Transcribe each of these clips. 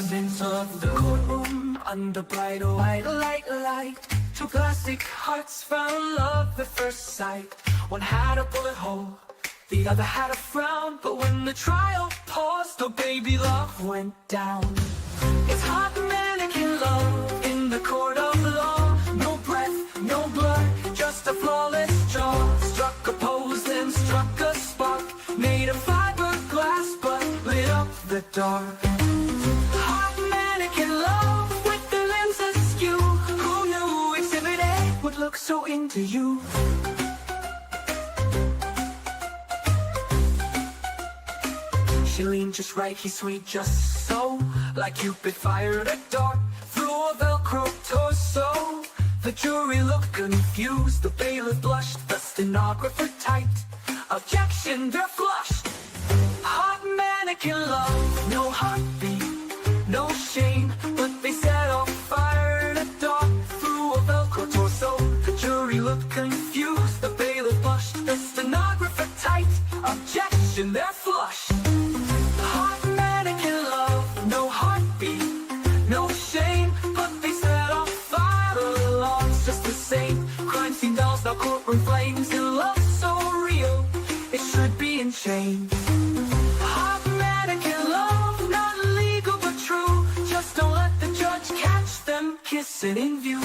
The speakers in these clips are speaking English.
the center of the courtroom, under bright white light, two classic hearts found love at first sight. One had a bullet hole, the other had a frown, but when the trial paused, oh baby, love went down. It's hot mannequin love in the court of law. No breath, no blood, just a flawless jaw. Struck a pose, then struck a spark, made of fiberglass but lit up the dark. Hot mannequin love with the lenses askew. Who knew Exhibit A would look so into you? She leaned just right, he's sweet just so, like Cupid fired a dart through a Velcro torso. The jury looked confused, the bailiff blushed, the stenographer typed, objection, they're flushed. Hot mannequin love, no heartbeat, no shame, but they set off fire in a dart through a Velcro torso. The jury looked confused, the bailiff blushed, the stenographer typed, objection, they're flushed. Hot mannequin love, no heartbeat, no shame, but they set off fire. The law's just the same. Crime scene dolls, now courtroom flames, and love so real, it should be in chains. Hot mannequin love, not legal but true. Just don't let the judge catch them kissing in view.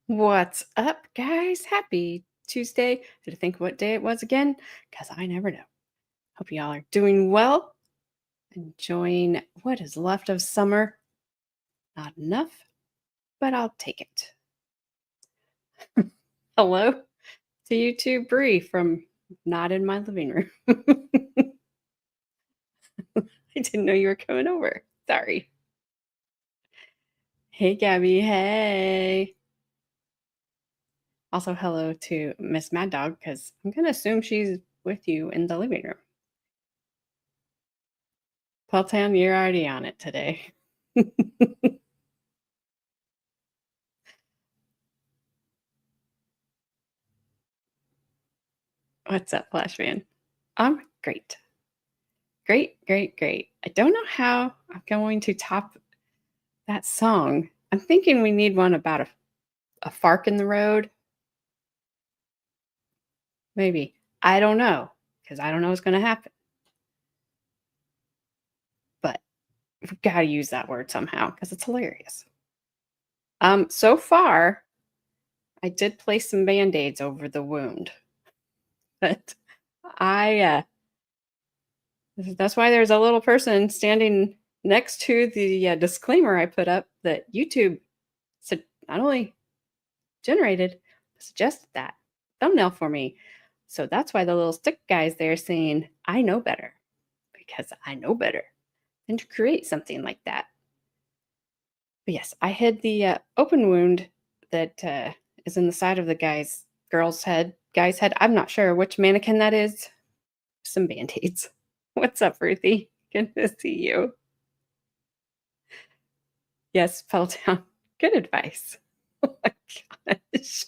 What's up, guys? Happy Tuesday. I had to think what day it was again, because I never know. Hope y'all are doing well. Enjoying what is left of summer. Not enough, but I'll take it. Hello to you too, Bree, from Not in My Living Room. I didn't know you were coming over. Sorry. Hey, Gabby. Hey. Also, hello to Miss Mad Dog, because I'm going to assume she's with you in the living room. Peltown, you're already on it today. What's up, Flashman? I'm great. Great. I don't know how I'm going to top that song. I'm thinking we need one about a fork in the road. Maybe. I don't know, because I don't know what's going to happen. But we've got to use that word somehow, because it's hilarious. So far, I did place some Band-Aids over the wound. But that's why there's a little person standing next to the disclaimer I put up that YouTube not only generated, but suggested that thumbnail for me. So that's why the little stick guy's there saying, I know better, because I know better than to create something like that. But yes, I hid the open wound that is in the side of the guy's head. I'm not sure which mannequin that is. Some Band-Aids. What's up, Ruthie? Good to see you. Yes, fell down. Good advice. Oh my gosh.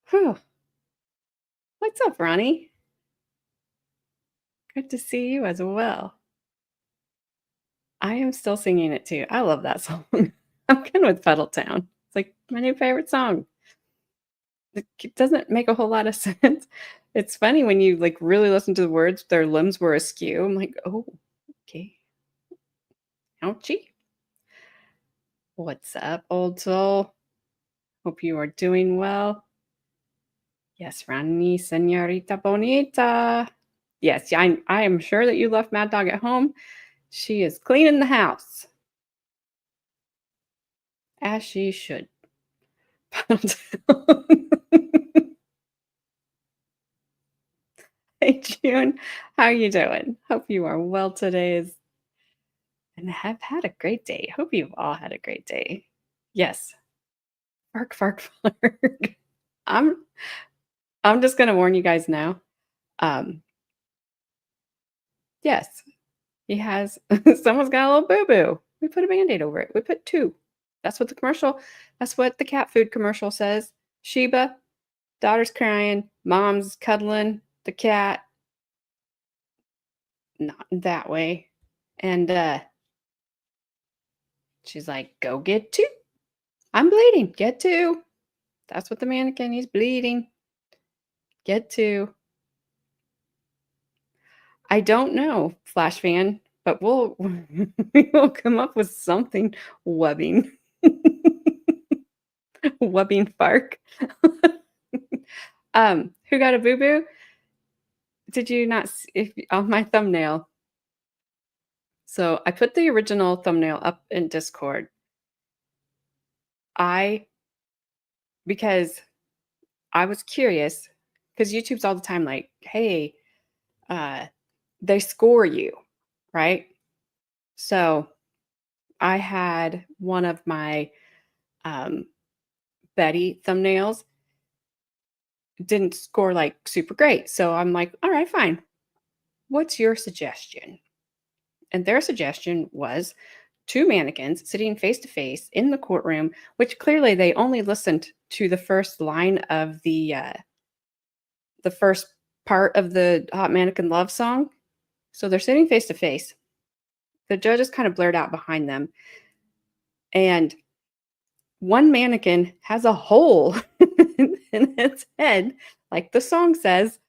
Whew. What's up, Ronnie? Good to see you as well. I am still singing it too. I love that song. I'm good with Pedaltown. It's like my new favorite song. It doesn't make a whole lot of sense. It's funny when you like really listen to the words, their limbs were askew. I'm like, oh, okay. Ouchie. What's up, old soul? Hope you are doing well. Yes, Ronnie, Senorita Bonita. Yes, I am sure that you left Mad Dog at home. She is cleaning the house. As she should. Hey, June. How you doing? Hope you are well today and have had a great day. Hope you've all had a great day. Yes. Fark, fark, fark. I'm just going to warn you guys now. Yes, he has. Someone's got a little boo-boo. We put a Band-Aid over it. We put 2. That's what the cat food commercial says. Sheba, daughter's crying, mom's cuddling the cat. Not that way. And she's like, go get two. I'm bleeding. Get two. That's what the mannequin, he's bleeding. Get two. I don't know, Flash fan, but we will come up with something. Webbing. Webbing Fark. Who got a boo-boo? Did you not see on my thumbnail? So I put the original thumbnail up in Discord. Because I was curious, because YouTube's all the time like, hey, they score you, right? So I had one of my Betty thumbnails didn't score like super great. So I'm like, all right, fine. What's your suggestion? And their suggestion was two mannequins sitting face to face in the courtroom, which clearly they only listened to the first line of the first part of the Hot Mannequin Love song. So they're sitting face to face. The judge is kind of blurred out behind them. And one mannequin has a hole in its head, like the song says.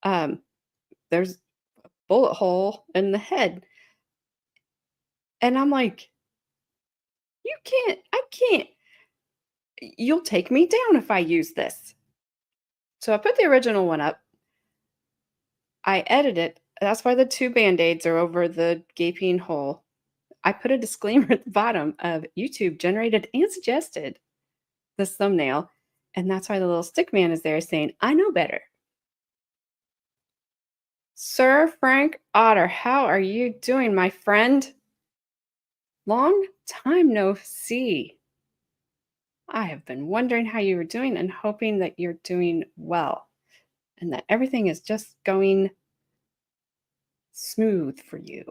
There's a bullet hole in the head. And I'm like, I can't. You'll take me down if I use this. So I put the original one up. I edited it. That's why the two Band-Aids are over the gaping hole. I put a disclaimer at the bottom of YouTube generated and suggested this thumbnail. And that's why the little stick man is there saying, I know better. Sir Frank Otter, how are you doing, my friend? Long time no see. I have been wondering how you were doing and hoping that you're doing well and that everything is just going smooth for you.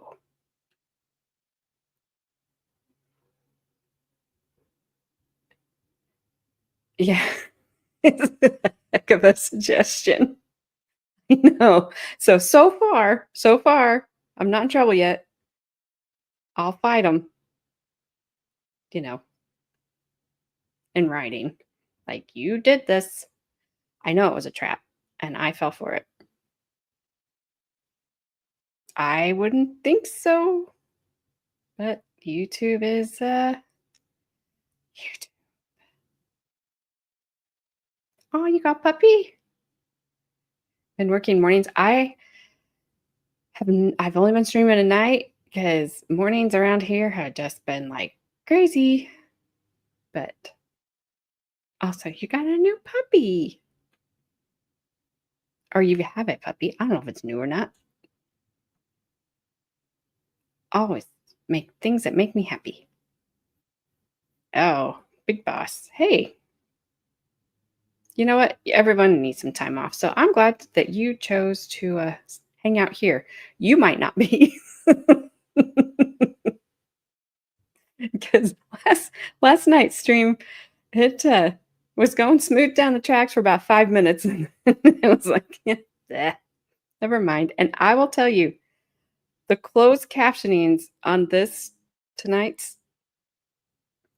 Yeah, it's a heck of a suggestion. I know. So far, I'm not in trouble yet. I'll fight them, in writing. Like, you did this. I know it was a trap, and I fell for it. I wouldn't think so, but YouTube is YouTube. Oh, you got puppy? Been working mornings. I've only been streaming at night because mornings around here have just been like crazy. But also, you got a new puppy. Or you have a puppy. I don't know if it's new or not. Always make things that make me happy. Oh, big boss. Hey, you know what? Everyone needs some time off. So I'm glad that you chose to hang out here. You might not be. Because last night's stream, it was going smooth down the tracks for about 5 minutes. And it was like, never mind. And I will tell you, the closed captionings on this tonight's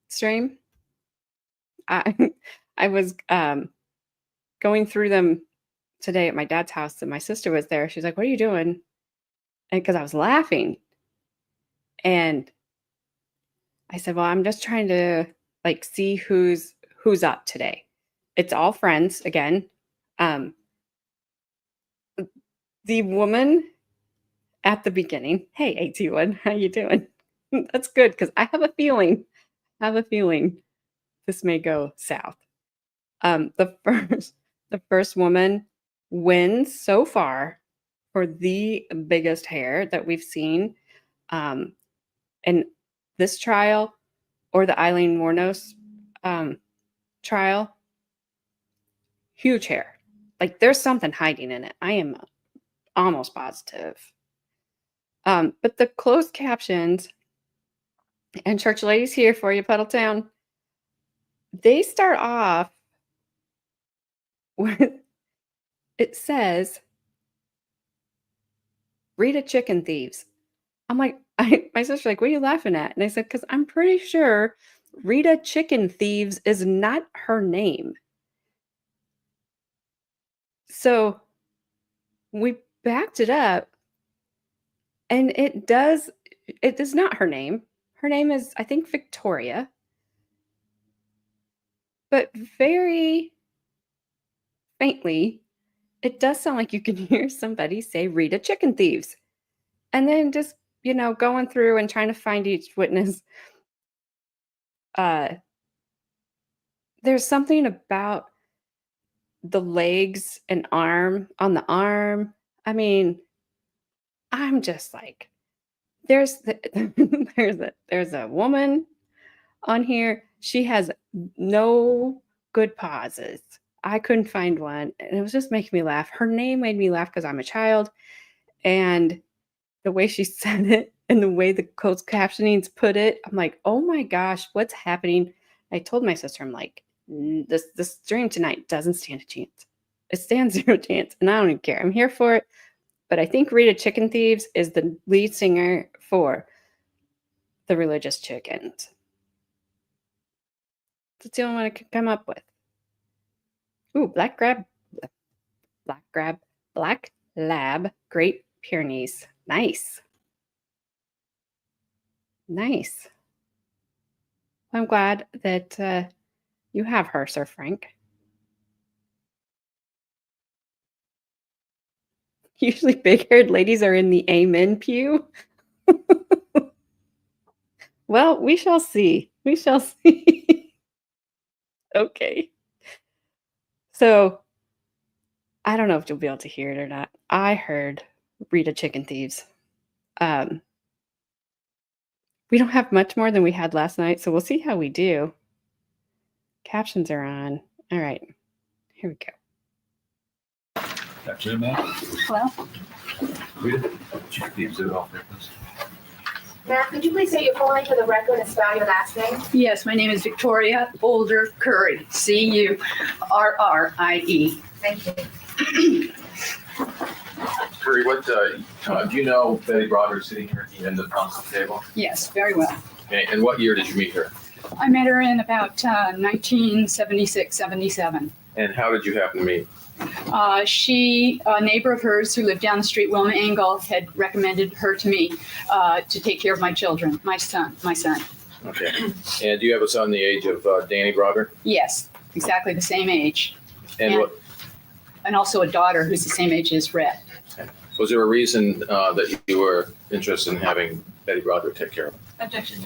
stream, I was going through them today at my dad's house, and my sister was there. She's like, what are you doing? And because I was laughing. And I said, well, I'm just trying to see who's up today. It's all friends again. The woman at the beginning, hey, AT1, how you doing? That's good, because I have a feeling this may go south. The first woman wins so far for the biggest hair that we've seen in this trial or the Eileen Wuornos trial. Huge hair. Like, there's something hiding in it. I am almost positive. But the closed captions, and Church Lady's here for you, Puddletown. they start off with, it says, Rita Chicken Thieves. I'm like, my sister's like, what are you laughing at? And I said, because I'm pretty sure Rita Chicken Thieves is not her name. So we backed it up, and it is not her name. Her name is, I think, Victoria. But very faintly, it does sound like you can hear somebody say Rita Chicken Thieves. And then just, going through and trying to find each witness. There's something about the legs and arm on the arm. I mean, I'm just like, there's there's a woman on here. She has no good pauses. I couldn't find one, and it was just making me laugh. Her name made me laugh because I'm a child, and the way she said it and the way the closed captionings put it, I'm like, oh my gosh, what's happening? I told my sister, I'm like, this stream tonight doesn't stand a chance. It stands zero chance, and I don't even care. I'm here for it. But I think Rita Chicken Thieves is the lead singer for the Religious Chickens. That's the only one I could come up with. Ooh, Black Lab, Great Pyrenees. Nice. Nice. I'm glad that you have her, Sir Frank. Usually big-haired ladies are in the amen pew. Well, we shall see. We shall see. Okay. So, I don't know if you'll be able to hear it or not. I heard Rita Chicken Thieves. We don't have much more than we had last night, so we'll see how we do. Captions are on. All right. Here we go. Caption, ma'am. Hello? Rita, Chicken Thieves, do it off there, please. Ma'am, could you please state your full name for the record and spell your last name? Yes, my name is Victoria Boulder Curry. Currie. Thank you. Curry, what, do you know Betty Broderick sitting here at the end of the council table? Yes, very well. Okay, and what year did you meet her? I met her in about 1976, 77. And how did you happen to meet? A neighbor of hers who lived down the street, Wilma Engel, had recommended her to me to take care of my children, my son. Okay. And do you have a son the age of Danny Broderick? Yes, exactly the same age. And what And also a daughter who's the same age as Rhett. was there a reason that you were interested in having Betty Broderick take care of him? Objection.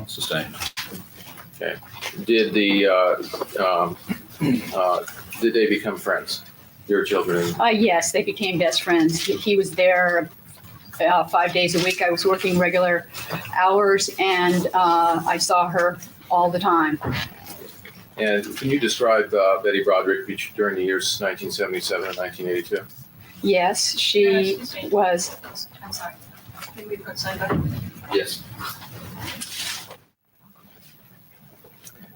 Sustained. Okay. Did they become friends? Your children? Yes, they became best friends. He was there 5 days a week. I was working regular hours, and I saw her all the time. And can you describe Betty Broderick during the years 1977 and 1982? Yes, she was. I'm sorry. Can we put sign button? Yes.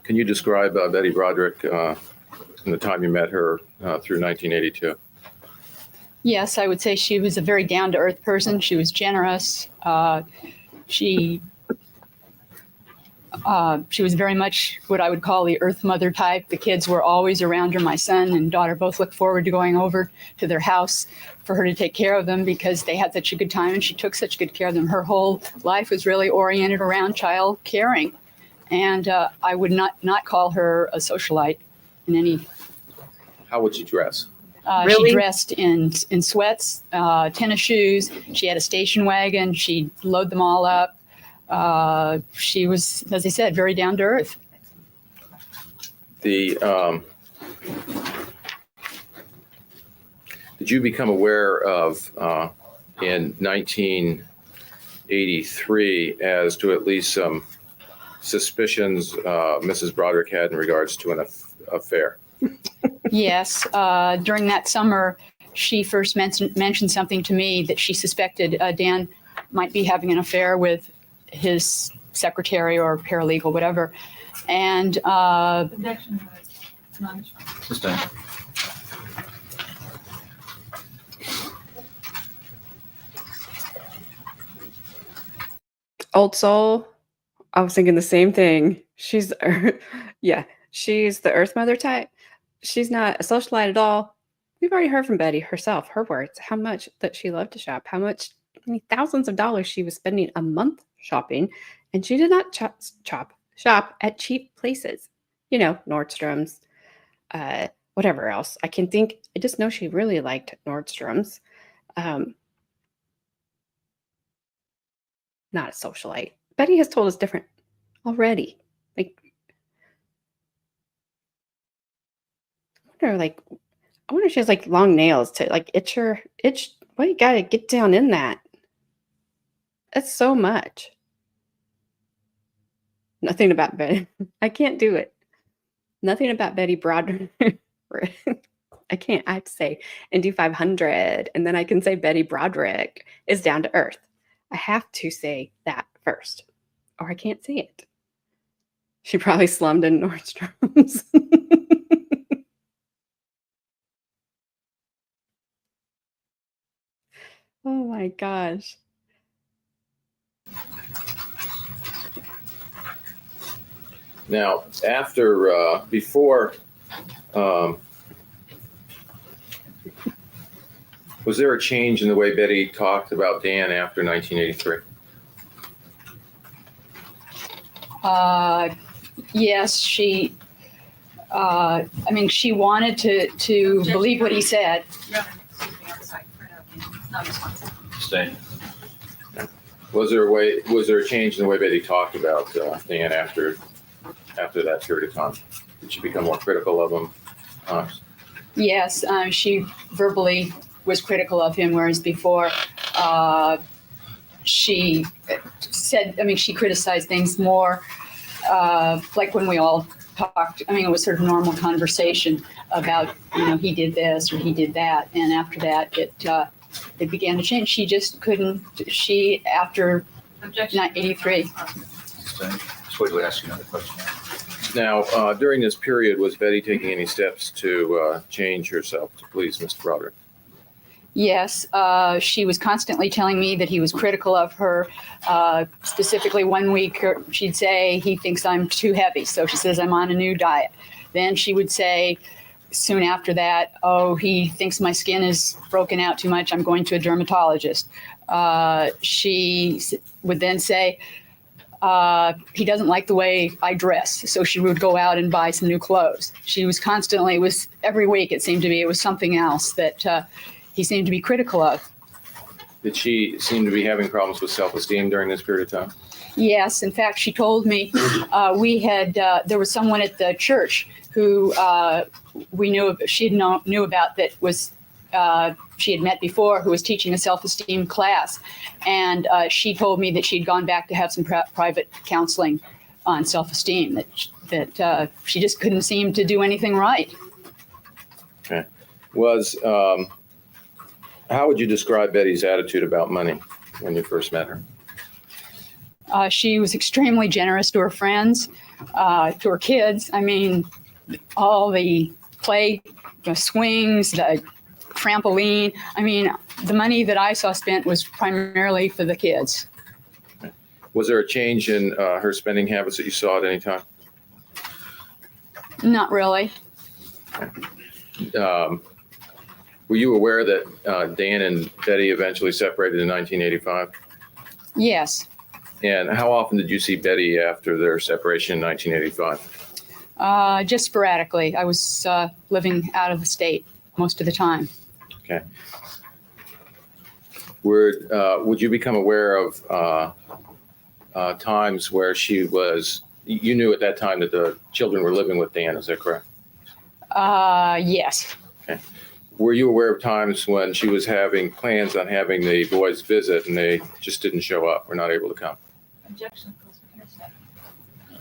Can you describe Betty Broderick from the time you met her through 1982? Yes, I would say she was a very down-to-earth person. She was generous. She was very much what I would call the Earth Mother type. The kids were always around her. My son and daughter both looked forward to going over to their house for her to take care of them because they had such a good time and she took such good care of them. Her whole life was really oriented around child caring. And I would not call her a socialite in any. How would she dress? Really? She dressed in sweats, tennis shoes. She had a station wagon. She'd load them all up. She was, as I said, very down to earth. Did you become aware of in 1983 as to at least some suspicions Mrs. Broderick had in regards to an affair? Yes. During that summer, she first mentioned something to me that she suspected Dan might be having an affair with his secretary or paralegal, whatever. And Objection. Non-responsive. Sustained. Old soul. I was thinking the same thing. She's, yeah, she's the Earth Mother type. She's not a socialite at all. We've already heard from Betty herself, her words, how much that she loved to shop, how many thousands of dollars she was spending a month shopping, and she did not shop at cheap places. You know, Nordstrom's, whatever else. I can think, I just know she really liked Nordstrom's. Not a socialite. Betty has told us different already. Like, I wonder if she has like long nails to like itch. Well, you gotta get down in that. That's so much. Nothing about Betty. I can't do it. Nothing about Betty Broderick. I can't. I have to say Indy 500, and then I can say Betty Broderick is down to earth. I have to say that first, or I can't say it. She probably slummed in Nordstrom's. Oh my gosh. Now, before, was there a change in the way Betty talked about Dan after 1983? Yes, she wanted to believe what he said. Sustained. Was there a change in the way Betty talked about Dan after that period of time? Did she become more critical of him? Yes, she verbally was critical of him, whereas before she said, she criticized things more, like when we all talked. It was sort of normal conversation about, he did this or he did that. And after that, it began to change. She just couldn't, after Objection. 83. Sustained. Just wait till we ask you another question. Now, during this period, was Betty taking any steps to change herself to please Mr. Broderick? Yes, she was constantly telling me that he was critical of her. Specifically, one week she'd say, he thinks I'm too heavy. So she says, I'm on a new diet. Then she would say, soon after that, oh, he thinks my skin is broken out too much. I'm going to a dermatologist. She would then say, he doesn't like the way I dress. So she would go out and buy some new clothes. She was constantly, every week it seemed to be, it was something else that he seemed to be critical of. Did she seem to be having problems with self-esteem during this period of time? Yes. In fact, she told me there was someone at the church who she knew about that was, she had met before, who was teaching a self-esteem class. And she told me that she'd gone back to have some private counseling on self-esteem, that she just couldn't seem to do anything right. Okay. How would you describe Betty's attitude about money when you first met her? She was extremely generous to her friends, to her kids. All the play, the swings, the trampoline. The money that I saw spent was primarily for the kids. Was there a change in her spending habits that you saw at any time? Not really. Were you aware that Dan and Betty eventually separated in 1985? Yes. And how often did you see Betty after their separation in 1985? Just sporadically. I was living out of the state most of the time. Okay. Would you become aware of times where you knew at that time that the children were living with Dan, is that correct? Yes. Okay. Were you aware of times when she was having plans on having the boys visit and they just didn't show up, were not able to come? Objection.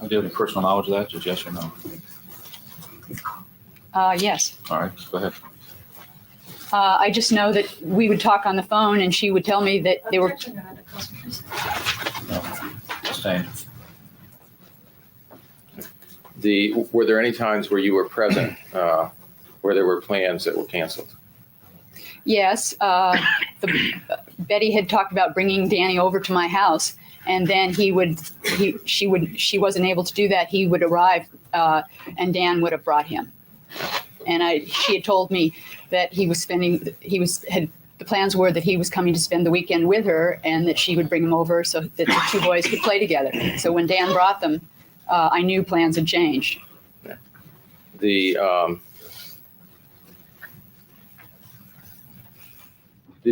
Do you have any personal knowledge of that? Just yes or no? Yes. All right, go ahead. I just know that we would talk on the phone and she would tell me that they were. Objection. Abstain. Were there any times where you were present where there were plans that were canceled? Yes, Betty had talked about bringing Danny over to my house, and then she wasn't able to do that. He would arrive, and Dan would have brought him. And she had told me that the plans were that he was coming to spend the weekend with her, and that she would bring him over so that the two boys could play together. So when Dan brought them, I knew plans had changed. Did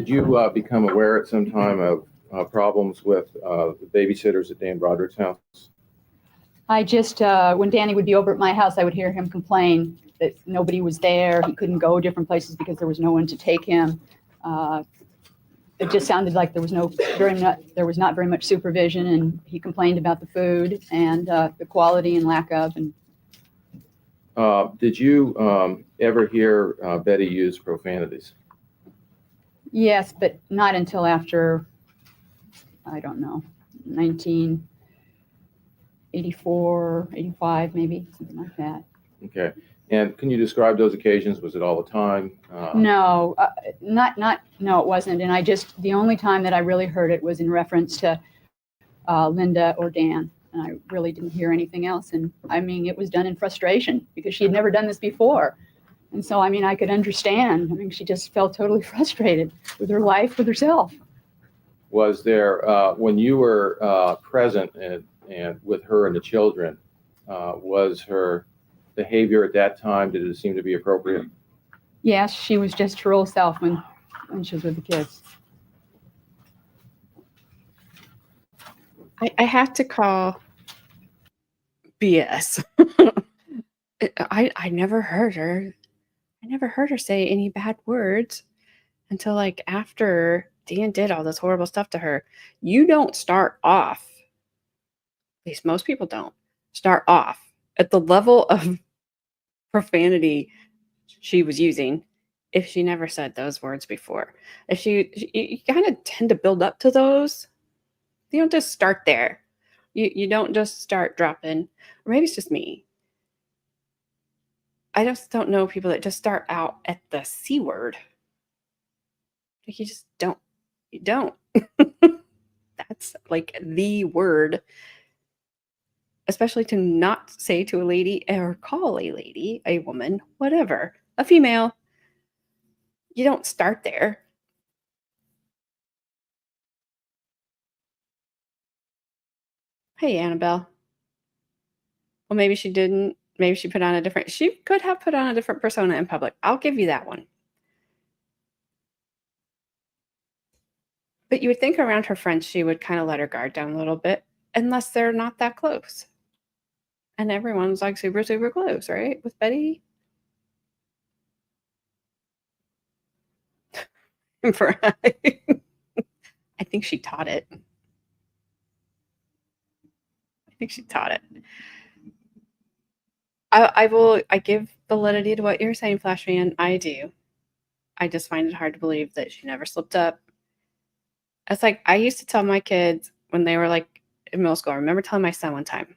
you become aware at some time of problems with the babysitters at Dan Broderick's house? I just, when Danny would be over at my house, I would hear him complain that nobody was there. He couldn't go different places because there was no one to take him. It just sounded like there was not very much supervision, and he complained about the food and the quality and lack of. And did you ever hear Betty use profanities? yes, but not until after, I don't know, 1984, 85, maybe, something like that. Okay. And can you describe those occasions? Was it all the time? No, no, it wasn't. And the only time that I really heard it was in reference to Linda or Dan. And I really didn't hear anything else. And I mean, it was done in frustration because she had never done this before. And so, I mean, I could understand. I mean, she just felt totally frustrated with her life, with herself. Was there, when you were present and with her and the children, was her behavior at that time, did it seem to be appropriate? Yes, she was just her old self when she was with the kids. I have to call BS. I never heard her. I never heard her say any bad words until like after Dan did all this horrible stuff to her. You don't start off, at least most people don't, start off at the level of profanity she was using if she never said those words before. If you kind of tend to build up to those. You don't just start there. You don't just start dropping, or maybe it's just me. I just don't know people that just start out at the C word. Like you just don't. You don't. That's like the word, especially to not say to a lady or call a lady, a woman, whatever, a female. You don't start there. Hey, Annabelle. Well, maybe she didn't. Maybe she she could have put on a different persona in public. I'll give you that one. But you would think around her friends, she would kind of let her guard down a little bit, unless they're not that close. And everyone's like super, super close, right? With Betty. I think she taught it. I give validity to what you're saying, Flashman. I do. I just find it hard to believe that she never slipped up. It's like I used to tell my kids when they were like in middle school. I remember telling my son one time,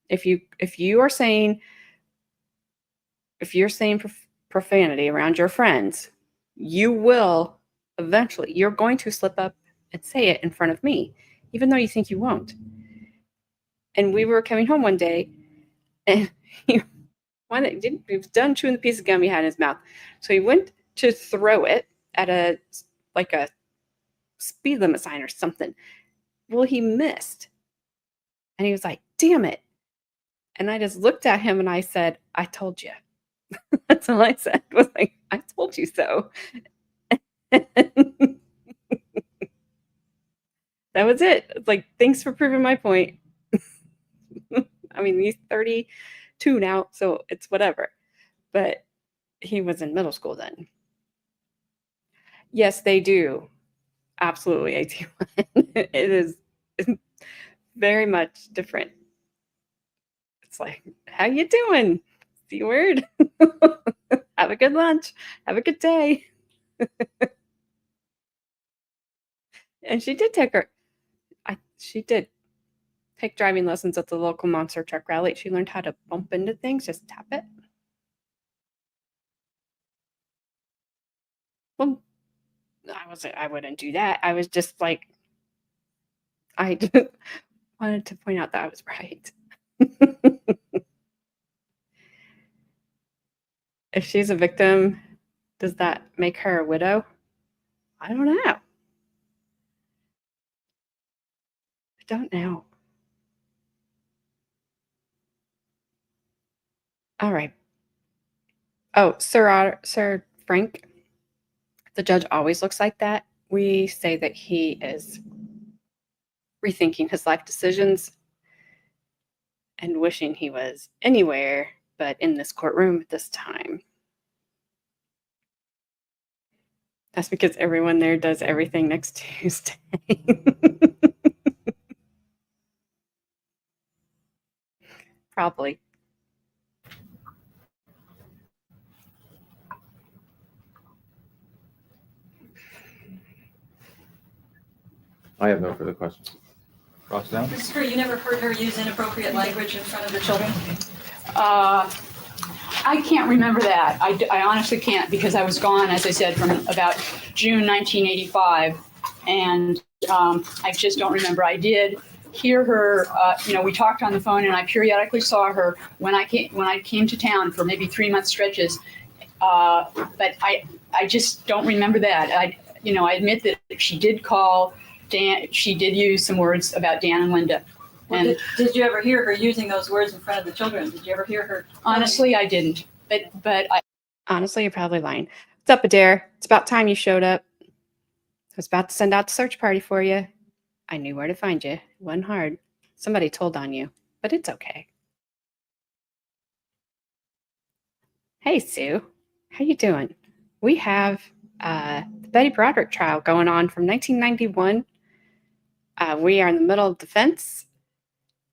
if you're saying profanity around your friends, you will eventually, you're going to slip up and say it in front of me, even though you think you won't. And we were coming home one day, and he was done chewing the piece of gum he had in his mouth. So he went to throw it at a speed limit sign or something. Well, he missed. And he was like, damn it. And I just looked at him and I said, I told you. That's all I said, was like, I told you so. That was it. It's like, thanks for proving my point. I mean, he's 32 now, so it's whatever. But he was in middle school then. Yes, they do. Absolutely, AT1. It is very much different. It's like, how you doing? C word. Have a good lunch. Have a good day. And she did take her. She did. take driving lessons at the local monster truck rally. She learned how to bump into things, just tap it. Well, I wouldn't do that. I was just like, I just wanted to point out that I was right. If she's a victim, does that make her a widow? I don't know. I don't know. All right. Oh, Sir Frank, the judge always looks like that. We say that he is rethinking his life decisions and wishing he was anywhere but in this courtroom at this time. That's because everyone there does everything next Tuesday. Probably. I have no further questions. Cross down. Ms. Kerr, you never heard her use inappropriate language in front of the children? I can't remember that. I honestly can't, because I was gone, as I said, from about June 1985, and I just don't remember. I did hear her. We talked on the phone, and I periodically saw her when I came to town for maybe 3-month stretches. But I just don't remember that. I admit that she did call Dan. She did use some words about Dan and Linda. Well, And did you ever hear her using those words in front of the children? Did you ever hear her? honestly, I didn't. But Honestly, you're probably lying. What's up, Adair? It's about time you showed up. I was about to send out the search party for you. I knew where to find you. It wasn't hard. Somebody told on you, but it's okay. Hey, Sue. How you doing? We have the Betty Broderick trial going on from 1991. We are in the middle of defense,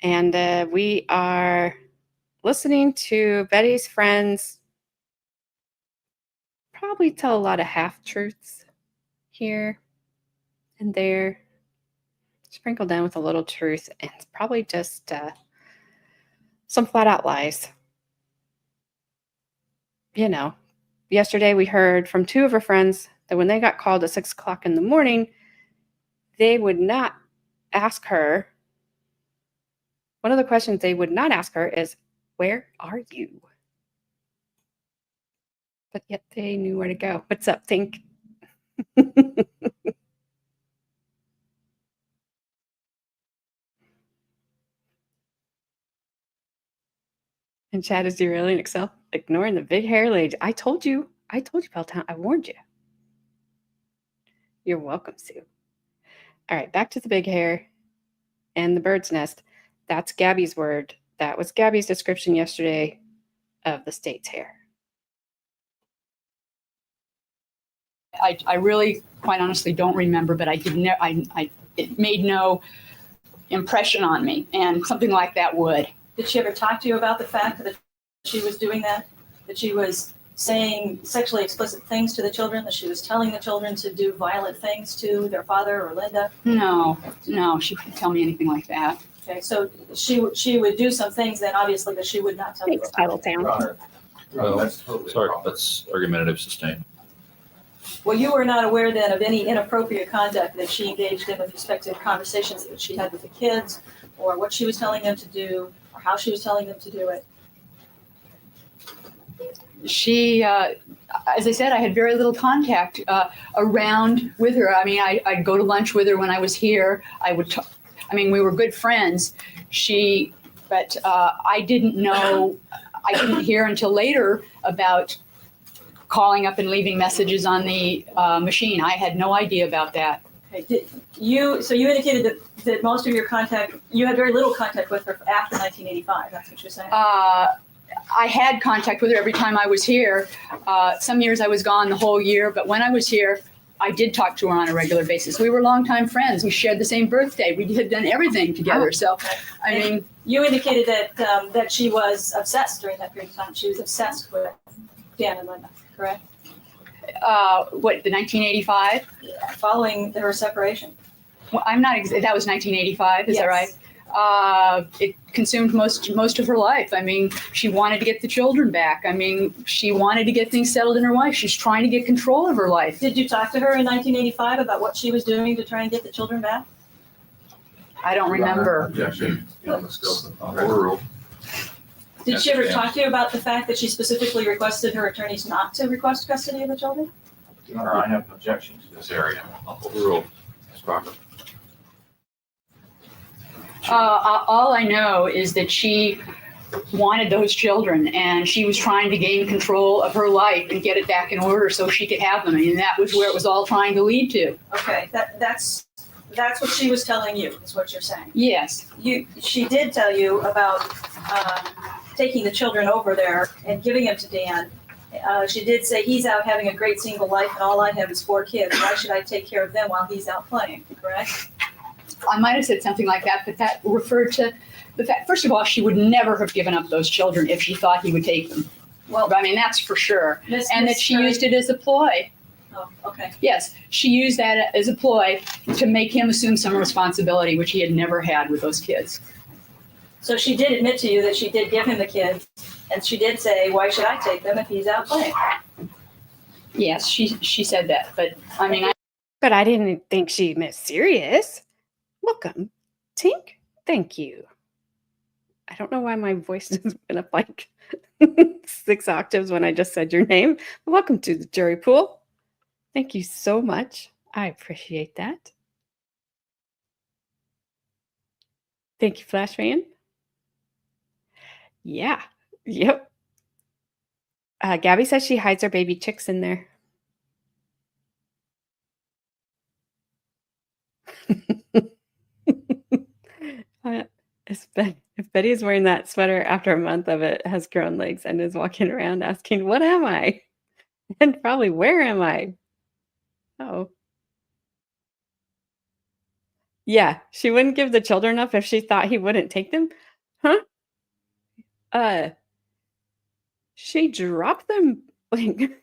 and we are listening to Betty's friends probably tell a lot of half-truths here and there, sprinkled in with a little truth, and it's probably just some flat-out lies. Yesterday we heard from 2 of her friends that when they got called at 6 o'clock in the morning, they would not ask her. One of the questions they would not ask her is, "Where are you?" But yet they knew where to go. What's up, Tink? And Chad is derailing Excel, ignoring the big hair lady. I told you, Peltown. I warned you. You're welcome, Sue. All right, back to the big hair and the bird's nest. That's Gabby's word. That was Gabby's description yesterday of the state's hair. I really, quite honestly, don't remember, but it made no impression on me, and something like that would. Did she ever talk to you about the fact that she was doing that? That she was saying sexually explicit things to the children? That she was telling the children to do violent things to their father or Linda? No, she couldn't tell me anything like that. Okay, so she would do some things then, obviously, that she would not tell you Thanks, about. Peltown. Sorry, that's argumentative sustained. Well, you were not aware then of any inappropriate conduct that she engaged in with respect to conversations that she had with the kids, or what she was telling them to do, or how she was telling them to do it? She, as I said, I had very little contact around with her. I mean, I'd go to lunch with her when I was here. We were good friends. But I didn't know, I didn't hear until later about calling up and leaving messages on the machine. I had no idea about that. Okay. So you indicated that most of your contact, you had very little contact with her after 1985. That's what you're saying? I had contact with her every time I was here. Some years I was gone the whole year, but when I was here, I did talk to her on a regular basis. We were longtime friends. We shared the same birthday. We had done everything together. So, you indicated that she was obsessed during that period of time. She was obsessed with Dan and Linda, correct? The 1985? Following her separation. Well, I'm not. That was 1985. Is that right? It consumed most of her life. I mean, she wanted to get the children back. I mean, she wanted to get things settled in her life. She's trying to get control of her life. Did you talk to her in 1985 about what she was doing to try and get the children back? I don't remember. Objection. Let's go. Overruled. Did she ever talk to you about the fact that she specifically requested her attorneys not to request custody of the children? Your Honor, I have an objection to this area. Overruled. That's proper. All I know is that she wanted those children, and she was trying to gain control of her life and get it back in order so she could have them. And that was where it was all trying to lead to. Okay, that's what she was telling you, is what you're saying. Yes. She did tell you about taking the children over there and giving them to Dan. She did say, he's out having a great single life and all I have is 4 kids. Why should I take care of them while he's out playing, correct? I might have said something like that, but that referred to the fact, first of all, she would never have given up those children if she thought he would take them. Well, I mean, that's for sure. Miss That she Curry- used it as a ploy. Oh, okay. Yes, she used that as a ploy to make him assume some responsibility, which he had never had with those kids. So she did admit to you that she did give him the kids, and she did say, why should I take them if he's out playing? Yes, she said that, but I mean, But I didn't think she meant serious. Welcome, Tink. Thank you. I don't know why my voice just went up like 6 octaves when I just said your name. Welcome to the jury pool. Thank you so much. I appreciate that. Thank you, Flash Fan. Yeah. Yep. Gabby says she hides her baby chicks in there. If Betty is wearing that sweater after a month of it, has grown legs, and is walking around asking, what am I? And probably, where am I? Oh. Yeah, she wouldn't give the children up if she thought he wouldn't take them. Huh? She dropped them. Like,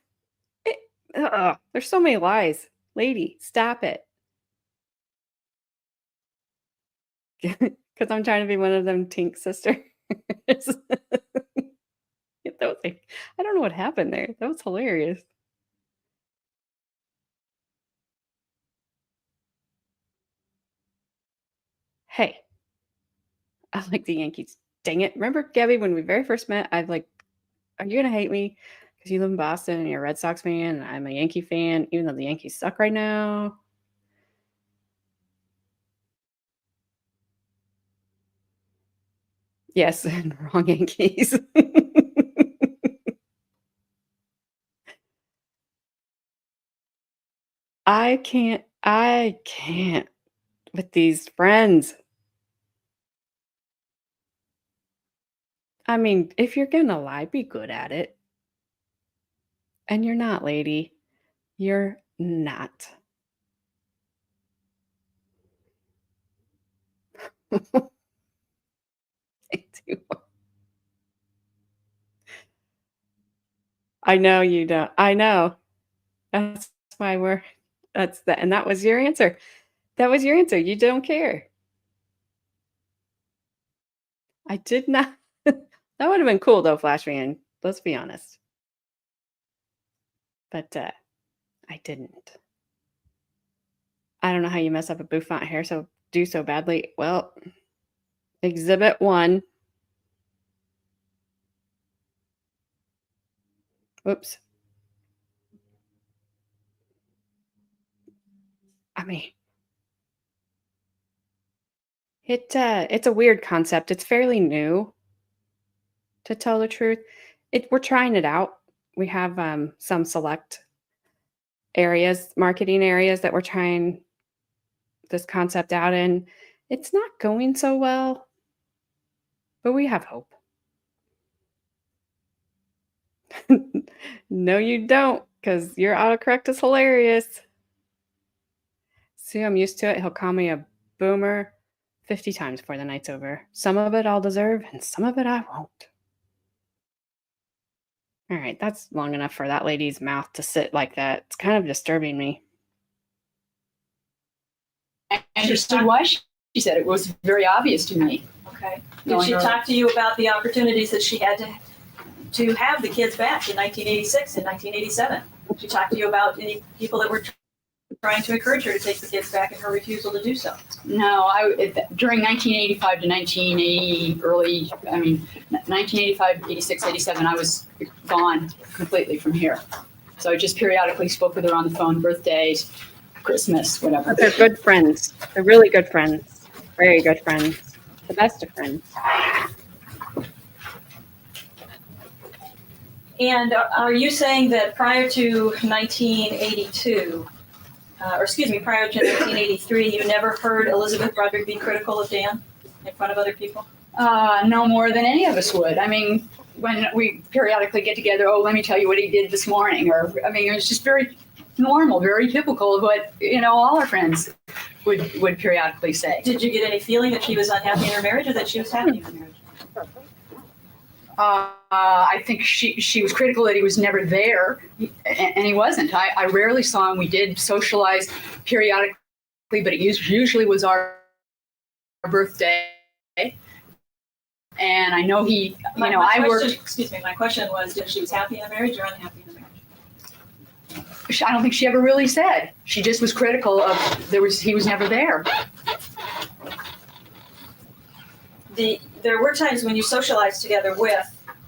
there's so many lies. Lady, stop it. Because I'm trying to be one of them Tink sisters. That was like, I don't know what happened there. That was hilarious. Hey, I like the Yankees. Dang it. Remember, Gabby, when we very first met, I've like, are you going to hate me because you live in Boston and you're a Red Sox fan and I'm a Yankee fan, even though the Yankees suck right now? Yes, and wrong Yankees. I can't with these friends. I mean, if you're gonna lie, be good at it. And you're not, lady. You're not. I know you don't. I know. That's why and that was your answer. That was your answer. You don't care. I did not. That would have been cool though, Flash Man. Let's be honest. But I didn't. I don't know how you mess up a bouffant hair do so badly. Well, exhibit 1. Whoops. I mean, it's a weird concept. It's fairly new, to tell the truth. We're trying it out. We have some select marketing areas that we're trying this concept out in. It's not going so well, but we have hope. No, you don't, because your autocorrect is hilarious. See, I'm used to it. He'll call me a boomer 50 times before the night's over. Some of it I'll deserve, and some of it I won't. All right, that's long enough for that lady's mouth to sit like that. It's kind of disturbing me. I understood why she said it was very obvious to me. Okay. Did Knowing she her- talk to you about the opportunities that she had to have the kids back in 1986 and 1987? Did she talk to you about any people that were trying to encourage her to take the kids back and her refusal to do so? No, during 1985 to 1985, 86, 87, I was gone completely from here. So I just periodically spoke with her on the phone, birthdays, Christmas, whatever. They're good friends. They're really good friends. Very good friends. The best of friends. And are you saying that prior to 1982, prior to 1983, you never heard Elizabeth Broderick be critical of Dan in front of other people? No more than any of us would. I mean, when we periodically get together, oh, let me tell you what he did this morning. It was just very normal, very typical of what, all our friends would periodically say. Did you get any feeling that she was unhappy in her marriage or that she was happy in her marriage? I think she was critical that he was never there, and he wasn't. I rarely saw him. We did socialize periodically, but it usually was our birthday. And I know he, My I worked. My question was if she was happy in the marriage or unhappy in the marriage. I don't think she ever really said. She just was critical of he was never there. There were times when you socialized together with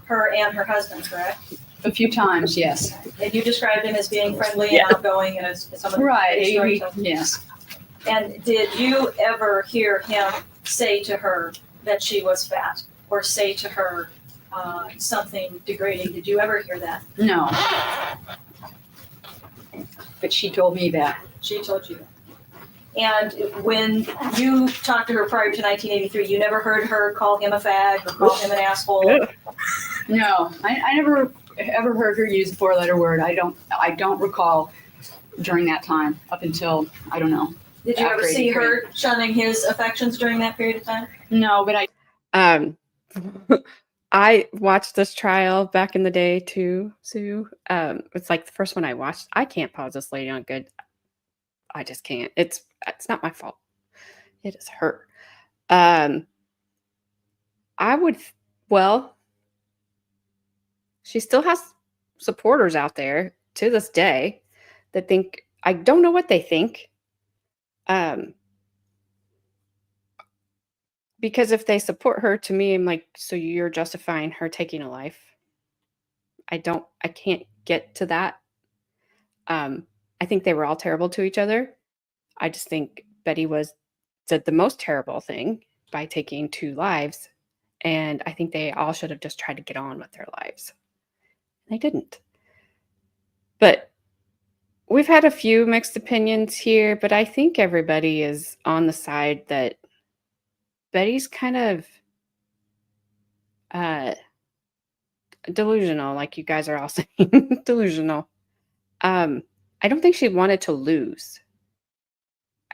her and her husband, correct? A few times, yes. And you described him as being friendly and outgoing and as someone. Right. Yes. And did you ever hear him say to her that she was fat or say to her something degrading? Did you ever hear that? No. But she told me that. She told you that. And when you talked to her prior to 1983, you never heard her call him a fag or call him an asshole? No, I never ever heard her use a four-letter word. I don't recall during that time up until, I don't know. Did you ever After see 83. her shunning his affections during that period of time? No, but I watched this trial back in the day too, Sue. It's like the first one I watched. I can't pause this lady on good. I just can't. It's not my fault. It is her. She still has supporters out there to this day that think, I don't know what they think. Because if they support her, to me, I'm like, so you're justifying her taking a life. I can't get to that. I think they were all terrible to each other. I just think Betty did the most terrible thing by taking 2 lives. And I think they all should have just tried to get on with their lives. They didn't. But we've had a few mixed opinions here, but I think everybody is on the side that Betty's kind of delusional, like you guys are all saying. Delusional. I don't think she wanted to lose.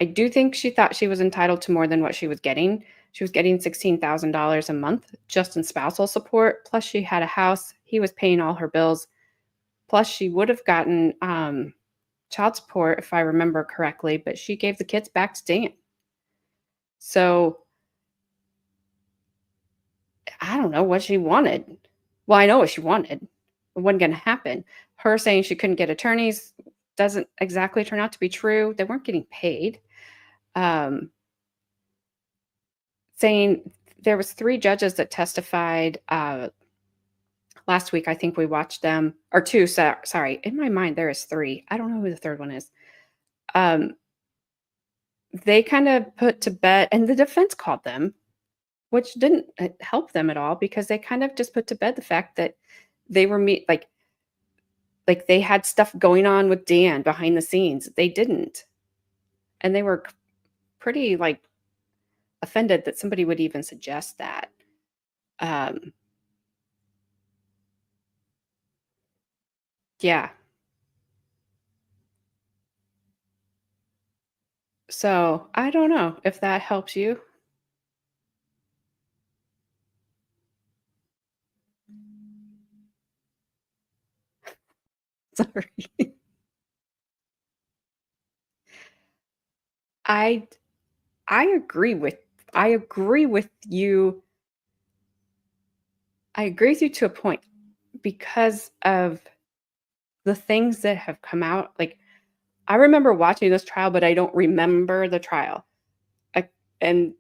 I do think she thought she was entitled to more than what she was getting. She was getting $16,000 a month just in spousal support. Plus she had a house. He was paying all her bills. Plus she would have gotten child support, if I remember correctly, but she gave the kids back to Dan. So I don't know what she wanted. Well, I know what she wanted. It wasn't going to happen. Her saying she couldn't get attorneys doesn't exactly turn out to be true. They weren't getting paid. Saying there was 3 judges that testified last week. I think we watched them, or 2. Sorry, in my mind there is 3. I don't know who the 3rd one is. They kind of put to bed, and the defense called them, which didn't help them at all, because they kind of just put to bed the fact that they were like they had stuff going on with Dan behind the scenes. They didn't. And they were pretty offended that somebody would even suggest that. Yeah. So I don't know if that helps you. Sorry. I agree with I agree with you. I agree with you to a point because of the things that have come out. Like, I remember watching this trial, but I don't remember the trial. And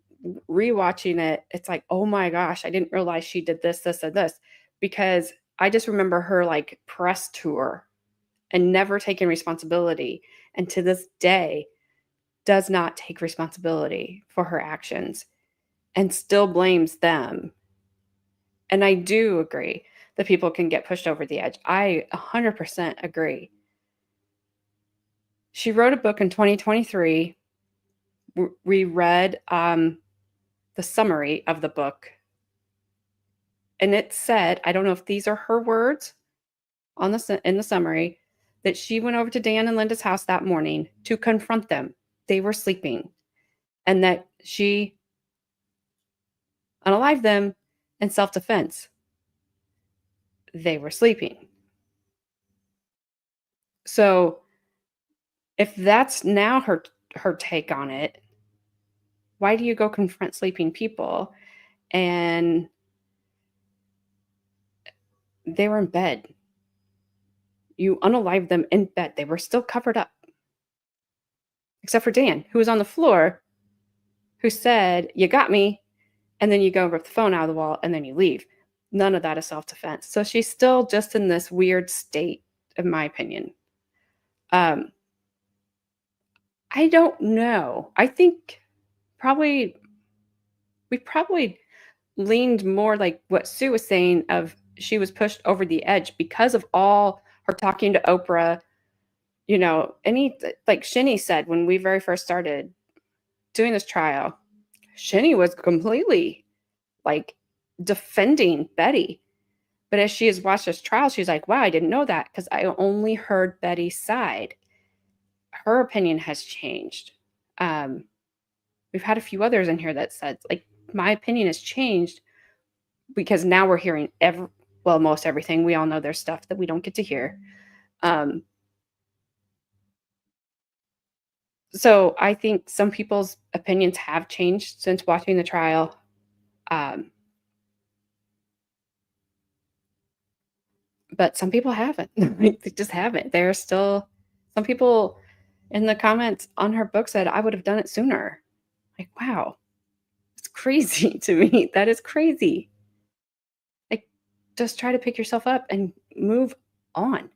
rewatching it, it's like, oh my gosh, I didn't realize she did this, this, and this, because I just remember her like press tour and never taking responsibility. And to this day, does not take responsibility for her actions and still blames them. And I do agree that people can get pushed over the edge. I 100% agree. She wrote a book in 2023. We read the summary of the book. And it said, I don't know if these are her words in the summary, that she went over to Dan and Linda's house that morning to confront them. They were sleeping. And that she unalived them in self-defense. They were sleeping. So if that's now her take on it, why do you go confront sleeping people? And they were in bed. You unalived them in bed. They were still covered up. Except for Dan, who was on the floor, who said, you got me. And then you go rip the phone out of the wall and then you leave. None of that is self-defense. So she's still just in this weird state, in my opinion. I don't know. I think we probably leaned more like what Sue was saying, of she was pushed over the edge because of all her talking to Oprah, like Shinny said when we very first started doing this trial, Shinny was completely like defending Betty. But as she has watched this trial, she's like, wow, I didn't know that because I only heard Betty's side. Her opinion has changed. We've had a few others in here that said, like, my opinion has changed because now we're hearing most everything. We all know there's stuff that we don't get to hear. So I think some people's opinions have changed since watching the trial. But some people haven't. They just haven't. There are still some people in the comments on her book said, I would have done it sooner. Like, wow, it's crazy to me. That is crazy. Like, just try to pick yourself up and move on.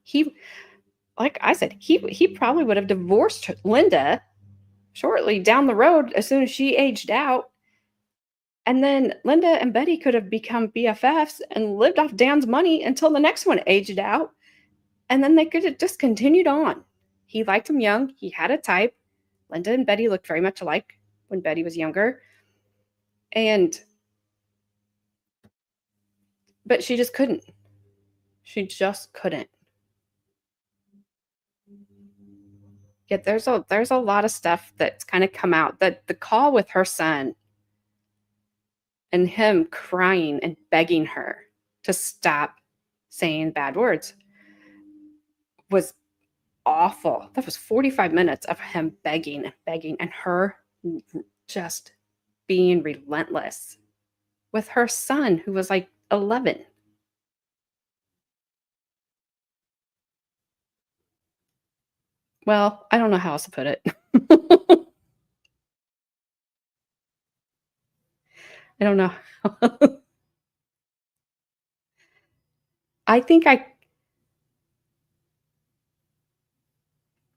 Like I said, he probably would have divorced Linda shortly down the road as soon as she aged out. And then Linda and Betty could have become BFFs and lived off Dan's money until the next one aged out. And then they could have just continued on. He liked him young. He had a type. Linda and Betty looked very much alike when Betty was younger. But she just couldn't. She just couldn't. Yet there's a lot of stuff that's kind of come out. That the call with her son and him crying and begging her to stop saying bad words was awful. That was 45 minutes of him begging and begging and her just being relentless with her son, who was like 11. Well, I don't know how else to put it. I don't know. I think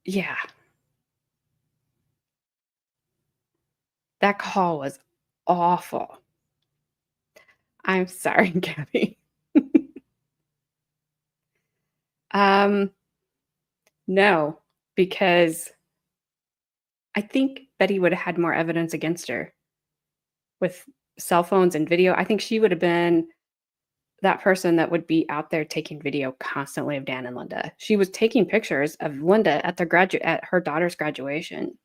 yeah. That call was awful. I'm sorry, Gabby. No, because I think Betty would have had more evidence against her with cell phones and video. I think she would have been that person that would be out there taking video constantly of Dan and Linda. She was taking pictures of Linda at her daughter's graduation.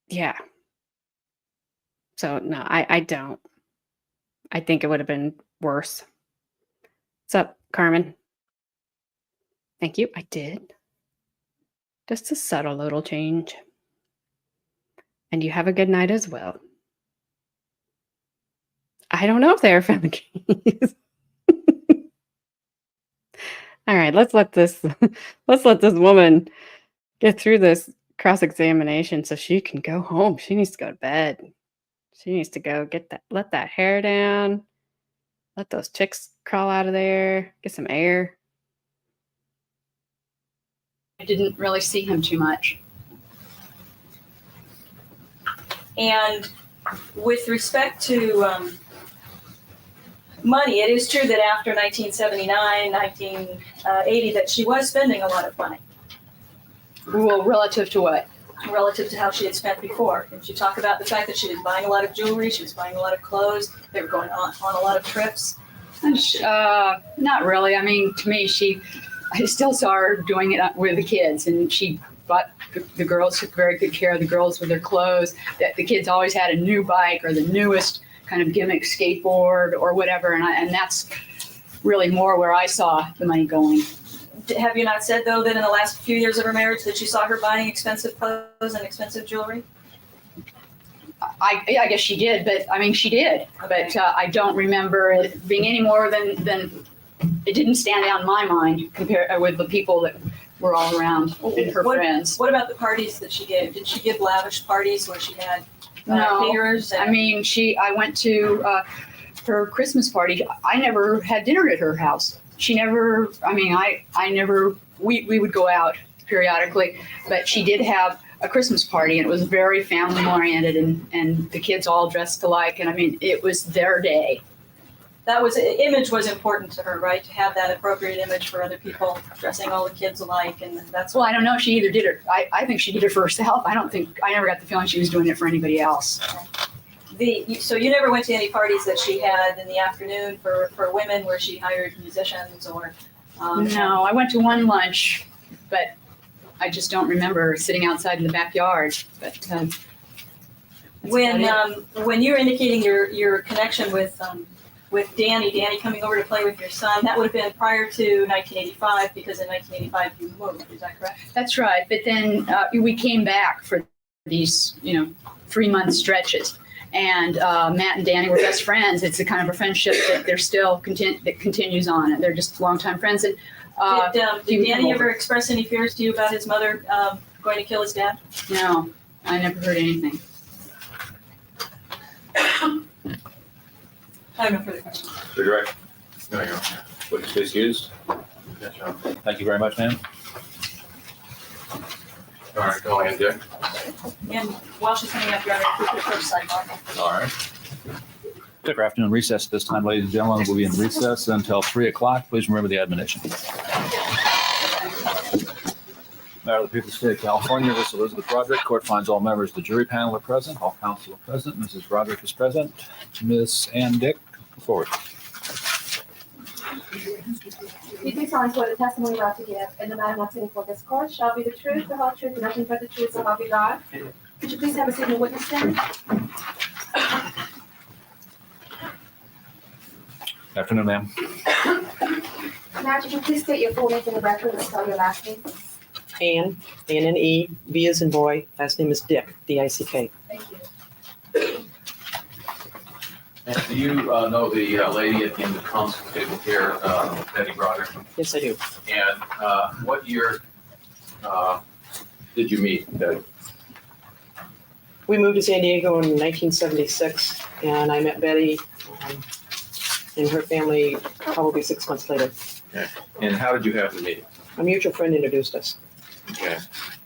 Yeah. So no, I don't. I think it would have been worse. What's up, Carmen? Thank you. I did. Just a subtle little change. And you have a good night as well. I don't know if they ever found the keys. All right, let's let this woman get through this cross-examination so she can go home. She needs to go to bed. She needs to go let that hair down. Let those chicks crawl out of there. Get some air. I didn't really see him too much. And with respect to money, it is true that after 1979, 1980, that she was spending a lot of money Well, relative to what? relative to how she had spent before. And she talked about the fact that she was buying a lot of jewelry, she was buying a lot of clothes, they were going on a lot of trips. Not really. I mean, to me, I still saw her doing it with the kids, and she bought the girls, took very good care of the girls with their clothes. That the kids always had a new bike or the newest kind of gimmick skateboard or whatever, and that's really more where I saw the money going. Have you not said, though, that in the last few years of her marriage that you saw her buying expensive clothes and expensive jewelry? I guess she did, but I mean, she did. But I don't remember it being any more than it didn't stand out in my mind compared with the people that were all around and her friends. What about the parties that she gave? Did she give lavish parties where she had No, caterers? I mean, I went to her Christmas party. I never had dinner at her house. She never, I mean, I never, we would go out periodically, but she did have a Christmas party, and it was very family oriented, and the kids all dressed alike. And I mean, it was their day. Image was important to her, right? To have that appropriate image for other people, dressing all the kids alike, and that's. Well, I don't know. She either did it. I think she did it for herself. I never got the feeling she was doing it for anybody else. So you never went to any parties that she had in the afternoon for women where she hired musicians or? No, I went to one lunch, but I just don't remember sitting outside in the backyard. But when you're indicating your connection with Danny coming over to play with your son, that would have been prior to 1985, because in 1985 you moved. Is that correct? that's right. But then we came back for these 3-month stretches. And Matt and Danny were best friends. It's a kind of a friendship that they're still that continues on, and they're just longtime friends. And did Danny ever express any fears to you about his mother going to kill his dad? No, I never heard anything. I have no further questions. Direct. There you go. Witness case used. Thank you very much, ma'am. All right, go ahead, Dick. And while she's coming up, you're going to keep your first sidebar. All right. Take our afternoon recess at this time, ladies and gentlemen. We'll be in recess until 3 o'clock. Please remember the admonition. Matter of the people of the state of California, this is Elizabeth Broderick. Court finds all members of the jury panel are present. All counsel are present. Mrs. Broderick is present. Ms. Ann Dick, come forward. You do solemnly swear the testimony you're about to give in the matter not sitting before this court shall be the truth, the whole truth, and nothing but the truth, so help you God. Could you please have a seat in the witness stand? Afternoon, ma'am. Now, could you please state your full name for the record and spell your last name? Ann, A-N-N-E, B as in boy, last name is Dick, D-I-C-K. Thank you. And do you know the lady at the end of the council table here, Betty Broderick? Yes, I do. And what year did you meet Betty? We moved to San Diego in 1976, and I met Betty and her family probably 6 months later. Okay. And how did you have the meeting? A mutual friend introduced us. Okay.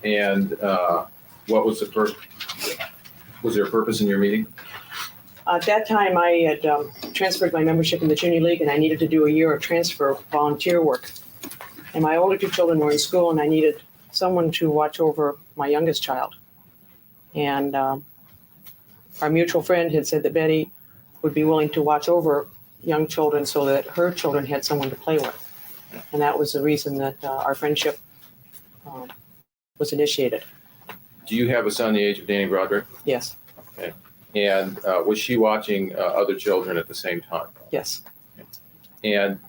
And what was the purpose? Was there a purpose in your meeting? At that time, I had transferred my membership in the junior league, and I needed to do a year of transfer volunteer work. And my older 2 children were in school, and I needed someone to watch over my youngest child. And our mutual friend had said that Betty would be willing to watch over young children so that her children had someone to play with. And that was the reason that our friendship was initiated. Do you have a son the age of Danny Broderick? Yes, And was she watching other children at the same time? yes. And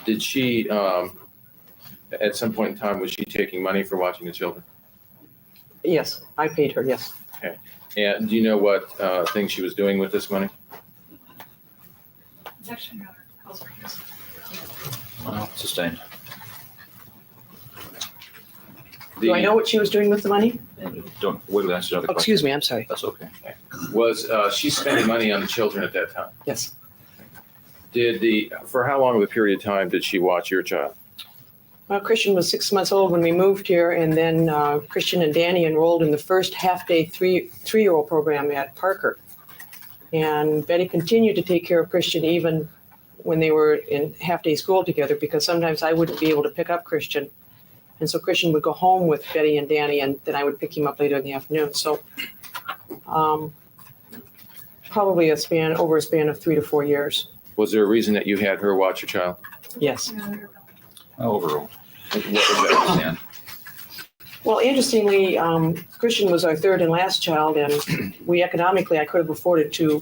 did she, at some point in time, was she taking money for watching the children? Yes, I paid her, yes. And do you know what things she was doing with this money? Objection, Your Honor. Calls for use. Sustained. Do I know what she was doing with the money? Don't, wait, we'll answer another Oh, question. excuse me, I'm sorry. That's okay. Was she spending money on the children at that time? Yes. For how long of a period of time did she watch your child? Well, Christian was 6 months old when we moved here, and then Christian and Danny enrolled in the first half-day three-year-old program at Parker. And Betty continued to take care of Christian even when they were in half-day school together, because sometimes I wouldn't be able to pick up Christian. And so Christian would go home with Betty and Danny, and then I would pick him up later in the afternoon. So probably over a span of 3 to 4 years. Was there a reason that you had her watch your child? Yes. Overruled. What was that? Dan? Well, interestingly, Christian was our third and last child, and I could have afforded to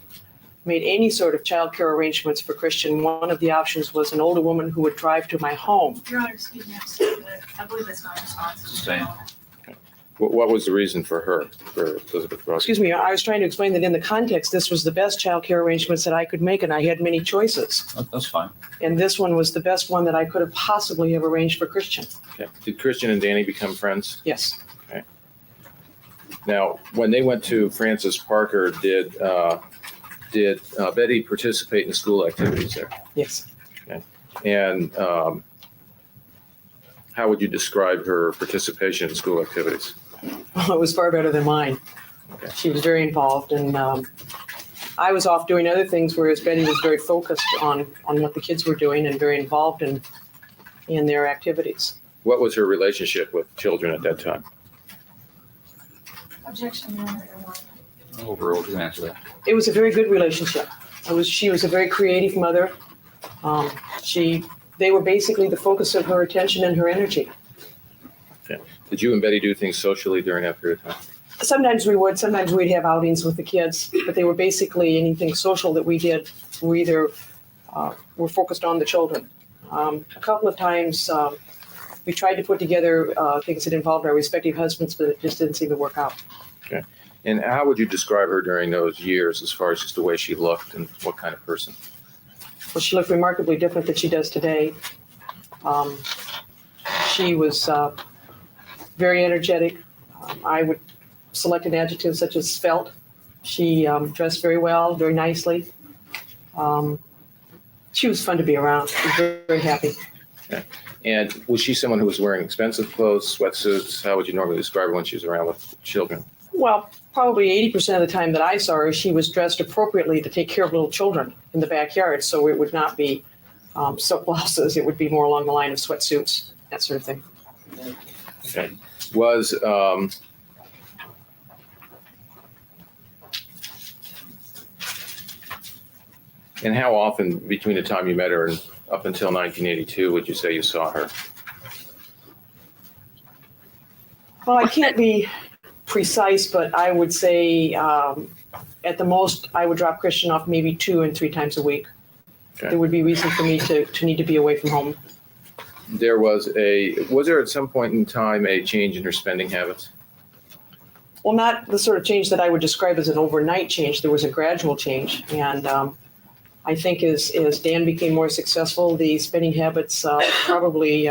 made any sort of childcare arrangements for Christian. One of the options was an older woman who would drive to my home. Your Honor, excuse me, I'm sorry, but I believe that's not a response. Sustained. What was the reason for Elizabeth Broderick? Excuse me, I was trying to explain that in the context, this was the best childcare arrangements that I could make, and I had many choices. That's fine. And this one was the best one that I could have possibly have arranged for Christian. Okay. Did Christian and Danny become friends? Yes. Now, when they went to Francis Parker, did Betty participate in school activities there? Yes. And how would you describe her participation in school activities? Well, it was far better than mine. Okay. She was very involved, and I was off doing other things, whereas Betty was very focused on what the kids were doing and very involved in their activities. What was her relationship with children at that time? Objection, Your Honor. Overruled. You can answer that. It was a very good relationship. She was a very creative mother. They were basically the focus of her attention and her energy. Did you and Betty do things socially during that period of time? Sometimes we would, sometimes we'd have outings with the kids, but they were basically anything social that we did. We either were focused on the children. A couple of times we tried to put together things that involved our respective husbands, but it just didn't seem to work out. Okay. And how would you describe her during those years as far as just the way she looked and what kind of person? Well, she looked remarkably different than she does today. She was very energetic. I would select an adjective such as svelte. She dressed very well, very nicely. She was fun to be around. She was very, very happy. Okay. And was she someone who was wearing expensive clothes, sweatsuits? How would you normally describe her when she was around with children? Well, probably 80% of the time that I saw her, she was dressed appropriately to take care of little children in the backyard. So it would not be silk blouses. It would be more along the line of sweatsuits, that sort of thing. Okay. Was and how often between the time you met her and up until 1982 would you say you saw her? Well, I can't be precise, but I would say at the most, I would drop Christian off maybe 2 and 3 times a week. Okay. There would be reason for me to need to be away from home. Was there at some point in time a change in her spending habits? Well, not the sort of change that I would describe as an overnight change. There was a gradual change. And I think as Dan became more successful, the spending habits probably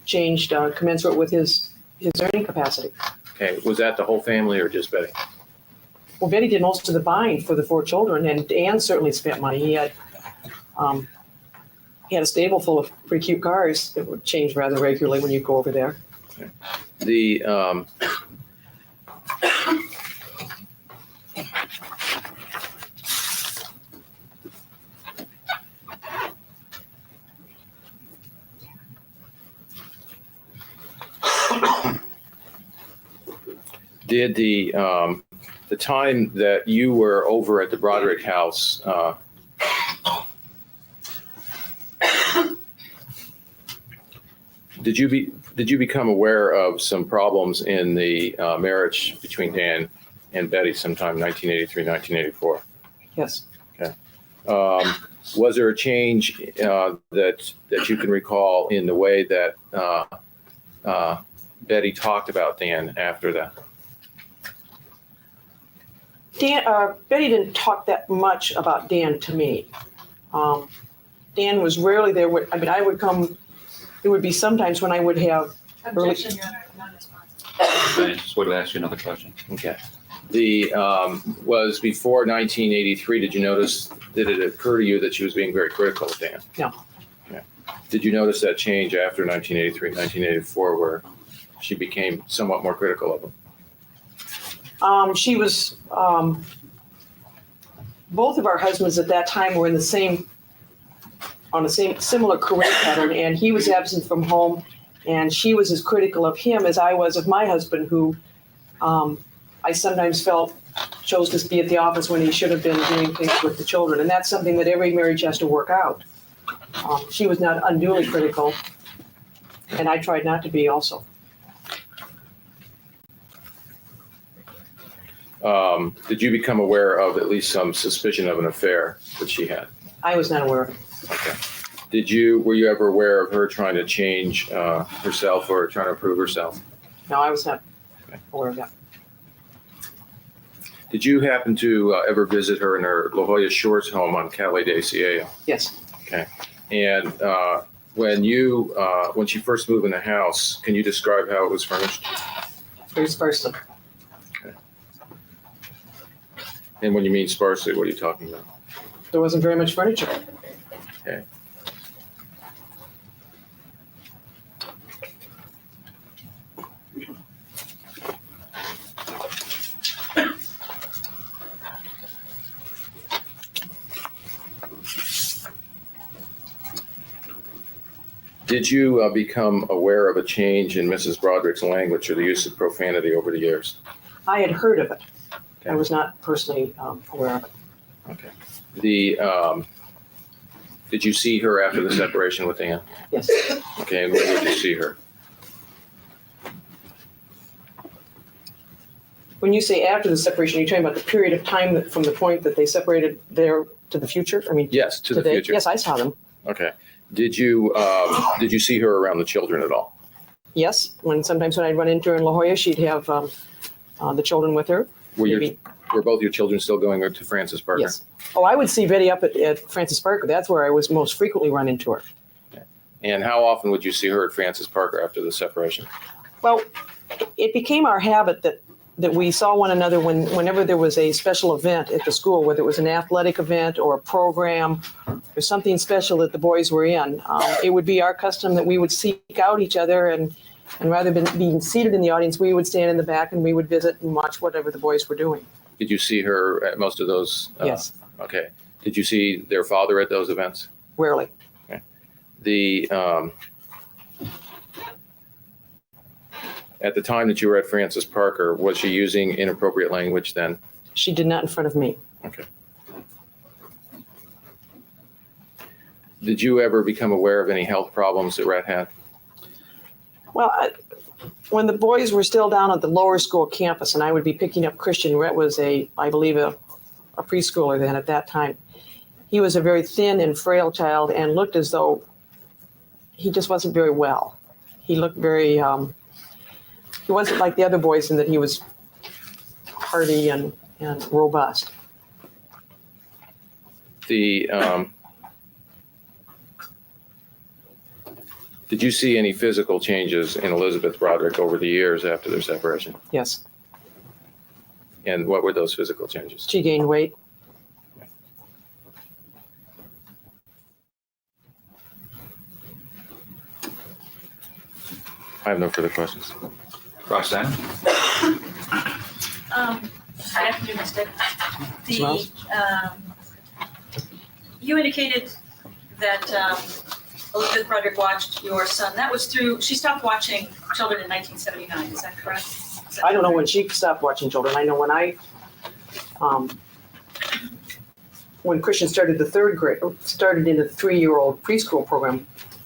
changed commensurate with his earning capacity. Okay. Was that the whole family or just Betty? Well, Betty did most of the buying for the 4 children, and Dan certainly spent money. He had a stable full of pretty cute cars that would change rather regularly when you go over there. The did the time that you were over at the Broderick house did you become aware of some problems in the marriage between Dan and Betty sometime 1983, 1984? Yes. Was there a change that you can recall in the way that Betty talked about Dan after that? Betty didn't talk that much about Dan to me. Dan was rarely there. I would come, there would be sometimes when I would have Objection, Your Honor, non-responsive. I just would ask you another question. Okay. Was before 1983, did it occur to you that she was being very critical of Dan? No. Okay. Did you notice that change after 1983, 1984, where she became somewhat more critical of him? She was, both of our husbands at that time were on the same similar career pattern, and he was absent from home, and she was as critical of him as I was of my husband, who I sometimes felt chose to be at the office when he should have been doing things with the children, and that's something that every marriage has to work out. She was not unduly critical, and I tried not to be also. Did you become aware of at least some suspicion of an affair that she had? I was not aware of it. Okay. Were you ever aware of her trying to change herself or trying to improve herself? No, I was not aware of that. Did you happen to ever visit her in her La Jolla Shores home on Calle de Cielo? Yes. Okay. And when she first moved in the house, can you describe how it was furnished? Very sparsely. And when you mean sparsely, what are you talking about? There wasn't very much furniture. Okay. Did you become aware of a change in Mrs. Broderick's language or the use of profanity over the years? I had heard of it. Okay. I was not personally aware of it. Okay. Did you see her after the separation with Dan? Yes. Okay, and where did you see her? When you say after the separation, you're talking about the period of time from the point that they separated there to the future? I mean, Yes, to the today? future. Yes, I saw them. Okay. Did you see her around the children at all? Yes, sometimes when I'd run into her in La Jolla, she'd have the children with her. Were both your children still going to Francis Parker? Yes. Oh, I would see Betty up at Francis Parker. That's where I was most frequently run into her. And how often would you see her at Francis Parker after the separation? Well, it became our habit that we saw one another whenever there was a special event at the school, whether it was an athletic event or a program or something special that the boys were in. It would be our custom that we would seek out each other, and rather than being seated in the audience, we would stand in the back and we would visit and watch whatever the boys were doing. Did you see her at most of those? Yes. Okay. Did you see their father at those events? Rarely. Okay. At the time that you were at Francis Parker, was she using inappropriate language then? She did not in front of me. Okay. Did you ever become aware of any health problems that Rhett had? Well, when the boys were still down at the lower school campus and I would be picking up Christian, Rhett was I believe a preschooler then at that time. He was a very thin and frail child and looked as though he just wasn't very well. He looked very, he wasn't like the other boys in that he was hardy and robust. Did you see any physical changes in Elizabeth Broderick over the years after their separation? Yes. And what were those physical changes? She gained weight. I have no further questions. Roxanne? I have to do this, Dick. Smells? You indicated that Elizabeth Broderick watched your son. That was she stopped watching children in 1979, is that correct? I don't know when she stopped watching children. I know when Christian started the third grade, started in the 3-year-old preschool program.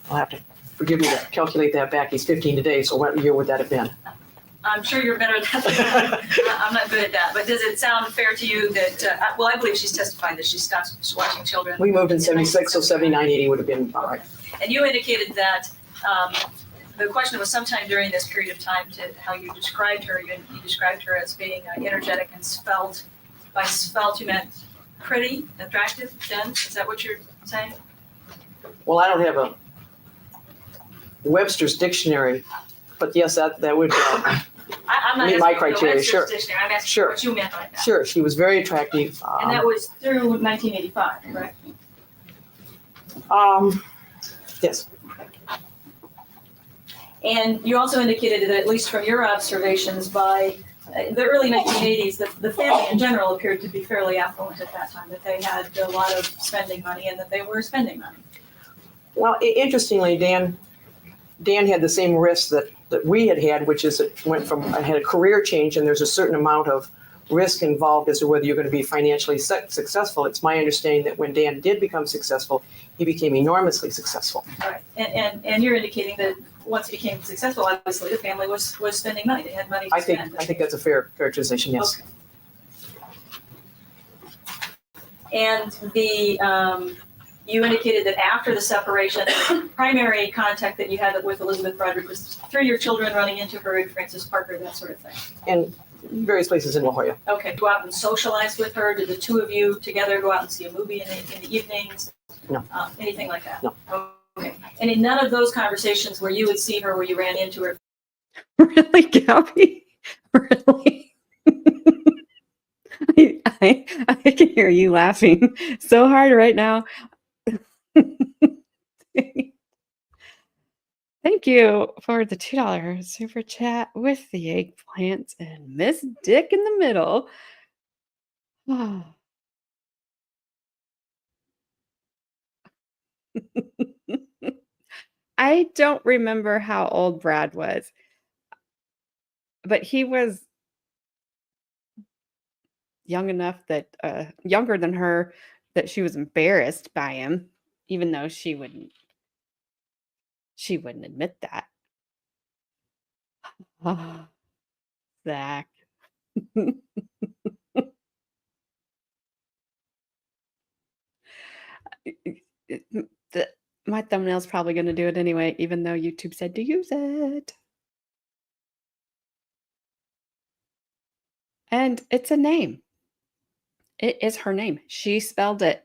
I'll have to forgive me to calculate that back. He's 15 today, so what year would that have been? I'm sure you're better at that. I'm not good at that. But does it sound fair to you that, I believe she's testified that she stopped watching children. We moved in 76, so 79, 80 would have been all right. And you indicated that the question was sometime during this period of time to how you described her. You described her as being energetic and svelte by svelte you meant pretty, attractive, thin? Is that what you're saying? Well, I don't have a Webster's dictionary, but yes, that would, I'm not Meet my asking for the criteria, Webster's sure. dictionary. I'm asking Sure. what you meant by that. sure, she was very attractive. And that was through 1985, correct? Yes, And you also indicated that, at least from your observations, by the early 1980s, the family in general appeared to be fairly affluent at that time, that they had a lot of spending money and that they were spending money. well, interestingly, Dan had the same risk that we had, which is it went from, I had a career change and there's a certain amount of risk involved as to whether you're going to be financially successful. It's my understanding that when Dan did become successful, he became enormously successful. Right. And you're indicating that once it became successful, obviously, the family was spending money. They had money to I spend. think that's a fair characterization, yes. Okay. And you indicated that after the separation, the primary contact that you had with Elizabeth Broderick was through your children running into her and Francis Parker, that sort of thing. And various places in La Jolla. Okay. Go out and socialize with her? Did the two of you together go out and see a movie in the evenings? No. Anything like that? No. Okay. And in none of those conversations where you would see her, where you ran into her, Really, Gabby? Really? I can hear you laughing so hard right now. Thank you for the $2 super chat with the eggplants and Miss Dick in the middle. I don't remember how old Brad was, but he was young enough that younger than her that she was embarrassed by him, even though she wouldn't admit that. Zach. My thumbnail's probably going to do it anyway, even though YouTube said to use it. And it's a name. It is her name. She spelled it.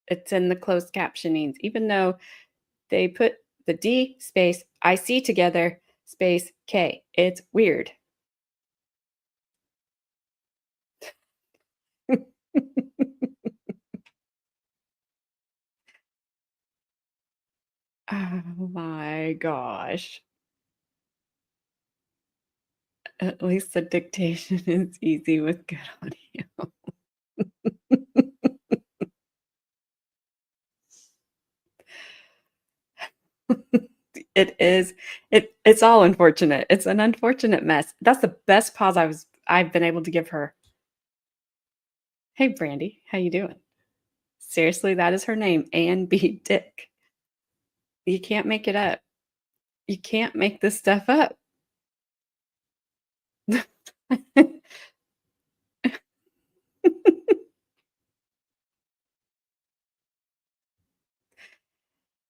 It's in the closed captionings, even though they put the D space IC together space K. It's weird. Oh my gosh. At least the dictation is easy with good audio. It is. It's all unfortunate. It's an unfortunate mess. That's the best pause I've been able to give her. Hey Brandy, how you doing? Seriously, that is her name, Ann B. Dick. You can't make it up. You can't make this stuff up.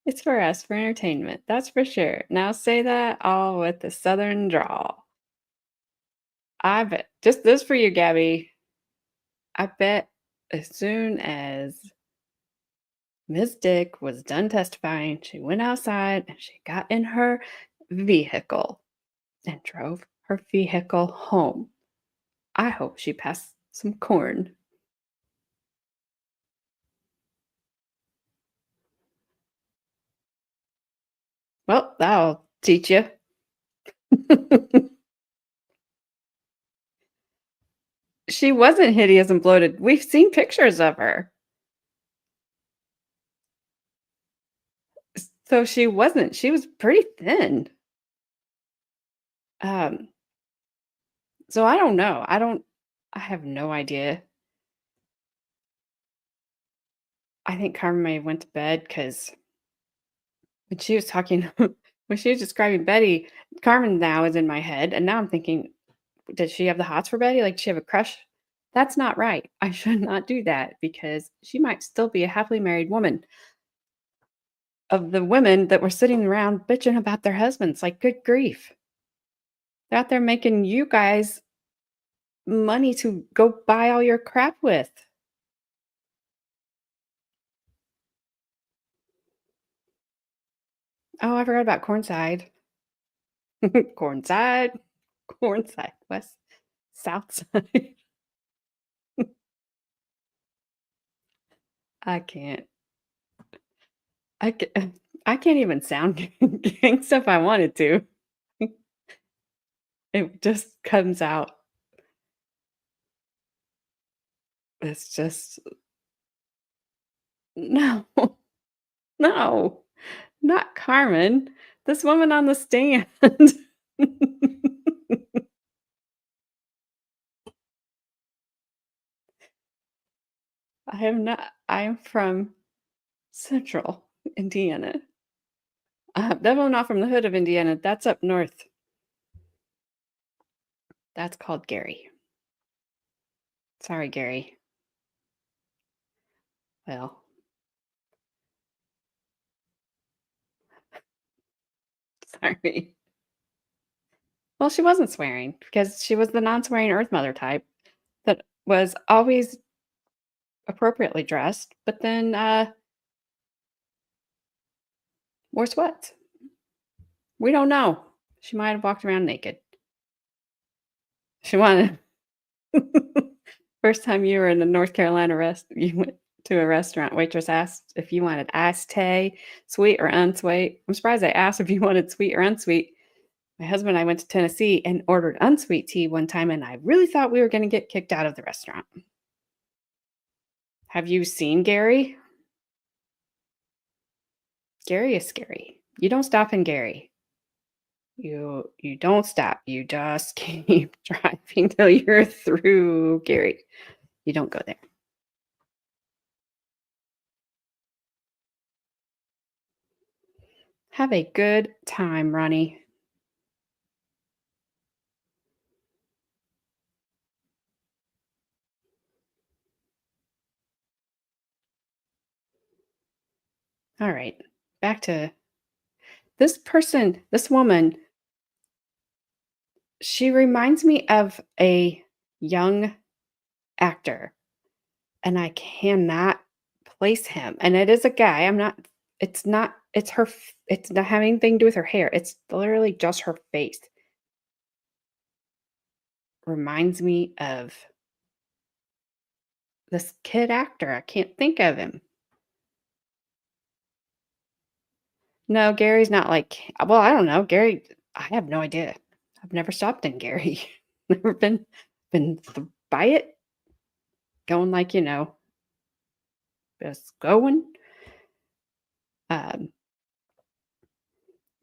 It's for us, for entertainment. That's for sure. Now say that all with the southern drawl. I bet, just this for you, Gabby. I bet as soon as Ms. Dick was done testifying, she went outside and she got in her vehicle and drove her vehicle home. I hope she passed some corn. Well, that'll teach you. She wasn't hideous and bloated. We've seen pictures of her. So she wasn't. She was pretty thin. So I don't know. I have no idea. I think Carmen may have went to bed because when she was talking, when she was describing Betty, Carmen now is in my head. And now I'm thinking, does she have the hots for Betty? Like, does she have a crush? That's not right. I should not do that because she might still be a happily married woman. Of the women that were sitting around bitching about their husbands, like, good grief. They're out there making you guys money to go buy all your crap with. Oh, I forgot about Cornside. Cornside. Cornside. West. South side. I can't. I can't even sound gangsta if I wanted to. It just comes out. It's just no, no, not Carmen. This woman on the stand. I am not. I am from Central Indiana. Definitely not from the hood of Indiana. That's up north. That's called Gary. Sorry, Gary. Well, sorry. Well, she wasn't swearing because she was the non-swearing Earth Mother type that was always appropriately dressed, but then wore sweats. We don't know. She might have walked around naked. She wanted. First time you were in the North Carolina you went to a restaurant. Waitress asked if you wanted iced tea, sweet or unsweet. I'm surprised they asked if you wanted sweet or unsweet. My husband and I went to Tennessee and ordered unsweet tea one time, and I really thought we were going to get kicked out of the restaurant. Have you seen Gary? Gary is scary. You don't stop in Gary. You don't stop. You just keep driving till you're through Gary. You don't go there. Have a good time, Ronnie. All right. Back to this person, this woman. She reminds me of a young actor, and I cannot place him. And it is a guy. It's not having anything to do with her hair. It's literally just her face. Reminds me of this kid actor. I can't think of him. No, Gary's not like, well, I don't know. Gary, I have no idea. I've never stopped in Gary. Never been by it. Going like, just going. Not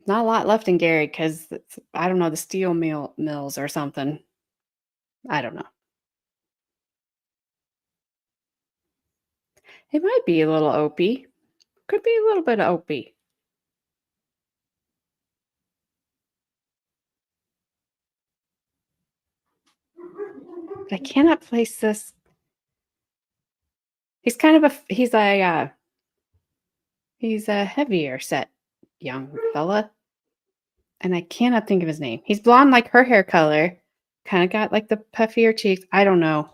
a lot left in Gary because I don't know, the steel mills or something. I don't know. It might be a little Opie. Could be a little bit of Opie. But I cannot place this. He's kind of he's a heavier set young fella. And I cannot think of his name. He's blonde like her hair color. Kind of got like the puffier cheeks. I don't know.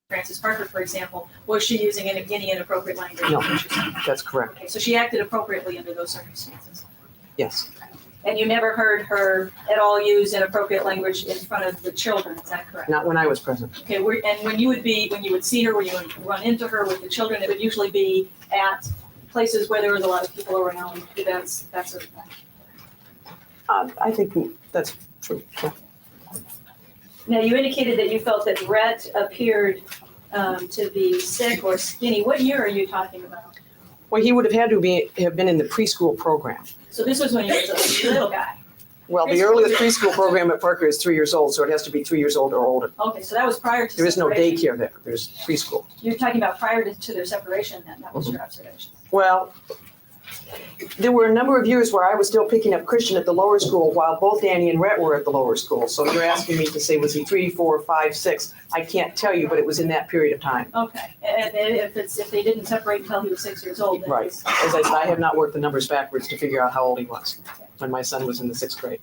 Frances Parker, for example, was she using any inappropriate language? No, that's correct. Okay, so she acted appropriately under those circumstances. Yes. And you never heard her at all use inappropriate language in front of the children, is that correct? Not when I was present. Okay, and when you would see her, when you would run into her with the children, it would usually be at places where there was a lot of people around, events, that sort of thing. I think that's true. Yeah. Now, you indicated that you felt that Rhett appeared to be sick or skinny. What year are you talking about? Well, he would have had to have been in the preschool program. So this was when he was a little guy. Well, the earliest preschool program at Parker is 3 years old, so it has to be 3 years old or older. Okay, so that was prior to There is no separation. daycare there. There's preschool. You're talking about prior to their separation then, that was your observation. Well, there were a number of years where I was still picking up Christian at the lower school while both Danny and Rhett were at the lower school. So you're asking me to say, was he 3, 4, 5, 6? I can't tell you, but it was in that period of time. Okay, and if they didn't separate until he was 6 years old, then Right. As I said, I have not worked the numbers backwards to figure out how old he was when my son was in the 6th grade.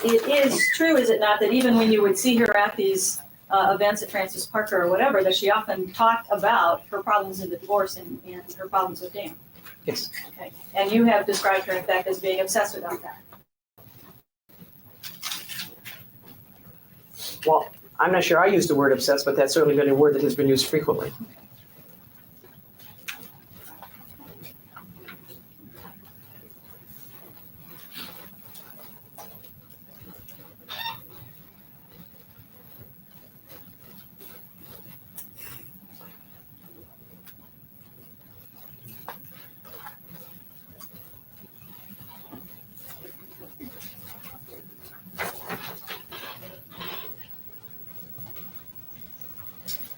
it is true, is it not, that even when you would see her at these events at Francis Parker or whatever, that she often talked about her problems in the divorce and her problems with Dan? Yes. Okay. And you have described her, in fact, as being obsessed about that. Well, I'm not sure I used the word obsessed, but that's certainly been a word that has been used frequently.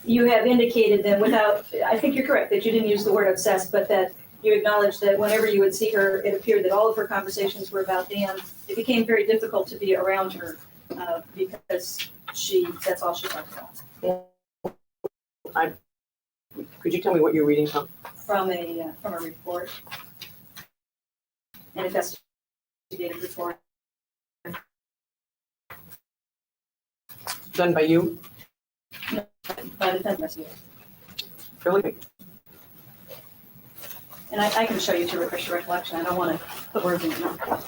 You have indicated that without, I think you're correct, that you didn't use the word obsessed, but that you acknowledged that whenever you would see her, it appeared that all of her conversations were about Dan. It became very difficult to be around her because that's all she talked about. Could you tell me what you're reading from? From a report, an investigative report. Done by you? By the defense investigator. Really? And I can show you to refresh your recollection. I don't want to put words in your mouth.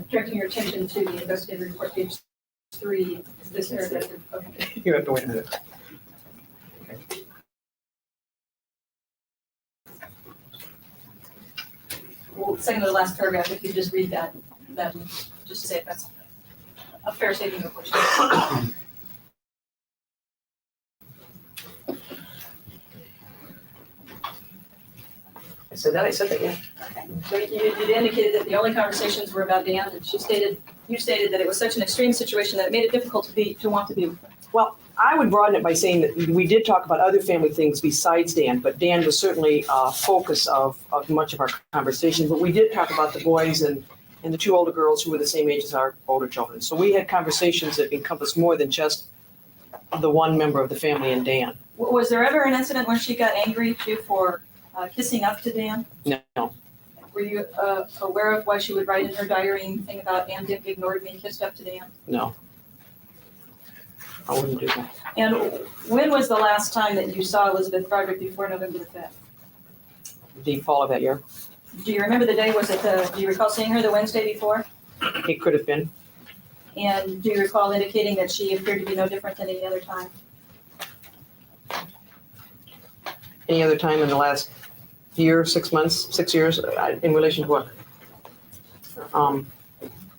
Directing your attention to the investigative report, page 3, this paragraph. Okay. You have to wait a minute. Well, second to the last paragraph, if you just read that, just to say if that's a fair statement of what you said. I said that, yeah. Okay. So you indicated that the only conversations were about Dan, and you stated that it was such an extreme situation that it made it difficult to want to be with her. Well, I would broaden it by saying that we did talk about other family things besides Dan, but Dan was certainly a focus of much of our conversation. But we did talk about the boys and the 2 older girls who were the same age as our older children. So we had conversations that encompassed more than just the one member of the family and Dan. Was there ever an incident when she got angry at you for kissing up to Dan? No. Were you aware of why she would write in her diary anything about Ann Dick ignored me and kissed up to Dan? No. I wouldn't do that. And when was the last time that you saw Elizabeth Broderick before November the 5th? The fall of that year. Do you remember the day? Do you recall seeing her the Wednesday before? It could have been. And do you recall indicating that she appeared to be no different than any other time? Any other time in the last year, 6 months, 6 years, in relation to what?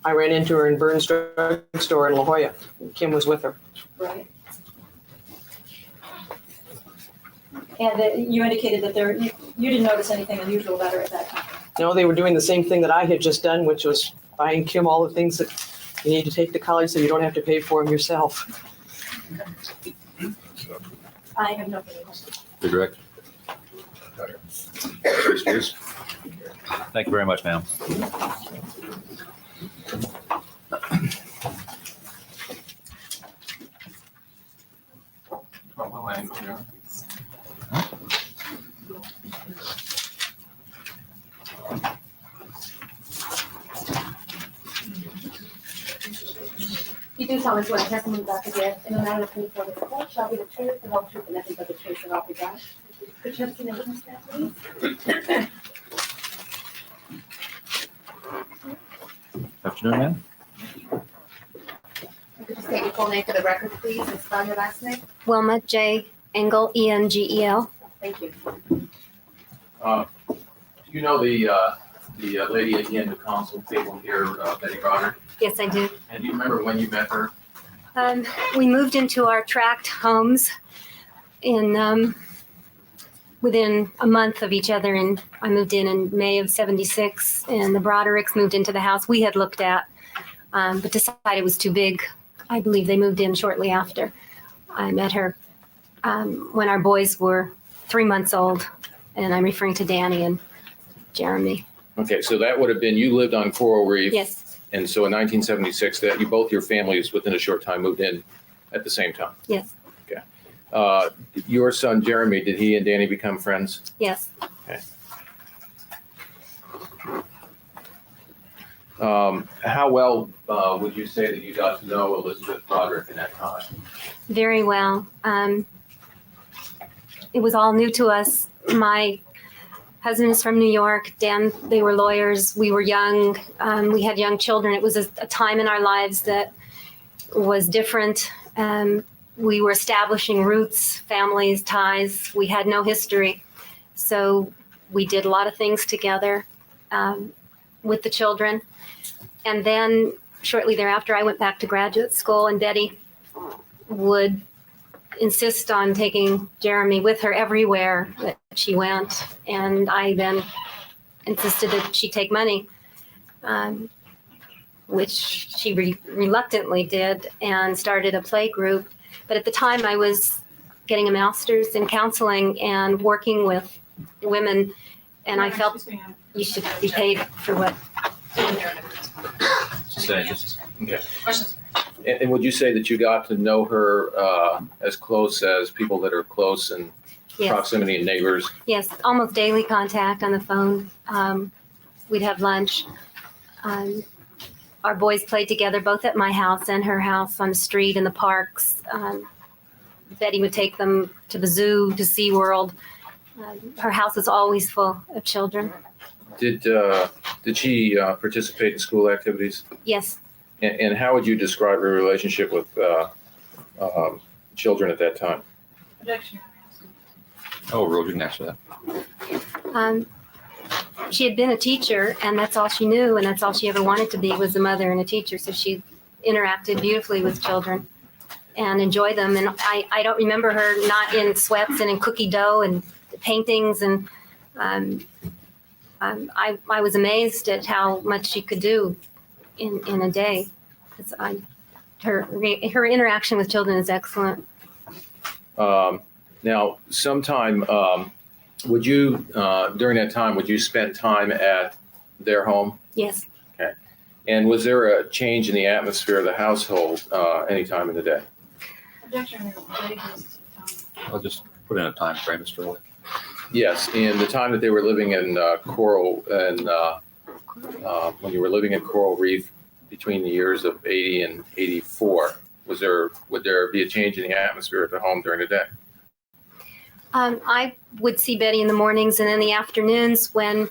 I ran into her in Burns Drug Store in La Jolla. Kim was with her. Right. And that you indicated that you didn't notice anything unusual about her at that time. No, they were doing the same thing that I had just done, which was buying Kim all the things that you need to take to college so you don't have to pay for them yourself. I have no further questions. The director. Excuse. Thank you very much, ma'am. You do solemnly swear the testimony about to give in the matter of before this court shall be the truth, the whole truth, and nothing but the truth, so help you God. Could you have seen the witness stand, please? Afternoon, ma'am. Could you state your full name for the record, please, and spell your last name? Wilma J. Engel, E-N-G-E-L. Thank you. Do you know the lady at the end of council table here, Betty Broderick? Yes, I do. And do you remember when you met her? We moved into our tract homes within a month of each other, and I moved in May of '76, and the Brodericks moved into the house we had looked at, but decided it was too big. I believe they moved in shortly after. I met her when our boys were 3 months old, and I'm referring to Danny and Jeremy. Okay, so that would have been, you lived on Coral Reef. Yes, And so in 1976, that both your families within a short time moved in at the same time. yes, Your son Jeremy, did he and Danny become friends? yes. How well would you say that you got to know Elizabeth Broderick in that time? Very well. It was all new to us. My husband is from New York. Dan, they were lawyers. We were young. We had young children. It was a time in our lives that was different. We were establishing roots, families, ties. We had no history. So we did a lot of things together with the children. And then shortly thereafter, I went back to graduate school, and Betty would insist on taking Jeremy with her everywhere that she went. And I then insisted that she take money, which she reluctantly did, and started a play group. But at the time, I was getting a master's in counseling and working with women, and I felt you should be paid for what. Okay. And would you say that you got to know her as close as people that are close in Yes. proximity and neighbors? Yes, almost daily contact on the phone. We'd have lunch. Our boys played together both at my house and her house, on the street, in the parks. Betty would take them to the zoo, to SeaWorld. Her house was always full of children. Did she participate in school activities? Yes. And how would you describe her relationship with children at that time? Oh, Rose, you can answer that. She had been a teacher, and that's all she knew, and that's all she ever wanted to be, was a mother and a teacher. So she interacted beautifully with children and enjoyed them. And I don't remember her not in sweats and in cookie dough and paintings. And I was amazed at how much she could do in a day. Her interaction with children is excellent. Now, sometime, would you, during that time, would you spend time at their home? Yes. Okay. And was there a change in the atmosphere of the household any time in the day? I'll just put in a time frame, Mr. Wood. Yes, in the time that they were living in Coral, and when you were living in Coral Reef between the years of 80 and 84, would there be a change in the atmosphere at the home during the day? I would see Betty in the mornings, and in the afternoons when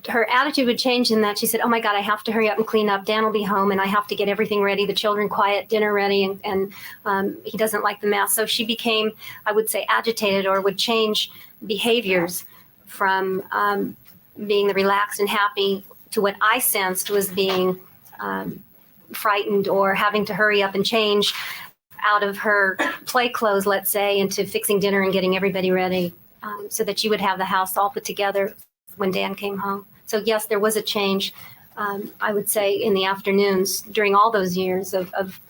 her attitude would change, in that she said, "Oh my God, I have to hurry up and clean up. Dan will be home, and I have to get everything ready, the children quiet, dinner ready, and he doesn't like the mess." So she became, I would say, agitated, or would change behaviors from being the relaxed and happy to what I sensed was being frightened, or having to hurry up and change out of her play clothes, let's say, into fixing dinner and getting everybody ready, so that she would have the house all put together when Dan came home. So yes, there was a change, I would say, in the afternoons during all those years of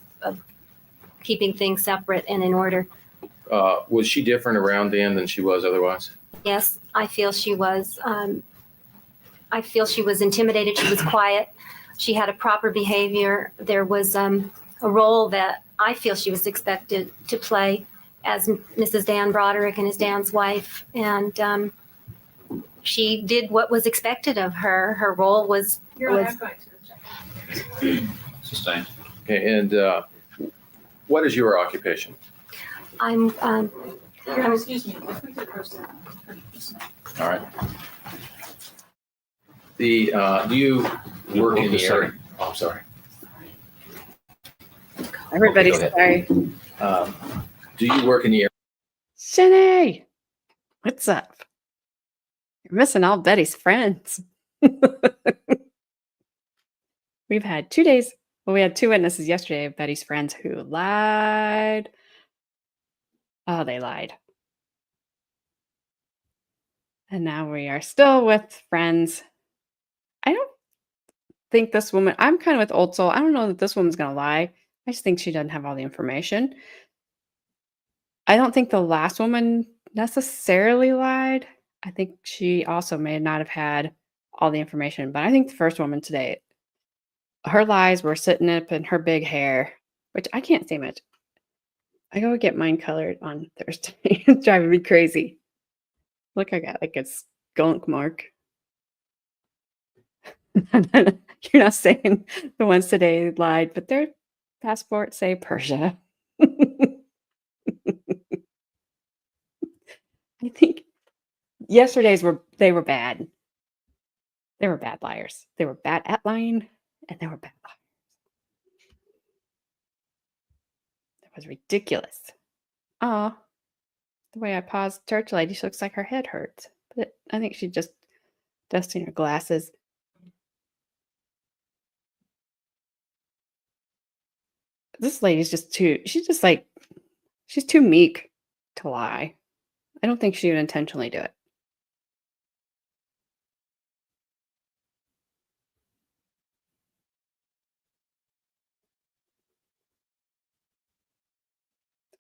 keeping things separate and in order. Was she different around Dan than she was otherwise? Yes, I feel she was. I feel she was intimidated. She was quiet. She had a proper behavior. There was a role that I feel she was expected to play as Mrs. Dan Broderick and as Dan's wife. And she did what was expected of her. Her role was. Sustained. Okay, and what is your occupation? I'm. Excuse me, if we could proceed. All right. Do you work in the area? Oh, I'm sorry. Everybody's Okay, go sorry. Do you work in the area? Shanae, what's up? You're missing all Betty's friends. We've had 2 days. Well, we had 2 witnesses yesterday of Betty's friends who lied. Oh, they lied. And now we are still with friends. I don't think this woman, I'm kind of with Old Soul. I don't know that this woman's going to lie. I just think she doesn't have all the information. I don't think the last woman necessarily lied. I think she also may not have had all the information, but I think the first woman today, her lies were sitting up in her big hair, which I can't say much. I go get mine colored on Thursday. It's driving me crazy. Look, I got like a skunk mark. You're not saying the ones today lied, but their passports say Persia. I think yesterday's they were bad. They were bad liars. They were bad at lying, and they were bad liars. It was ridiculous. Oh, the way I paused church lady, she looks like her head hurts. But I think she's just dusting her glasses. This lady's just too, she's too meek to lie. I don't think she would intentionally do it.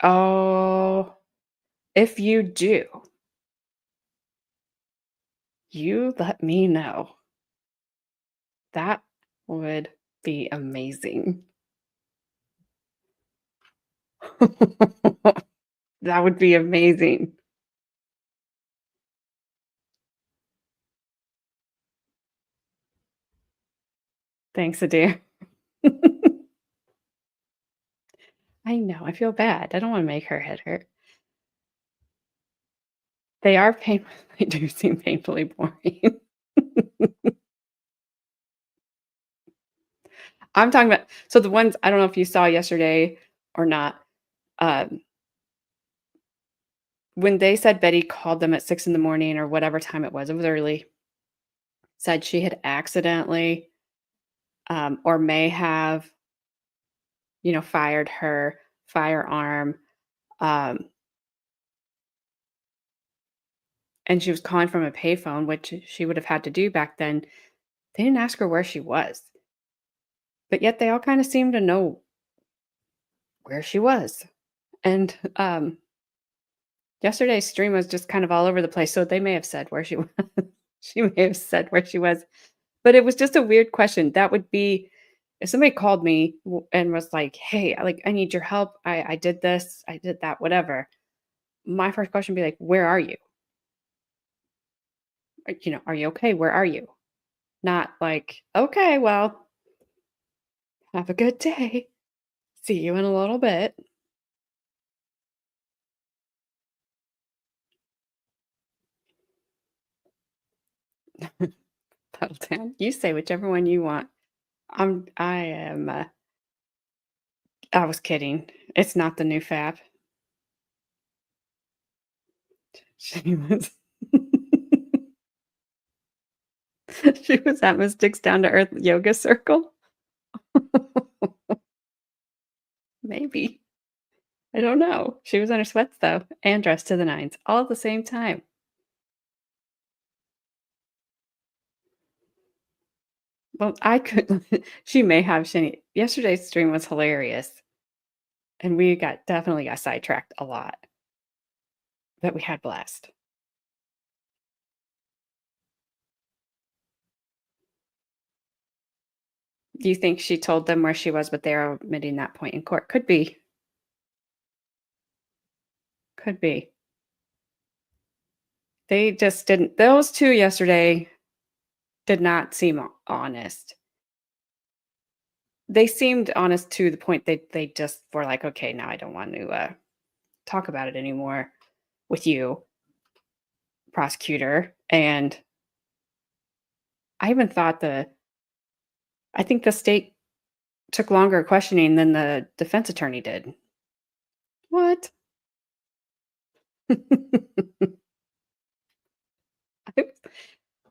Oh, if you do, you let me know. That would be amazing. That would be amazing. Thanks, Adair. I know. I feel bad. I don't want to make her head hurt. They are painful. They do seem painfully boring. I'm talking about, so the ones, I don't know if you saw yesterday or not. When they said Betty called them at 6 in the morning or whatever time it was early, said she had accidentally or may have, fired her firearm. And she was calling from a payphone, which she would have had to do back then. They didn't ask her where she was. But yet they all kind of seemed to know where she was. And yesterday's stream was just kind of all over the place. So they may have said where she was. She may have said where she was. But it was just a weird question. That would be if somebody called me and was like, hey, I need your help. I did this, I did that, whatever. My first question would be like, where are you? Are you okay? Where are you? Not like, okay, well, have a good day. See you in a little bit. Puddletown. You say whichever one you want. I was kidding. It's not the new fab. She was she was at Mystic's Down to Earth yoga circle. Maybe. I don't know. She was in her sweats though, and dressed to the nines, all at the same time. Well, I could. She may have. Yesterday's stream was hilarious, and we definitely got sidetracked a lot, but we had blast. Do you think she told them where she was, but they're omitting that point in court? Could be. Could be. They just didn't. Those two yesterday did not seem honest. They seemed honest to the point they just were like, okay, now I don't want to talk about it anymore with you, prosecutor. And I even thought I think the state took longer questioning than the defense attorney did. What?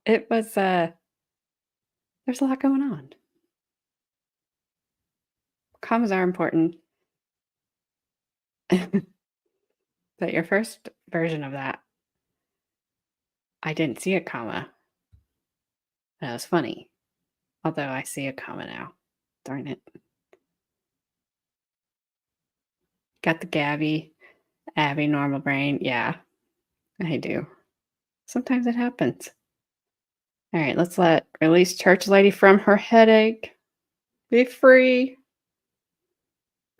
It was, there's a lot going on. Commas are important. But your first version of that, I didn't see a comma. That was funny. Although I see a comma now. Darn it. Got the Gabby, Abby, normal brain. Yeah, I do. Sometimes it happens. All right, let's release church lady from her headache. Be free.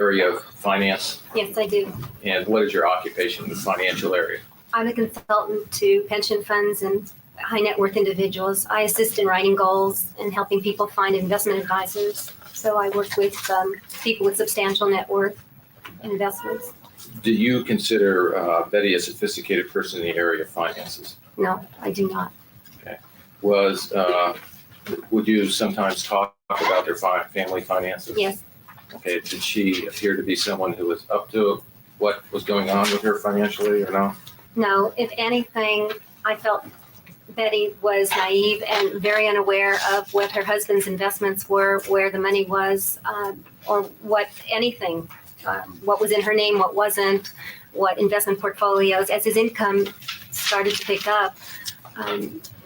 Area of finance, Yes, I do. and what is your occupation in the financial area? I'm a consultant to pension funds and high net worth individuals. I assist in writing goals and helping people find investment advisors. So I work with people with substantial net worth and investments. Do you consider Betty a sophisticated person in the area of finances? No, I do not. Would you sometimes talk about their family finances? Yes. Okay, did she appear to be someone who was up to what was going on with her financially or no? No, if anything, I felt Betty was naive and very unaware of what her husband's investments were, where the money was, or what was in her name, what wasn't, what investment portfolios. As his income started to pick up,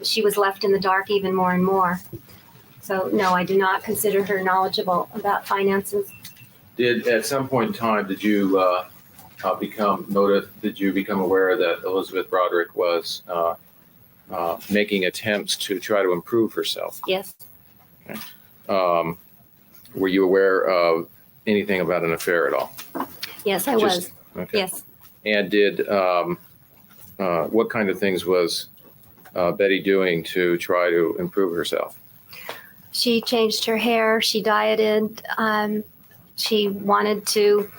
she was left in the dark even more and more. So no, I do not consider her knowledgeable about finances. At some point in time, did you become aware that Elizabeth Broderick was making attempts to try to improve herself? Yes. Were you aware of anything about an affair at all? Yes, I was. Okay. Yes. And what kind of things was Betty doing to try to improve herself? She changed her hair. She dieted. She wanted to.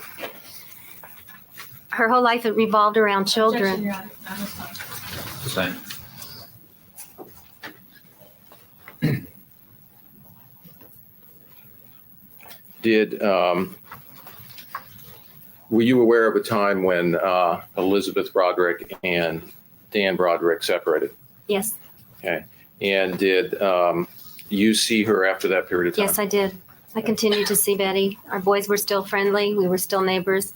Her whole life it revolved around children. Same. Were you aware of a time when Elizabeth Broderick and Dan Broderick separated? Yes. Okay. And did you see her after that period of time? Yes, I did. I continued to see Betty. Our boys were still friendly. We were still neighbors.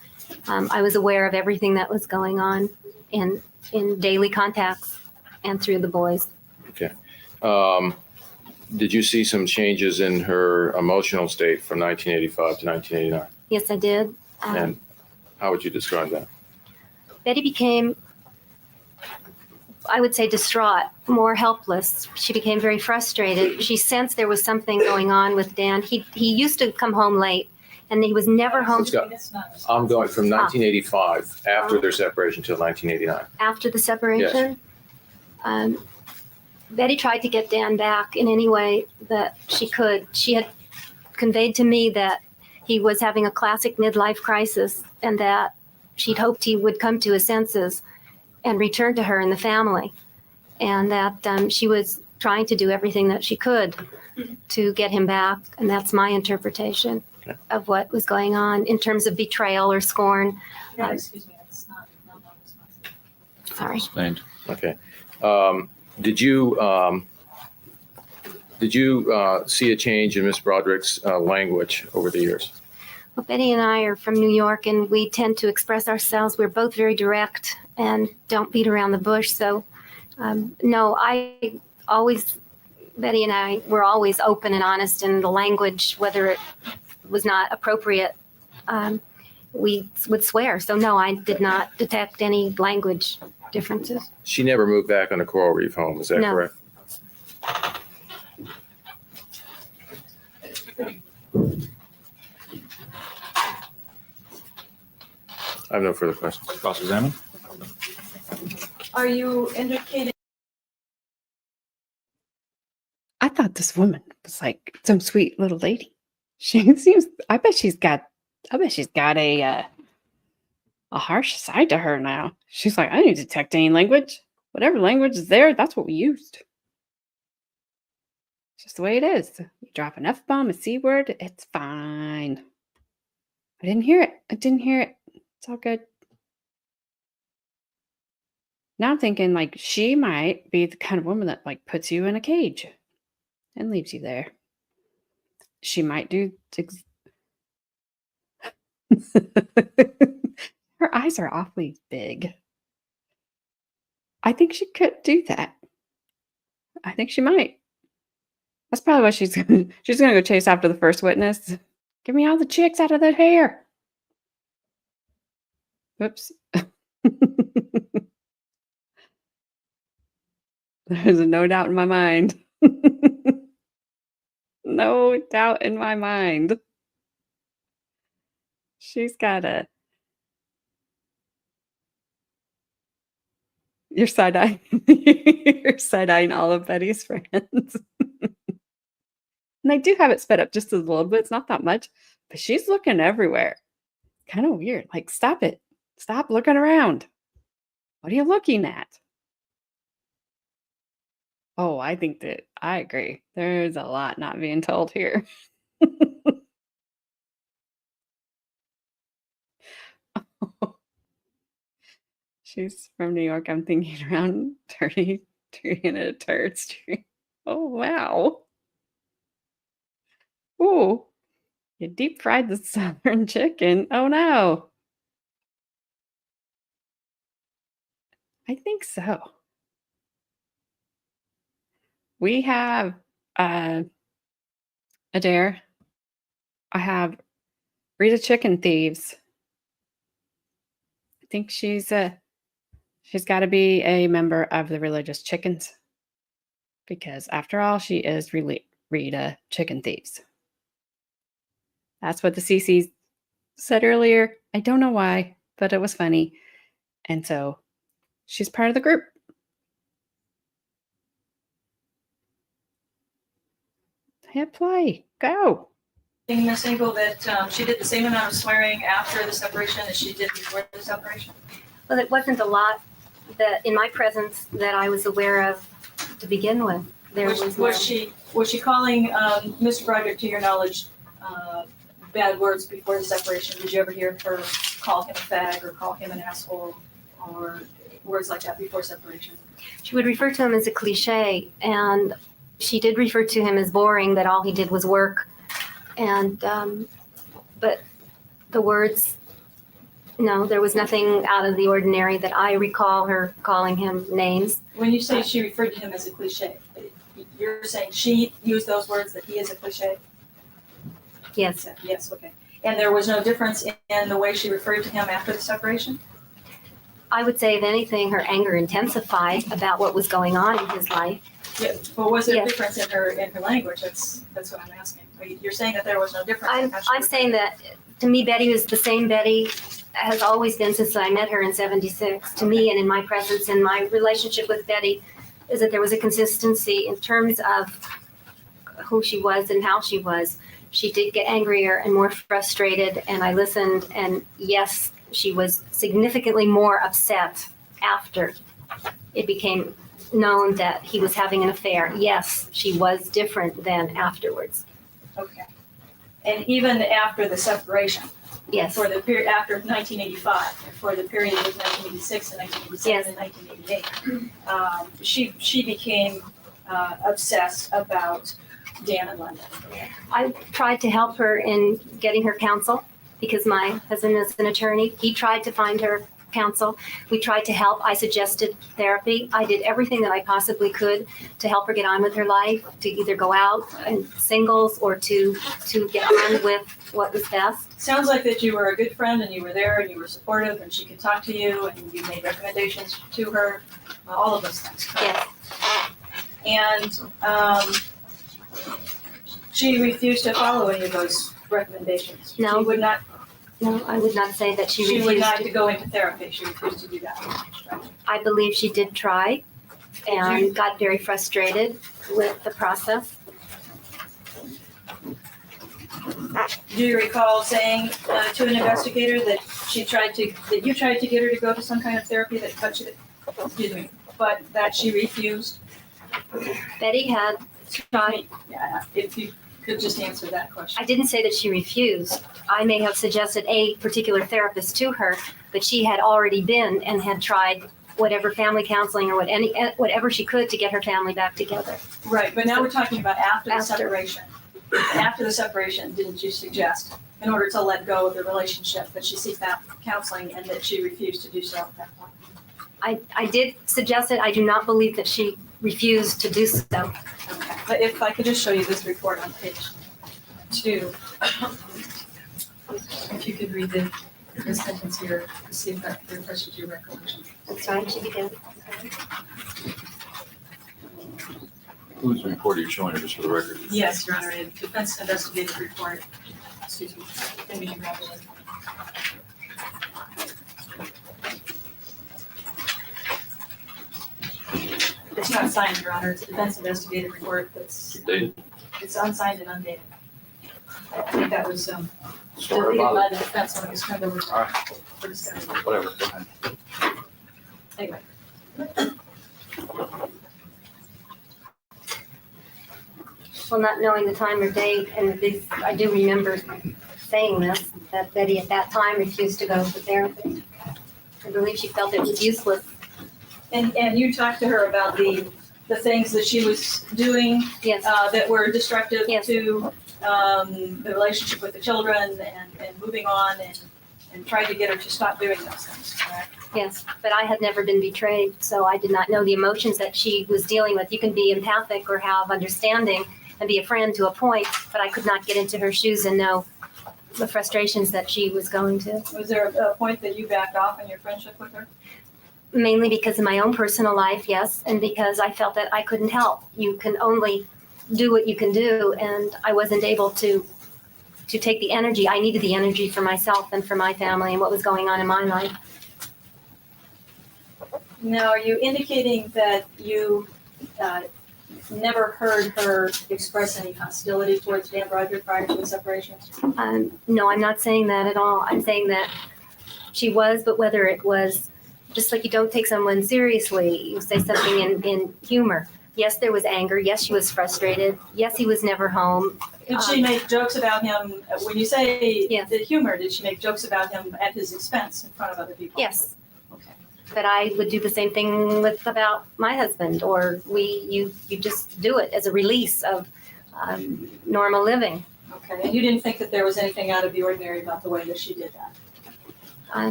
I was aware of everything that was going on in daily contacts and through the boys. Okay. Did you see some changes in her emotional state from 1985 to 1989? Yes, I did. And how would you describe that? Betty became, I would say, distraught, more helpless. She became very frustrated. She sensed there was something going on with Dan. He used to come home late, and he was never home. I'm going from 1985, after their separation, till 1989. After the separation? Yes. Betty tried to get Dan back in any way that she could. She had conveyed to me that he was having a classic midlife crisis and that she'd hoped he would come to his senses and return to her and the family, and that she was trying to do everything that she could to get him back. And that's my interpretation of what was going on in terms of betrayal or scorn. Excuse me, it's not Sorry. Sustained. Okay. Did you see a change in Miss Broderick's language over the years? Well, Betty and I are from New York, and we tend to express ourselves. We're both very direct and don't beat around the bush. So, no, Betty and I were always open and honest in the language, whether it was not appropriate. We would swear. So, no, I did not detect any language differences. She never moved back on the Coral Reef home, is that No. correct? I have no further questions. Cross-examine. Are you indicating? I thought this woman was like some sweet little lady. She seems. I bet she's got a harsh side to her now. She's like, I didn't detect any language. Whatever language is there, that's what we used. It's just the way it is. You drop an F-bomb, a C word, it's fine. I didn't hear it. It's all good. Now I'm thinking like she might be the kind of woman that like puts you in a cage and leaves you there. She might do. Her eyes are awfully big. I think she could do that. I think she might. That's probably what she's gonna go chase after the first witness. Give me all the chicks out of that hair. Whoops. There's no doubt in my mind. No doubt in my mind. She's got a... You're side-eyeing. You're side-eyeing all of Betty's friends. And I do have it sped up just a little bit. It's not that much, but she's looking everywhere. Kind of weird. Like, stop it. Stop looking around. What are you looking at? Oh, I think that I agree. There's a lot not being told here. She's from New York. I'm thinking around turning in a turd street. Oh, wow. Ooh, you deep fried the southern chicken. Oh, no. I think so. We have Adair. I have Rita Chicken Thieves. I think she's got to be a member of the Religious Chickens, because after all, she is Rita Chicken Thieves. That's what the CC said earlier. I don't know why, but it was funny. And so she's part of the group. Hit play. Go. Ms. Engel, that she did the same amount of swearing after the separation as she did before the separation? Well, it wasn't a lot that in my presence that I was aware of to begin with. There Was she calling Mr. Broderick, to your knowledge, bad words before the separation? Did you ever hear her call him a fag or call him an asshole or words like that before separation? She would refer to him as a cliche, and she did refer to him as boring, that all he did was work. And, but the words, no, there was nothing out of the ordinary that I recall her calling him names. When you say she referred to him as a cliche, you're saying she used those words, that he is a cliche? Yes. Yes, okay. And there was no difference in the way she referred to him after the separation? I would say, if anything, her anger intensified about what was going on in his life. Yeah, but was there a Yes. difference in her language? That's what I'm asking. You're saying that there was no difference. in how she I'm saying that, to me, Betty was the same Betty, has always been since I met her in 76. To me, and in my presence and my relationship with Betty, is that there was a consistency in terms of who she was and how she was. She did get angrier and more frustrated, and I listened, and yes, she was significantly more upset after it became known that he was having an affair. Yes, she was different than afterwards. Okay. And even after the separation, Yes. for the period after 1985, for the period of 1986 and 1987 and 1988, she became obsessed about Dan and London. I tried to help her in getting her counsel because my husband is an attorney. He tried to find her counsel. We tried to help. I suggested therapy. I did everything that I possibly could to help her get on with her life, to either go out and singles or to get on with what was best. Sounds like that you were a good friend and you were there and you were supportive and she could talk to you and you made recommendations to her, all of those things. Yes. And she refused to follow any of those recommendations. No. She would not. No, I would not say that she She would refused. not to go into therapy. She refused to do that. I believe she did try and got very frustrated with the process. Do you recall saying to an investigator that you tried to get her to go to some kind of therapy but that she refused? Betty had tried. Yeah, if you could just answer that question. I didn't say that she refused. I may have suggested a particular therapist to her, but she had already been and had tried whatever family counseling or whatever she could to get her family back together. Right, but now we're talking about after the After. separation. After the separation, didn't you suggest, in order to let go of the relationship, that she seek that counseling and that she refused to do so at that point? I did suggest it. I do not believe that she refused to do so. Okay, but if I could just show you this report on page 2. If you could read the sentence here, to see if that refreshes your recollection. That's right, she began. Whose report are you showing her, just for the record? Yes, Your Honor, a defense investigative report. Excuse me. Let me grab it. It's not signed, Your Honor. It's a defense investigative report Dated? it's unsigned and undated. I think that was, Sorry deleted about by it. the defense when it was turned over All right. for discovery. Whatever, go ahead. Anyway. Well, not knowing the time or date, and this, I do remember saying this, that Betty at that time refused to go to therapy. I believe she felt it was useless. And you talked to her about the things that she was doing Yes, that were destructive Yes. to the relationship with the children and moving on and tried to get her to stop doing those things, correct? yes, but I had never been betrayed, so I did not know the emotions that she was dealing with. You can be empathic or have understanding and be a friend to a point, but I could not get into her shoes and know the frustrations that she was going to. Was there a point that you backed off in your friendship with her? Mainly because of my own personal life, yes, and because I felt that I couldn't help. You can only do what you can do, and I wasn't able to take the energy. I needed the energy for myself and for my family and what was going on in my life. Now, are you indicating that you never heard her express any hostility towards Dan Broderick prior to the separation? No, I'm not saying that at all. I'm saying that she was, but whether it was just like you don't take someone seriously, you say something in humor. Yes, there was anger. Yes, she was frustrated. Yes, he was never home. Did she make jokes about him, when you say Yes. the humor, did she make jokes about him at his expense in front of other people? Yes, Okay. but I would do the same thing about my husband, or you just do it as a release of normal living. Okay, and you didn't think that there was anything out of the ordinary about the way that she did that?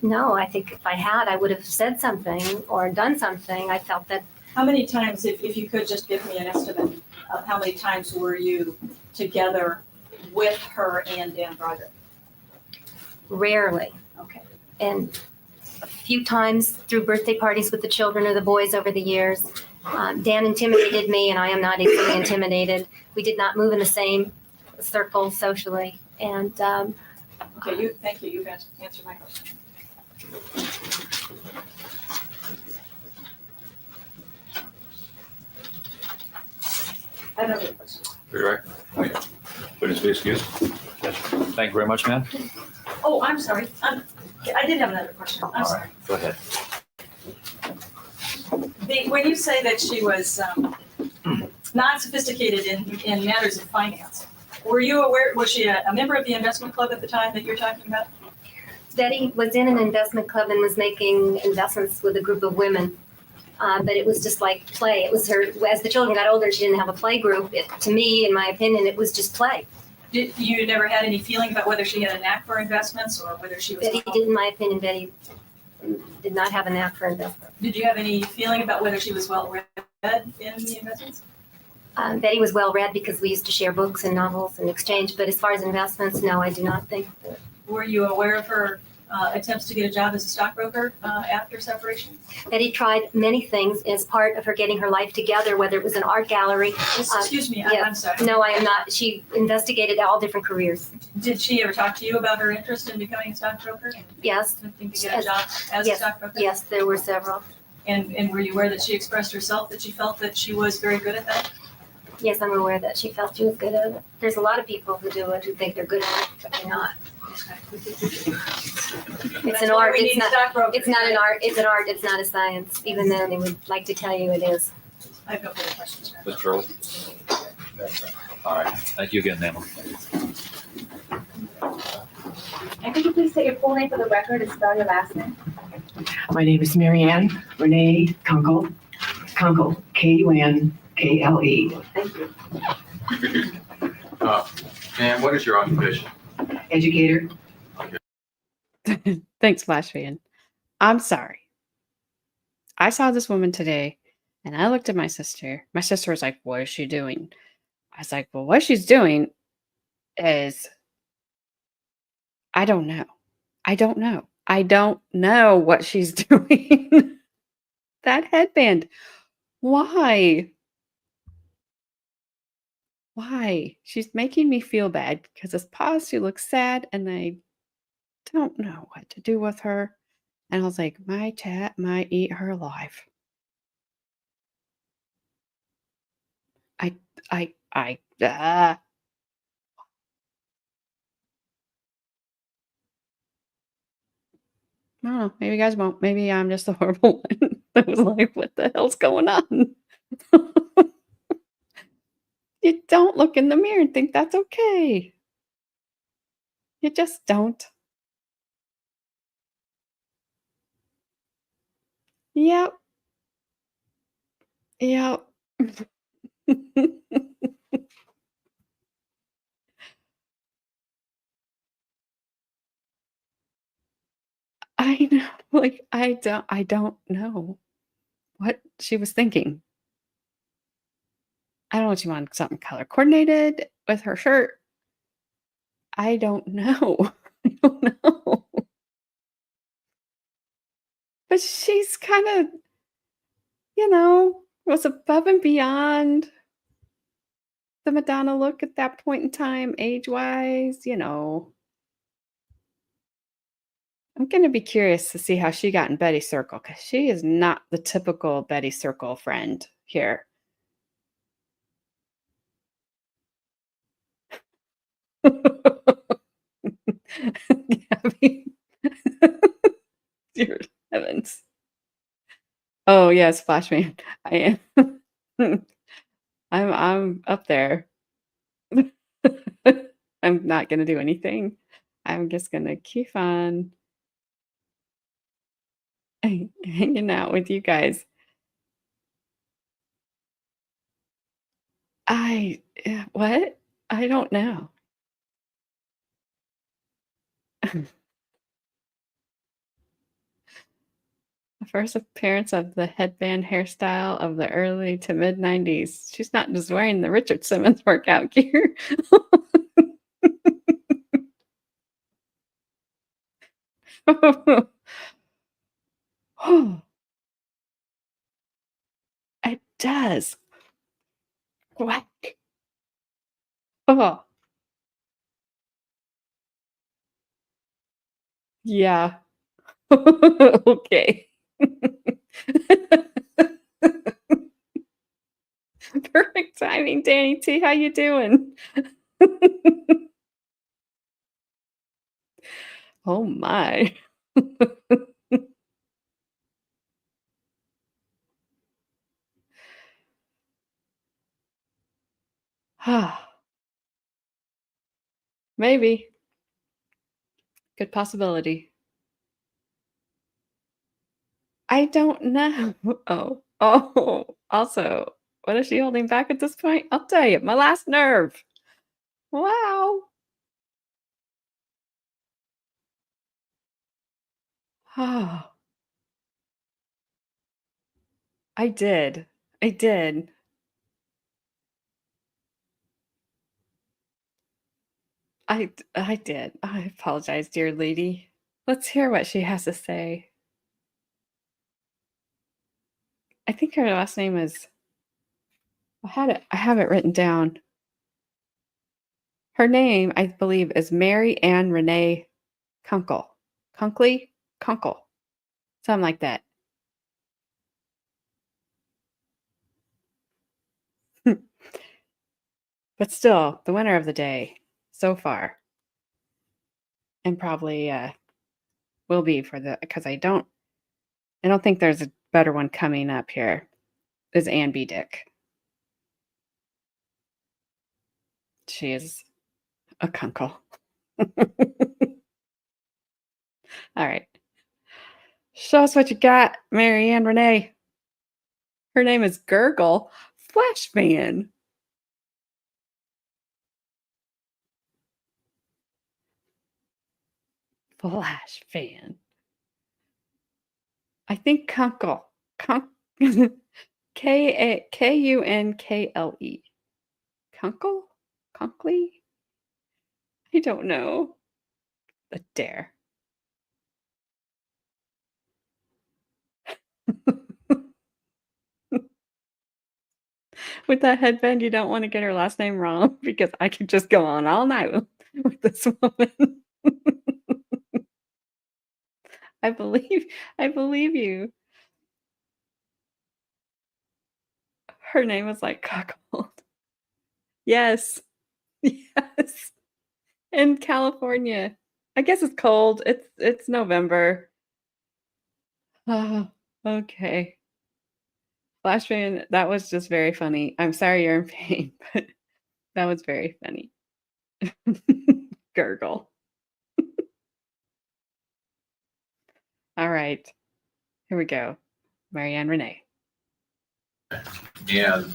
No, I think if I had, I would have said something or done something. I felt that How many times, if you could just give me an estimate of how many times were you together with her and Dan Broderick? rarely, Okay. and a few times through birthday parties with the children or the boys over the years. Dan intimidated me, and I am not easily intimidated. We did not move in the same circle socially, and Okay, thank you, you've answered my question. I have no other questions. For your record. Witness be excused. Thank you very much, ma'am. Oh, I'm sorry, I did have another question, I'm All sorry. right, go ahead. When you say that she was not sophisticated in matters of finance, were you aware, was she a member of the investment club at the time that you're talking about? Betty was in an investment club and was making investments with a group of women. But it was just like play. It was her, as the children got older, she didn't have a play group. To me, in my opinion, it was just play. Did you never had any feeling about whether she had a knack for investments or whether she was? Betty did, in my opinion, Betty did not have a knack for investment. Did you have any feeling about whether she was well read in the investments? Betty was well read because we used to share books and novels and exchange. But as far as investments, no, I do not think that. Were you aware of her attempts to get a job as a stockbroker after separation? Betty tried many things as part of her getting her life together, whether it was an art gallery. Excuse me, yes. I'm sorry. No, I am not. She investigated all different careers. Did she ever talk to you about her interest in becoming a stockbroker? Yes, Attempting to get a job as a Yes. stockbroker? yes, there were several. And were you aware that she expressed herself that she felt that she was very good at that? Yes, I'm aware that she felt she was good at it. There's a lot of people who do it who think they're good at it, but they're not. It's an art. It's not. It's not an art. It's an art. It's not a science. Even though they would like to tell you it is. I have no further questions. Mr. Earl? All right, thank you again, ma'am. And could you please state your full name for the record and spell your last name? My name is Marianne Renee Kunkel, Kunkle. Thank you. And what is your occupation? Educator. Thanks, Flash Fan. I'm sorry. I saw this woman today and I looked at my sister. My sister was like, "What is she doing?" I was like, "Well, what she's doing is I don't know. I don't know. I don't know what she's doing." That headband. Why? Why? She's making me feel bad because this pause, she looks sad and I don't know what to do with her. And I was like, my chat might eat her alive. I don't know. Maybe you guys won't. Maybe I'm just the horrible one that was like, what the hell's going on? You don't look in the mirror and think that's okay. You just don't. Yep. Yep. I know. Like, I don't know what she was thinking. I don't know if she wanted something color coordinated with her shirt. I don't know. I don't know. But she's kind of, was above and beyond the Madonna look at that point in time, age-wise. I'm gonna be curious to see how she got in Betty's circle because she is not the typical Betty circle friend here. Gabby. Dear heavens. Oh yes, Flashman. I am. I'm up there. I'm not gonna do anything. I'm just gonna keep on hanging out with you guys. What? I don't know. The first appearance of the headband hairstyle of the early to mid 90s. She's not just wearing the Richard Simmons workout gear. It does. Whack. Oh, yeah. Okay. Perfect timing, Danny T. How you doing? Oh my. Maybe. Good possibility. I don't know. Oh. Oh. Also, what is she holding back at this point? I'll tell you, my last nerve. Wow. Oh, I did. I did. I did. I apologize, dear lady. Let's hear what she has to say. I think her last name is I have it written down. Her name, I believe, is Mary Ann Renee Kunkel. Kunkley? Kunkel. Something like that. But still, the winner of the day so far. And probably will be because I don't think there's a better one coming up here. Is Ann B. Dick. She is a kunkel. All right. Show us what you got, Mary Ann Renee. Her name is Gurgle Flash Fan. Flash Fan. I think Kunkel. Kunkle. Kunkel? Kunkley? I don't know. A dare. With that headband, you don't want to get her last name wrong because I could just go on all night with this woman. I believe you. Her name was like Cuckold. Yes. Yes. In California. I guess it's cold. It's November. Oh, okay. Flashman, that was just very funny. I'm sorry you're in pain, but that was very funny. Gurgle. All right. Here we go. Marianne Renee. And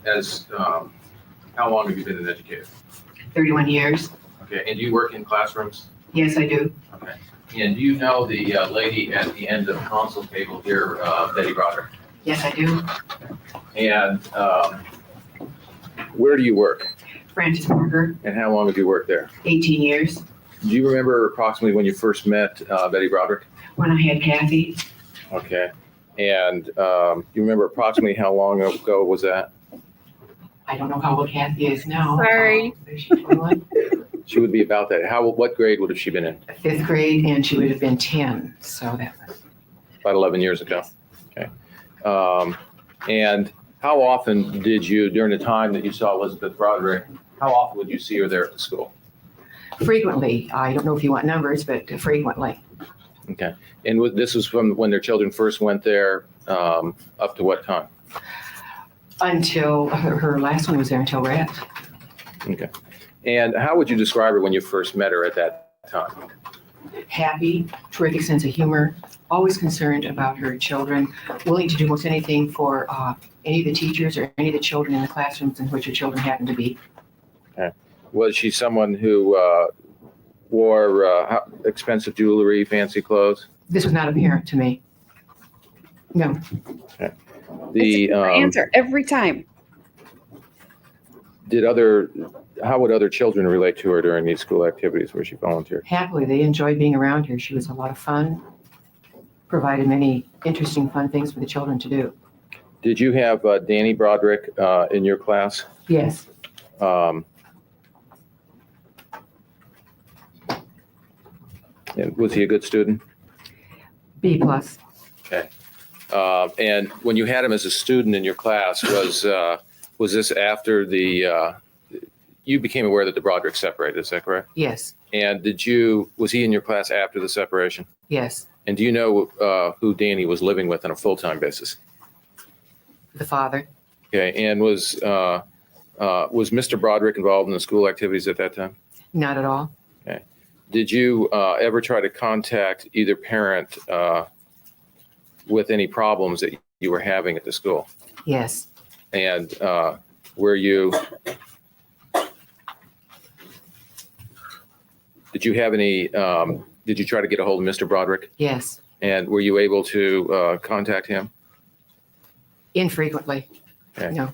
as, how long have you been an educator? 31 years. Okay, and do you work in classrooms? Yes, I do. Okay. And do you know the lady at the end of the console table here, Betty Broderick? Yes, I do. And where do you work? Francis Parker, And how long have you worked there? 18 years. Do you remember approximately when you first met Betty Broderick? When I had Kathy, Okay. And you remember approximately how long ago was that? I don't know how old Kathy is now. Sorry. Is she 21? She would be about that. What grade would have she been in? 5th grade, and she would have been 10. So that was About 11 years ago. Okay. And how often did you, during the time that you saw Elizabeth Broderick, how often would you see her there at the school? frequently. I don't know if you want numbers, but frequently. Okay. And this was from when their children first went there, up to what time? Until her last one was there until Rat. Okay. And how would you describe her when you first met her at that time? Happy, terrific sense of humor, always concerned about her children, willing to do most anything for any of the teachers or any of the children in the classrooms in which her children happen to be. Okay. Was she someone who wore expensive jewelry, fancy clothes? This was not apparent to me. No. Okay. It's a answer every time. How would other children relate to her during these school activities where she volunteered? Happily, they enjoyed being around her. She was a lot of fun, provided many interesting, fun things for the children to do. Did you have Danny Broderick in your class? Yes. And was he a good student? B plus. Okay. And when you had him as a student in your class, was this after you became aware that the Brodericks separated, is that correct? Yes. And was he in your class after the separation? Yes. And do you know who Danny was living with on a full-time basis? The father. Okay. And was Mr. Broderick involved in the school activities at that time? Not at all. Okay. Did you ever try to contact either parent with any problems that you were having at the school? Yes. And did you have any, did you try to get a hold of Mr. Broderick? Yes. And were you able to contact him? Infrequently. Okay. No.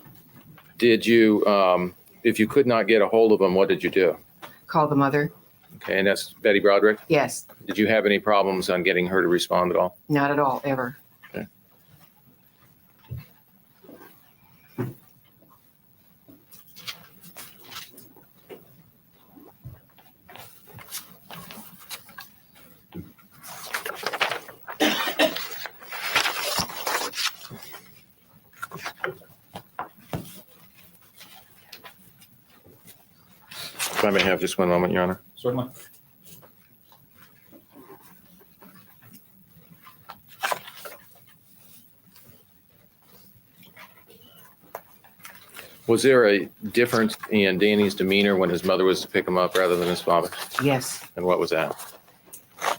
Did you, if you could not get a hold of him, what did you do? Call the mother. Okay, and that's Betty Broderick? Yes. Did you have any problems on getting her to respond at all? Not at all, ever. Okay. If I may have just one moment, Your Honor. Certainly. Was there a difference in Danny's demeanor when his mother was to pick him up rather than his father? Yes. And what was that?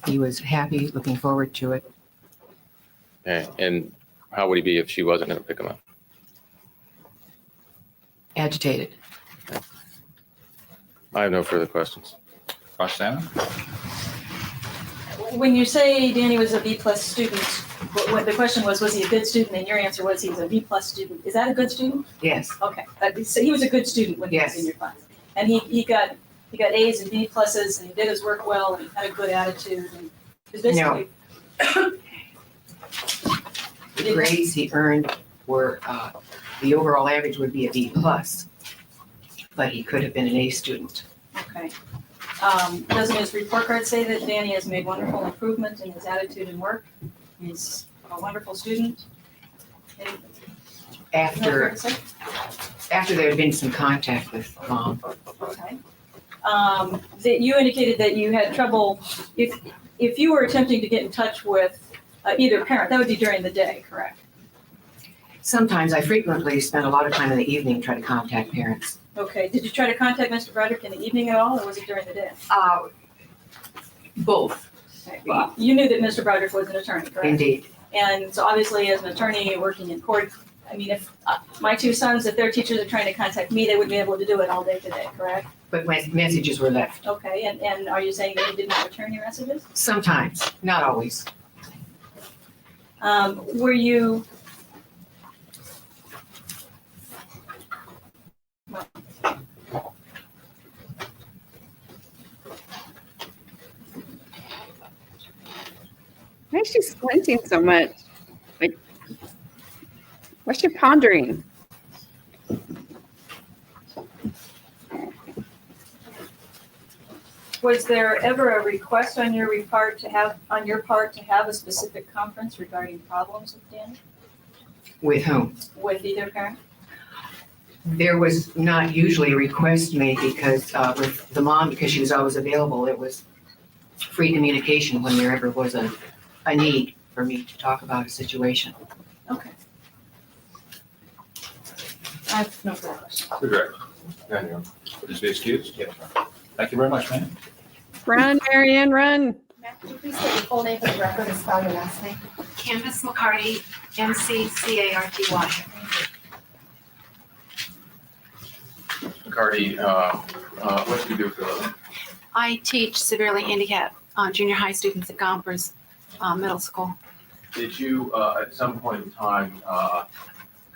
He was happy, looking forward to it. Okay. And how would he be if she wasn't going to pick him up? Agitated. I have no further questions. Cross examine. When you say Danny was a B plus student, what the question was he a good student? And your answer was he was a B plus student. Is that a good student? Yes. Okay, so he was a good student when he was Yes. in your class. And he got A's and B pluses, and he did his work well, and he had a good attitude, and he was basically. The grades he earned were, the overall average would be a B plus, but he could have been an A student. Okay. Doesn't his report card say that Danny has made wonderful improvement in his attitude and work? He's a wonderful student. after there had been some contact with mom. Okay. That you indicated that you had trouble, if you were attempting to get in touch with either parent, that would be during the day, correct? Sometimes I frequently spend a lot of time in the evening trying to contact parents. Okay, did you try to contact Mr. Broderick in the evening at all, or was it during the day? Both, Okay. Well, you knew that Mr. Broderick was an attorney, correct? indeed. And so obviously, as an attorney working in court, I mean, if my two sons, if their teachers are trying to contact me, they wouldn't be able to do it all day today, correct? But messages were left. Okay, and are you saying that you did not return your messages? Sometimes, not always. Were you? Why is she squinting so much? Like, what's she pondering? Was there ever a request on your part to have a specific conference regarding problems with Dan, With whom? with either parent? There was not usually a request made because with the mom, because she was always available, it was free communication when there ever was a need for me to talk about a situation. Okay. I have no further questions. Correct. Please be excused. Thank you very much, ma'am. Run, Marianne, run. Matt, could you please state your full name for the record and spell your last name? Candace McCarty, McCarty. McCarty, what do you do for a living? I teach severely handicapped junior high students at Gompers Middle School. Did you, at some point in time,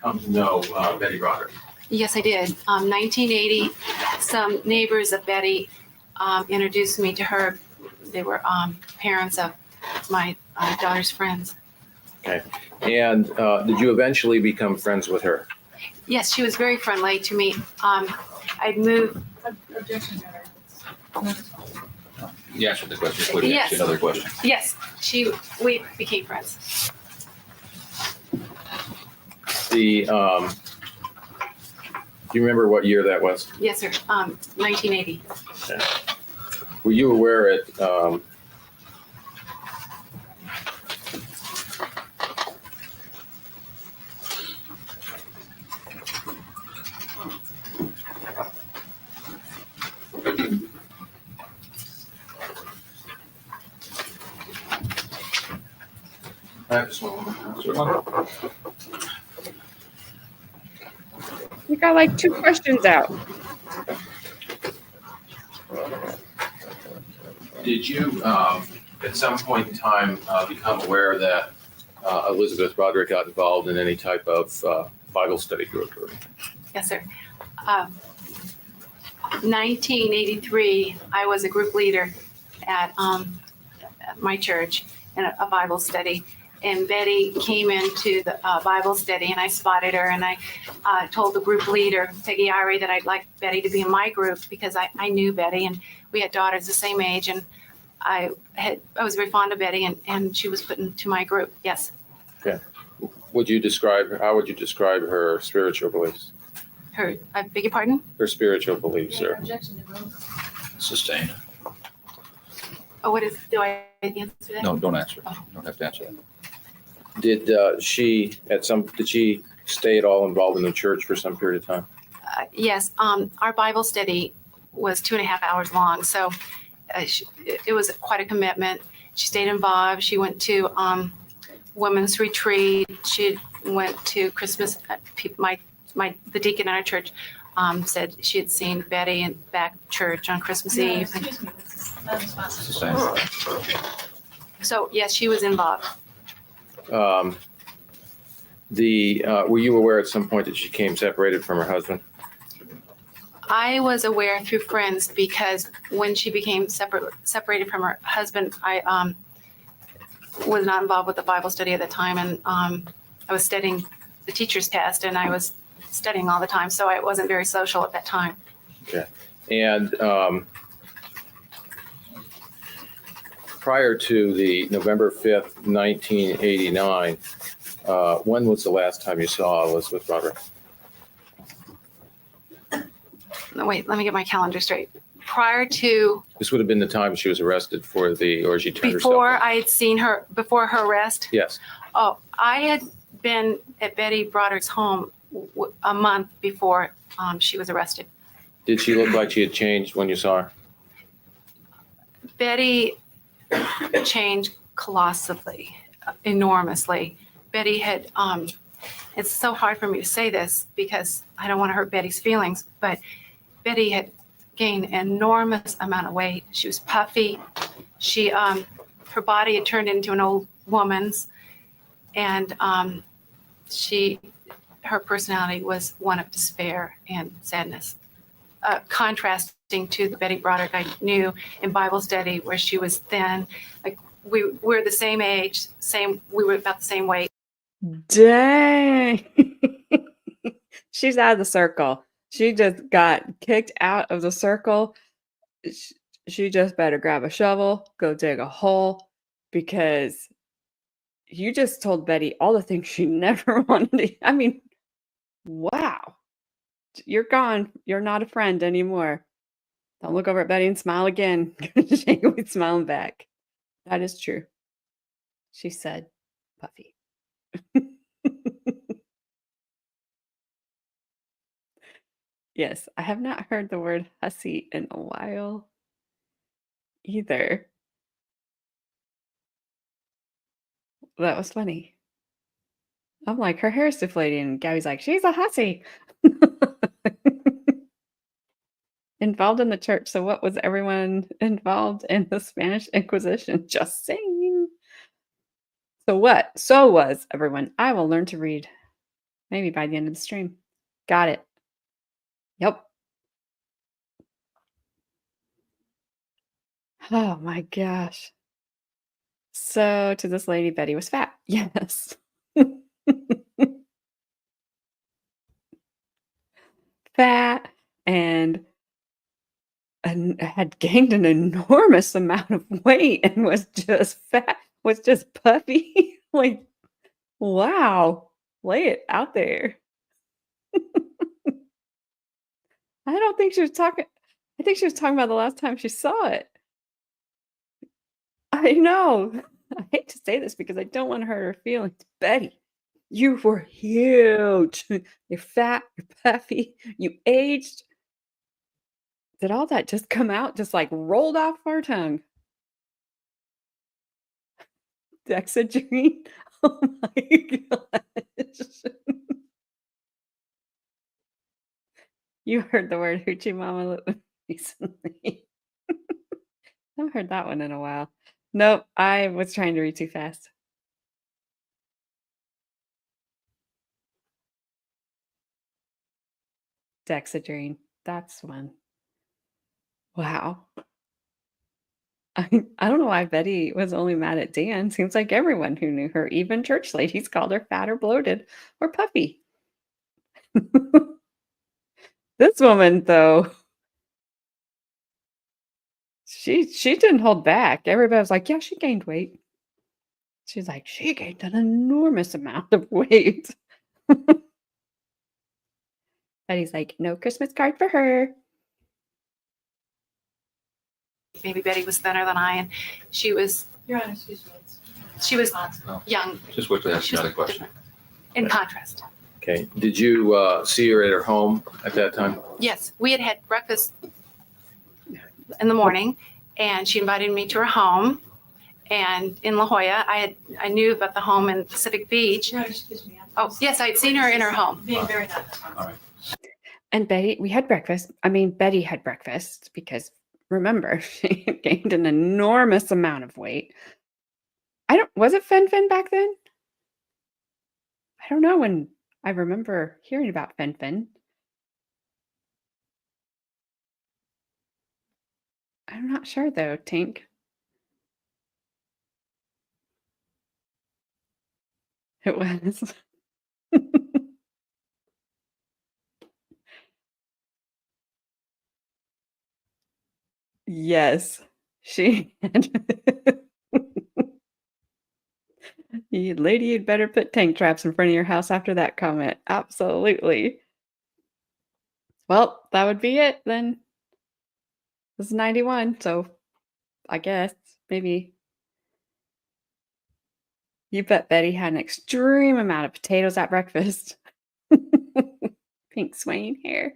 come to know Betty Broderick? Yes, I did. 1980, some neighbors of Betty introduced me to her. They were parents of my daughter's friends. And did you eventually become friends with her? Yes, she was very friendly to me. I'd moved. Objection, Your Honor. You answered the question. Please Yes. ask another question. Yes, we became friends. The, do you remember what year that was? Yes, sir. 1980. Were you aware at, I have just one more. You got like 2 questions out. Did you, at some point in time, become aware that Elizabeth Broderick got involved in any type of Bible study group? Yes, sir. 1983, I was a group leader at my church in a Bible study. And Betty came into the Bible study, and I spotted her, and I told the group leader, Peggy Irie, that I'd like Betty to be in my group because I knew Betty, and we had daughters the same age, and I was very fond of Betty, and she was put into my group. Yes. Okay. How would you describe her spiritual beliefs? Her, I beg your pardon? Her spiritual beliefs, sir. Objection to vote. Sustained. Oh, what is? Do I answer that? No, don't answer. You don't have to answer that. Did she stay at all involved in the church for some period of time? Yes. Our Bible study was 2.5 hours long, so it was quite a commitment. She stayed involved. She went to women's retreat. She went to Christmas. The deacon in our church said she had seen Betty in back church on Christmas No, Eve. excuse me, this is unresponsive. Sustained. So yes, she was involved. Were you aware at some point that she became separated from her husband? I was aware through friends because when she became separated from her husband, I was not involved with the Bible study at the time, and I was studying the teacher's test, and I was studying all the time, so I wasn't very social at that time. Okay. And prior to the November 5th, 1989 When was the last time you saw Elizabeth Broderick? No, wait, let me get my calendar straight. Prior to, This would have been the time she was arrested for the, or she turned herself before in. I had seen her, before her arrest. Yes. Oh, I had been at Betty Broderick's home a month before she was arrested. Did she look like she had changed when you saw her? Betty changed colossally, enormously. Betty had, it's so hard for me to say this because I don't want to hurt Betty's feelings, but Betty had gained an enormous amount of weight. She was puffy. She, her body had turned into an old woman's, and her personality was one of despair and sadness, contrasting to the Betty Broderick I knew in Bible study, where she was thin. Like we're the same age, we were about the same weight. Dang. She's out of the circle. She just got kicked out of the circle. She just better grab a shovel, go dig a hole, because you just told Betty all the things she never wanted to. I mean, wow. You're gone. You're not a friend anymore. Don't look over at Betty and smile again. She ain't gonna be smiling back. That is true. She said, puffy. Yes, I have not heard the word hussy in a while either. That was funny. I'm like, her hair's deflating. And Gabby's like, she's a hussy. Involved in the church. So what was everyone involved in the Spanish Inquisition? Just saying. So what? So was everyone. I will learn to read. Maybe by the end of the stream. Got it. Yep. Oh my gosh. So to this lady, Betty was fat. Yes. Fat and had gained an enormous amount of weight and was just fat, was just puffy. Like, wow, lay it out there. I don't think she was talking. I think she was talking about the last time she saw it. I know. I hate to say this because I don't want to hurt her feelings. Betty, you were huge. You're fat, you're puffy, you aged. Did all that just come out, just like rolled off our tongue? Dexedrine? Oh my gosh. You heard the word hoochie mama recently. I haven't heard that one in a while. Nope, I was trying to read too fast. Dexedrine. That's one. Wow. I don't know why Betty was only mad at Dan. Seems like everyone who knew her, even church ladies, called her fat or bloated or puffy. This woman, though, she didn't hold back. Everybody was like, yeah, she gained weight. She's like, she gained an enormous amount of weight. Betty's like, no Christmas card for her. Maybe Betty was thinner than I, and she was, Your Honor, excuse me. she was No. young Just wait till I ask another question. in contrast. Okay. Did you see her at her home at that time? Yes, we had had breakfast in the morning, and she invited me to her home. And in La Jolla, I knew about the home in Pacific Beach. Your Honor, excuse me. Oh, yes, I'd seen her in her home. Being very nice. All right. And Betty, we had breakfast. I mean, Betty had breakfast because remember, she had gained an enormous amount of weight. Was it Fen back then? I don't know when I remember hearing about Fen. I'm not sure though, Tink. It was. Yes, she had. Lady, you'd better put tank traps in front of your house after that comment. Absolutely. Well, that would be it then. This is 91, so I guess maybe. You bet Betty had an extreme amount of potatoes at breakfast. Pink swaying hair.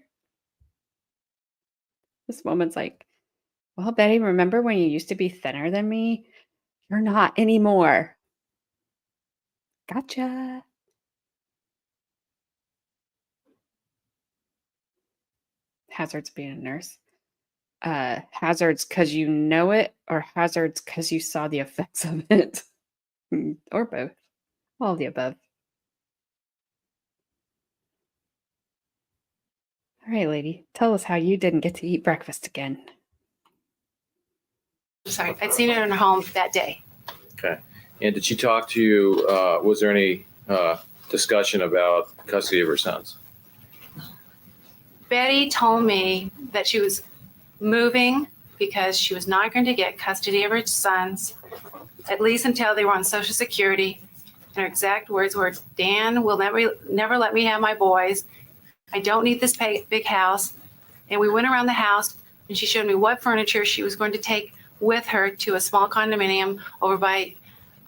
This woman's like, well, Betty, remember when you used to be thinner than me? You're not anymore. Gotcha. Hazards being a nurse. Hazards because you know it, or hazards because you saw the effects of it. Or both. All of the above. All right, lady, tell us how you didn't get to eat breakfast again. Sorry, I'd seen her in her home that day. Okay. And did she talk to you, was there any discussion about custody of her sons? Betty told me that she was moving because she was not going to get custody of her sons, at least until they were on Social Security. And her exact words were, Dan will never let me have my boys. I don't need this big house. And we went around the house and she showed me what furniture she was going to take with her to a small condominium over by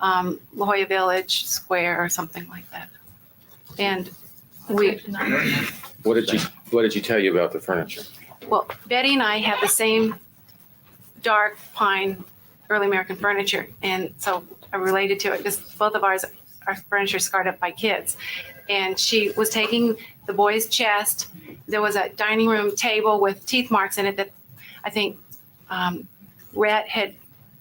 La Jolla Village Square or something like that. And What did she tell you about the furniture? well, Betty and I have the same dark pine early American furniture. And so I related to it because both of our furniture is scarred up by kids. And she was taking the boy's chest. There was a dining room table with teeth marks in it that I think rat had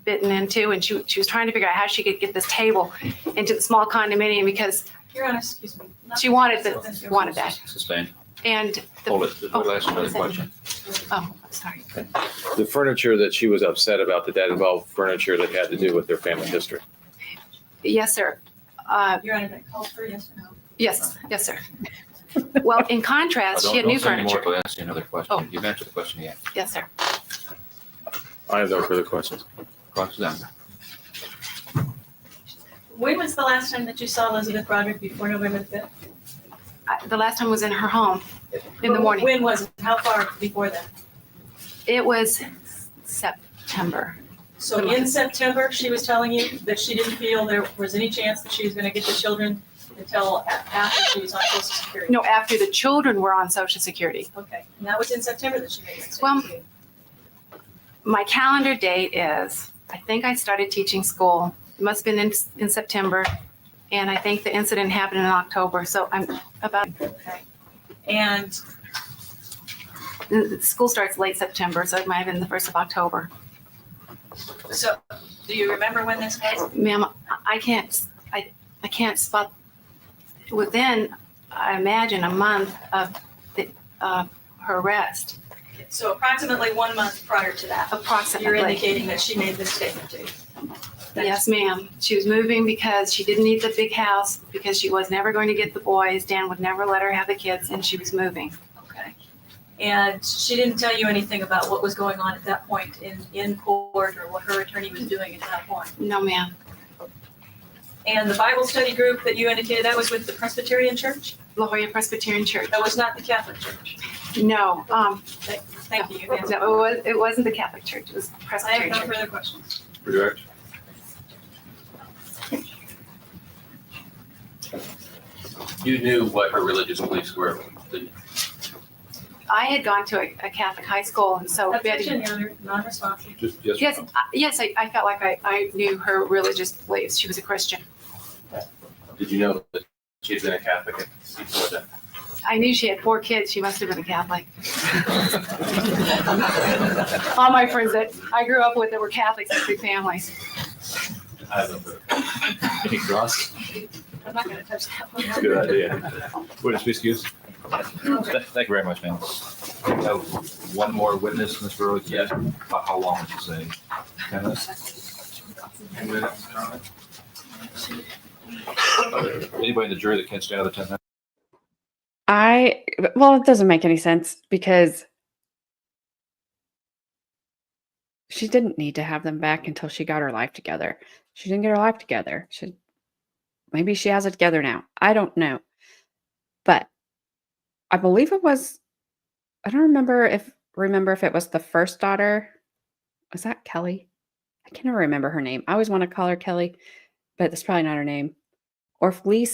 bitten into. And she was trying to figure out how she could get this table into the small condominium because Your Honor, excuse me. she wanted that. Sustained. And Hold it, we'll ask another question. oh, I'm sorry. The furniture that she was upset about, did that involve furniture that had to do with their family history? Yes, sir. Your Honor, that calls for yes or no? Yes, sir. Well, in contrast, she had new Don't say anymore furniture. until I ask you another Oh. question. You've answered the question yet. Yes, sir. I have no further questions. Cross them. When was the last time that you saw Elizabeth Broderick before November 5th? The last time was in her home in the morning. When was it? How far before that? It was September. So in September, she was telling you that she didn't feel there was any chance that she was going to get the children until after she was on Social Security? No, after the children were on Social Security. Okay, and that was in September that she made that Well, statement. my calendar date is, I think I started teaching school. It must have been in September. And I think the incident happened in October. So I'm about, Okay. And the school starts late September. So it might have been the 1st of October. so, do you remember when this was? Ma'am, I can't spot within, I imagine, a month of her arrest. So approximately 1 month prior to that. You're Approximately. indicating that she made this statement to you. Yes, ma'am. She was moving because she didn't need the big house, because she was never going to get the boys. Dan would never let her have the kids, and she was moving. Okay. And she didn't tell you anything about what was going on at that point in court or what her attorney was doing at that point? No, ma'am. And the Bible study group that you indicated, that was with the Presbyterian Church? La Jolla Presbyterian Church. That was not the Catholic Church? No, Thank you. You've answered. no, it wasn't the Catholic Church. It was I have Presbyterian no Church. further questions. Redirect. You knew what her religious beliefs were, didn't you? I had gone to a Catholic high school, and so Objection, Betty. Your Honor, non-responsive. Just, yes. Yes, I felt like I knew her religious beliefs. She was a Christian. Did you know that she had been a Catholic before that? I knew she had 4 kids. She must have been a Catholic. All my friends that I grew up with that were Catholics had 3 families. I have no further. Any cross? I'm not gonna touch that one. That's a good idea. Witness be excused. Thank you very much, ma'am. We have one more witness, Ms. Rhodes. Yes. How long would you say? 10 minutes? 10 minutes, Charlie? Anybody in the jury that can't stay out of the 10 minutes? Well, it doesn't make any sense because she didn't need to have them back until she got her life together. She didn't get her life together. Maybe she has it together now. I don't know. But I believe it was, I don't remember if it was the first daughter. Was that Kelly? I can't ever remember her name. I always want to call her Kelly, but that's probably not her name. Or if Lee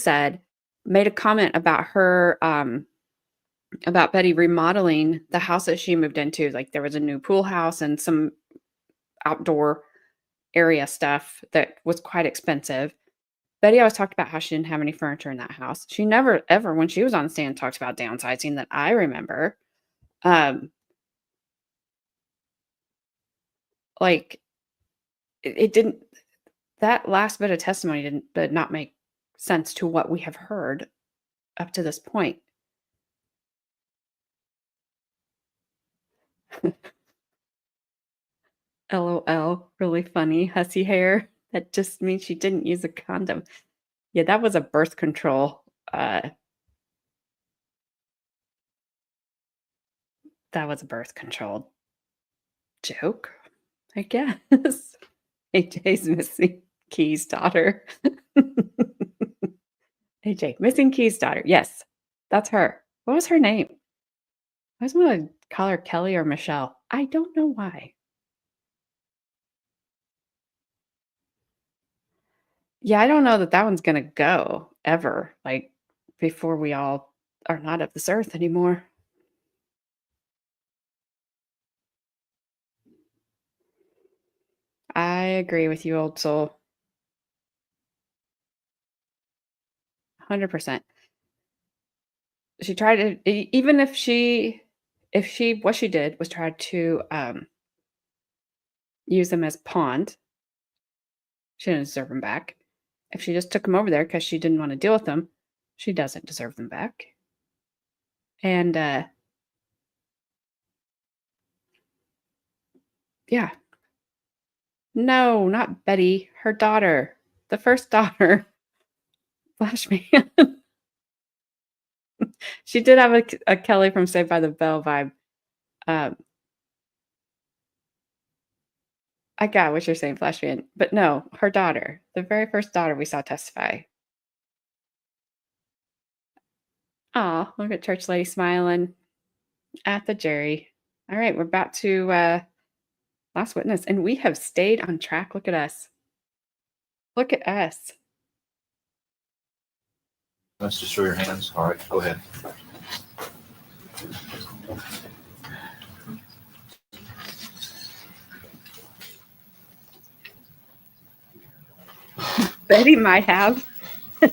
made a comment about her, about Betty remodeling the house that she moved into. Like there was a new pool house and some outdoor area stuff that was quite expensive. Betty always talked about how she didn't have any furniture in that house. She never, ever, when she was on the stand, talked about downsizing that I remember. Like it didn't, that last bit of testimony did not make sense to what we have heard up to this point. LOL, really funny, hussy hair. That just means she didn't use a condom. Yeah, that was a birth control. That was a birth control joke, I guess. AJ's missing Key's daughter. AJ, missing Key's daughter. Yes, that's her. What was her name? I always want to call her Kelly or Michelle. I don't know why. Yeah, I don't know that one's going to go ever, like before we all are not of this earth anymore. I agree with you, old soul. 100%. She tried to, even if what she did was try to use them as pawns, she didn't deserve them back. If she just took them over there because she didn't want to deal with them, she doesn't deserve them back. And yeah. No, not Betty, her daughter, the first daughter. Flashman. She did have a Kelly from Saved by the Bell vibe. I got what you're saying, Flashman. But no, her daughter, the very first daughter we saw testify. Aw, look at church lady smiling at the jury. All right, we're about to last witness, and we have stayed on track. Look at us. Look at us. Let's just show your hands. All right, go ahead. Betty might have. Betty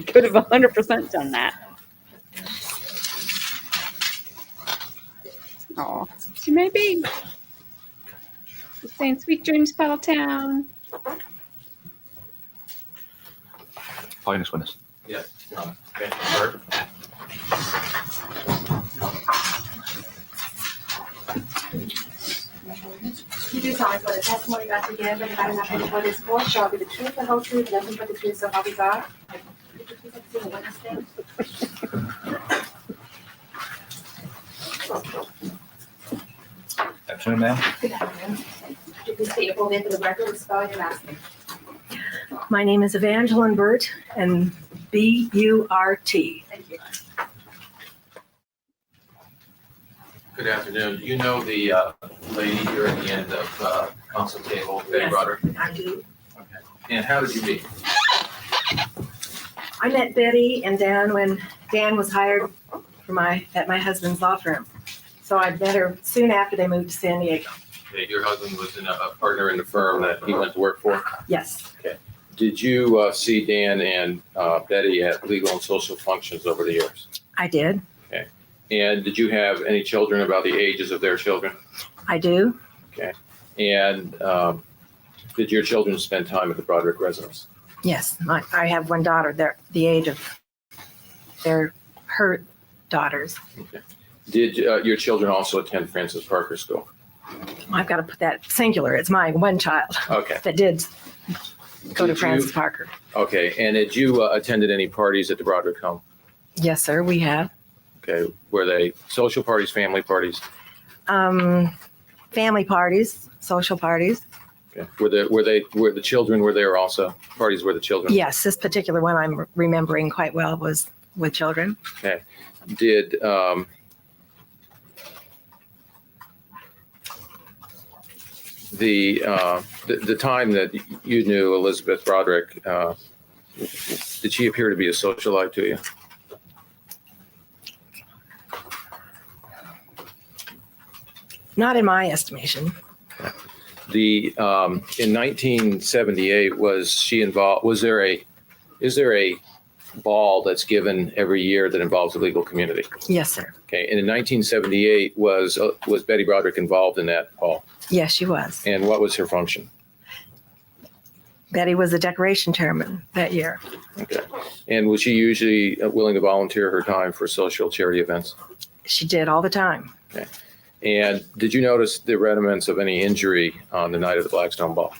could have 100% done that. Oh, she may be. She's saying sweet dreams, Paddle Town. Call your next witness. Yes. Okay, start. You do solemnly swear the testimony you have to give and the matter not before this court shall be the truth, the whole truth, and nothing but the truth, so help you God. Could you please have a seat and witness stand? Afternoon, ma'am. Good afternoon. Could you please state your full name for the record and spell your last name? My name is Evangeline Burt, and B-U-R-T. Thank you. Good afternoon. Do you know the lady here at the end of council table, Betty Yes. Broderick? I do. Okay. And how did you meet? I met Betty and Dan when Dan was hired at my husband's law firm. So I met her soon after they moved to San Diego. Okay, your husband was a partner in the firm that he went to work for? Yes, Did you see Dan and Betty at legal and social functions over the years? I did. And did you have any children about the ages of their children? I do. And did your children spend time at the Broderick residence? Yes, I have one daughter. They're the age of her daughters. Okay. Did your children also attend Francis Parker School? I've got to put that singular. It's my one child Okay. that did go to Did Francis you- Parker. Okay. And did you attended any parties at the Broderick home? Yes, sir, we have. Okay. Were they social parties, family parties? Family parties, social parties. Okay. Were the children were there also? Parties where the children? Yes, this particular one I'm remembering quite well was with children. Okay. Did the time that you knew Elizabeth Broderick, did she appear to be a socialite to you? Not in my estimation. In 1978, was she involved? Is there a ball that's given every year that involves the legal community? Yes, sir. Okay. And in 1978, was Betty Broderick involved in that ball? Yes, she was. And what was her function? Betty was the decoration chairman that year. Okay. And was she usually willing to volunteer her time for social charity events? She did all the time. Okay. And did you notice the remnants of any injury on the night of the Blackstone Ball?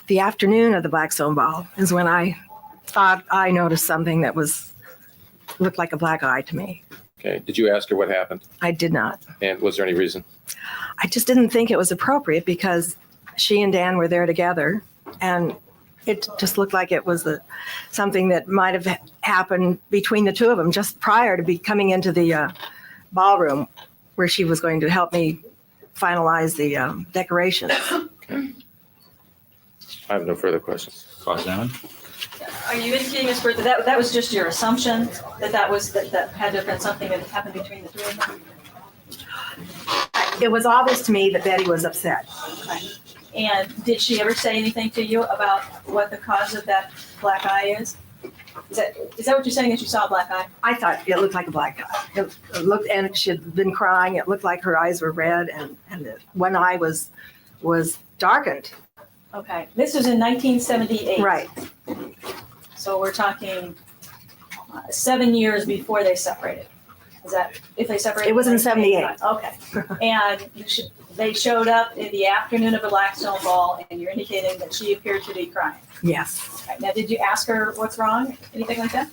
The afternoon of the Blackstone Ball is when I thought I noticed something that looked like a black eye to me. Okay. Did you ask her what happened? I did not. And was there any reason? I just didn't think it was appropriate because she and Dan were there together, and it just looked like it was something that might have happened between the two of them just prior to coming into the ballroom where she was going to help me finalize the decorations. Okay. I have no further questions. Cross-examine. Are you indicating, Ms. Bird, that that was just your assumption, that had to have been something that happened between the three of them? It was obvious to me that Betty was upset. Okay. And did she ever say anything to you about what the cause of that black eye is? Is that what you're saying, that you saw a black eye? I thought it looked like a black eye. It looked, and she had been crying. It looked like her eyes were red, and one eye was darkened. Okay. This was in 1978. Right. So we're talking 7 years before they separated. Is that, if they separated? It was in 78. Okay. And they showed up in the afternoon of the Blackstone Ball, and you're indicating that she appeared to be crying. Yes. Okay. Now, did you ask her what's wrong? Anything like that?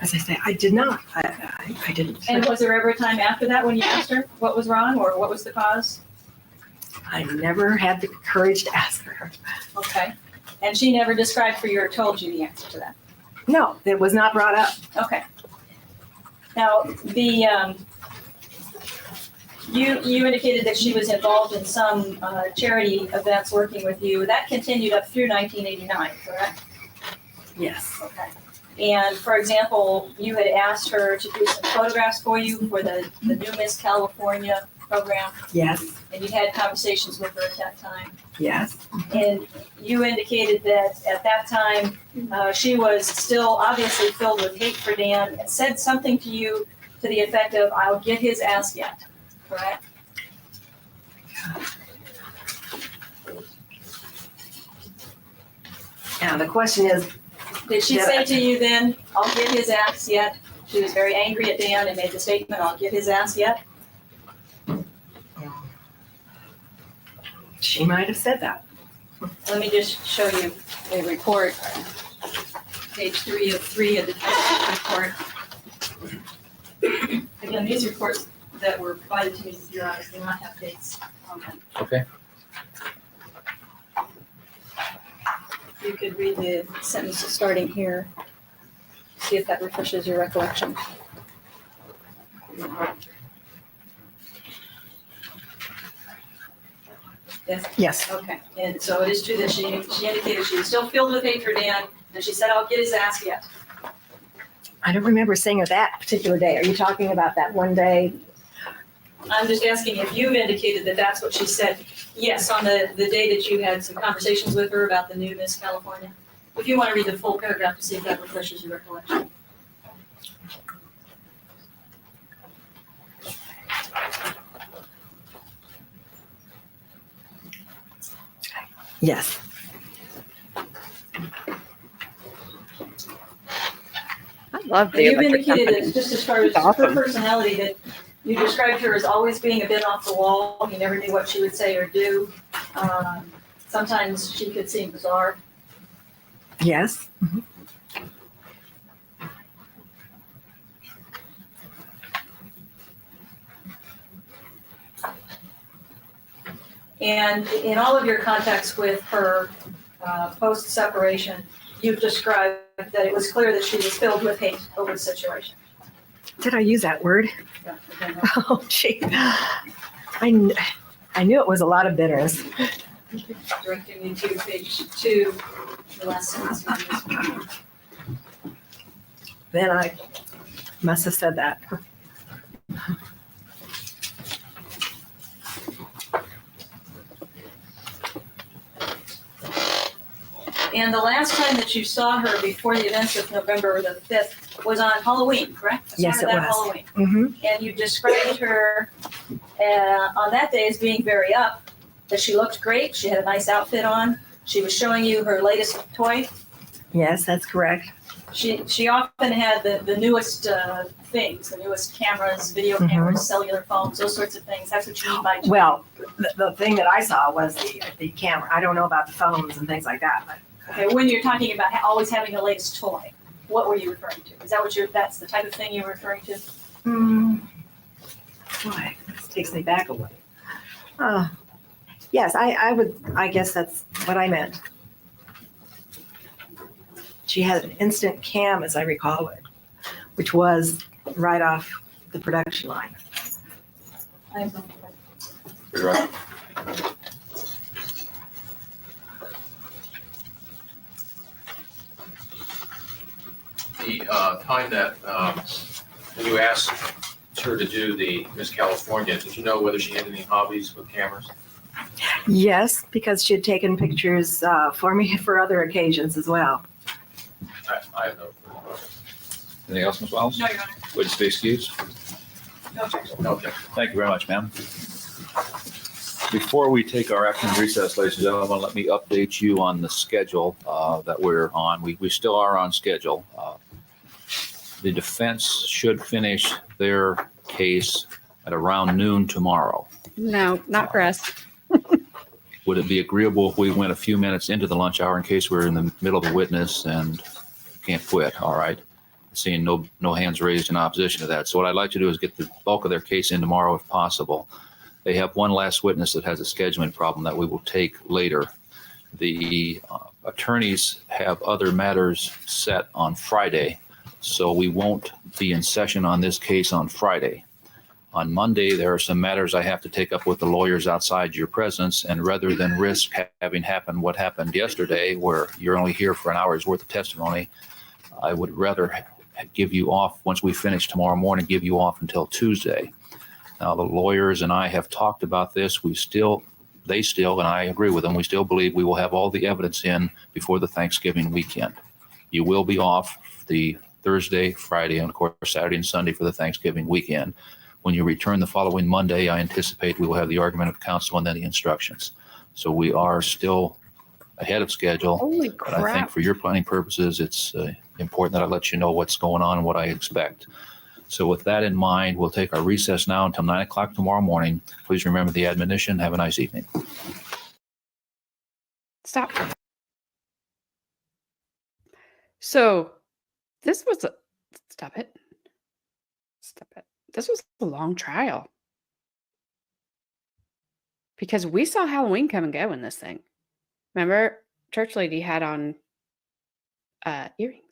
As I say, I did not. I didn't. And was there ever a time after that when you asked her what was wrong or what was the cause? I never had the courage to ask her. Okay. And she never described for you or told you the answer to that? No, it was not brought up. Okay. Now, you indicated that she was involved in some charity events working with you. That continued up through 1989, correct? Yes. Okay. And for example, you had asked her to do some photographs for you for the New Miss California program. Yes. And you had conversations with her at that time. Yes. And you indicated that at that time, she was still obviously filled with hate for Dan and said something to you to the effect of, "I'll get his ass yet," correct? Now, the question is, Did she say to you then, "I'll get his ass yet"? She was very angry at Dan and made the statement, "I'll get his ass yet"? she might have said that. Let me just show you a report, page 3 of 3 of the report. Again, these reports that were provided to me through your eyes do not have dates on them. Okay. You could read the sentences starting here, see if that refreshes your recollection. Yes? Yes. Okay, and so it is true that she indicated she was still filled with hate for Dan, and she said, "I'll get his ass yet." I don't remember saying her that particular day. Are you talking about that one day? I'm just asking if you've indicated that that's what she said. Yes, on the day that you had some conversations with her about the New Miss California. If you want to read the full paragraph to see if that refreshes your recollection. Yes. I love the You've electric indicated company. that just as far as It's awesome. her personality, that you described her as always being a bit off the wall. You never knew what she would say or do. Sometimes she could seem bizarre. Yes. And in all of your contacts with her post-separation, you've described that it was clear that she was filled with hate over the situation. Did I use that word? Yeah, okay. Oh, gee. I knew it was a lot of bitterness. Directing you to page 2, the last sentence. Then I must have said that. And the last time that you saw her before the events of November the 5th was on Halloween, correct? I saw Yes, her it that was. Halloween. Mm-hmm. And you described her on that day as being very up, that she looked great, she had a nice outfit on, she was showing you her latest toy. Yes, that's correct. She often had the newest things, the newest cameras, video cameras, cellular phones, those sorts of things. That's what you mean by. Well, the thing that I saw was the camera. I don't know about the phones and things like that, but Okay, when you're talking about always having the latest toy, what were you referring to? Is that that's the type of thing you're referring to? boy, this takes me back a way. Yes, I guess that's what I meant. She had an instant cam, as I recall it, which was right off the production line. You're right. The time that when you asked her to do the Miss California, did you know whether she had any hobbies with cameras? Yes, because she had taken pictures for me for other occasions as well. I have no. Anything else, Ms. Wells? No, Your Honor. Witness be excused. No objection. Okay. Thank you very much, ma'am. Before we take our afternoon recess, ladies and gentlemen, let me update you on the schedule that we're on. We still are on schedule. The defense should finish their case at around noon tomorrow. No, not for us. Would it be agreeable if we went a few minutes into the lunch hour in case we're in the middle of a witness and can't quit? All right. Seeing no hands raised in opposition to that. So what I'd like to do is get the bulk of their case in tomorrow if possible. They have one last witness that has a scheduling problem that we will take later. The attorneys have other matters set on Friday, so we won't be in session on this case on Friday. On Monday, there are some matters I have to take up with the lawyers outside your presence, and rather than risk having happen what happened yesterday, where you're only here for an hour's worth of testimony, I would rather give you off once we finish tomorrow morning, give you off until Tuesday. Now, the lawyers and I have talked about this. They still, and I agree with them, we still believe we will have all the evidence in before the Thanksgiving weekend. You will be off the Thursday, Friday, and of course, Saturday and Sunday for the Thanksgiving weekend. When you return the following Monday, I anticipate we will have the argument of counsel and then the instructions. So we are still ahead of schedule. Holy But I think crap. for your planning purposes, it's important that I let you know what's going on and what I expect. So with that in mind, we'll take our recess now until 9 o'clock tomorrow morning. Please remember the admonition. Have a nice evening. Stop. So this was a stop it. Stop it. This was a long trial. Because we saw Halloween come and go in this thing. Remember, church lady had on earrings,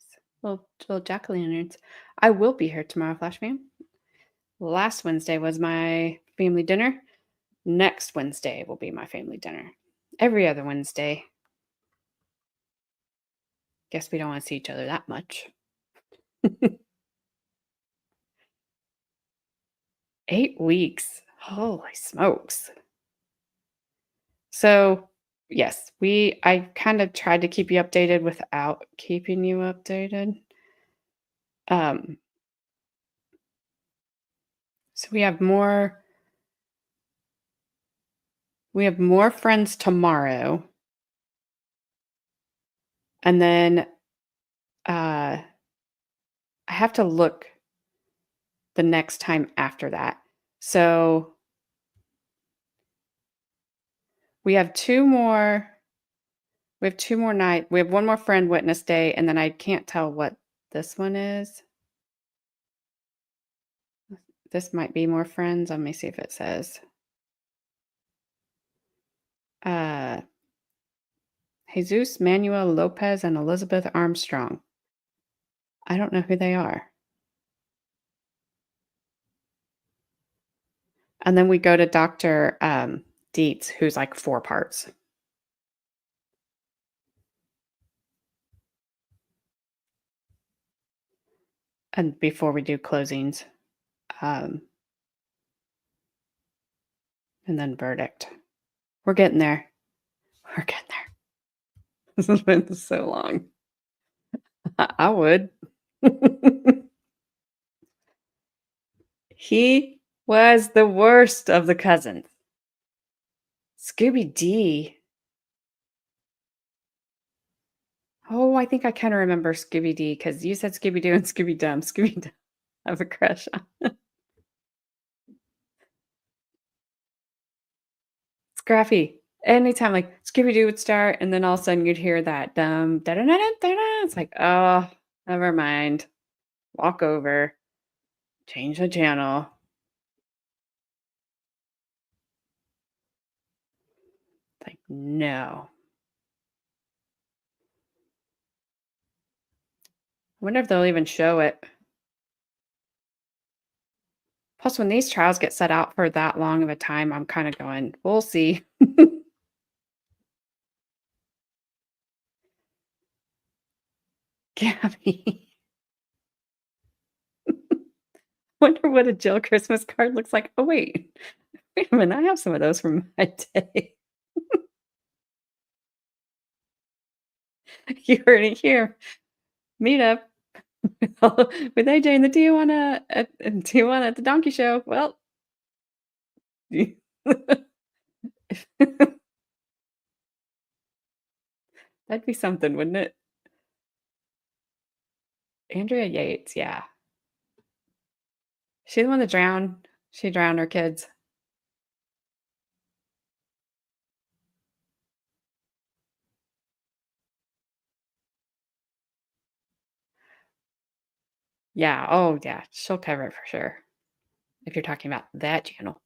little jack-o'-lanterns. I will be here tomorrow, Flash Fam. Last Wednesday was my family dinner. Next Wednesday will be my family dinner. Every other Wednesday. Guess we don't want to see each other that much. 8 weeks. Holy smokes. So, yes, I kind of tried to keep you updated without keeping you updated. So we have more friends tomorrow. And then I have to look the next time after that. So we have two more nights. We have one more friend witness day, and then I can't tell what this one is. This might be more friends. Let me see if it says. Jesus Manuel Lopez and Elizabeth Armstrong. I don't know who they are. And then we go to Dr. Dietz, who's like 4 parts. And before we do closings, and then verdict. We're getting there. We're getting there. This has been so long. I would. He was the worst of the cousins. Scooby D. Oh, I think I kind of remember Scooby D because you said Scooby Doo and Scooby Dum. Scooby Dum. I have a crush on. Scruffy. Anytime like Scooby Doo would start, and then all of a sudden you'd hear that dum da da da da da. It's like, oh, never mind. Walk over. Change the channel. Like, no. I wonder if they'll even show it. Plus, when these trials get set out for that long of a time, I'm kind of going, we'll see. Gabby. Wonder what a Jill Christmas card looks like. Oh, wait a minute. I have some of those from my day. You heard it here. Meetup with AJ and the Tijuana at the Donkey Show. Well, that'd be something, wouldn't it? Andrea Yates, yeah. She's the one that drowned. She drowned her kids. Yeah. Oh, yeah. She'll cover it for sure. If you're talking about that channel.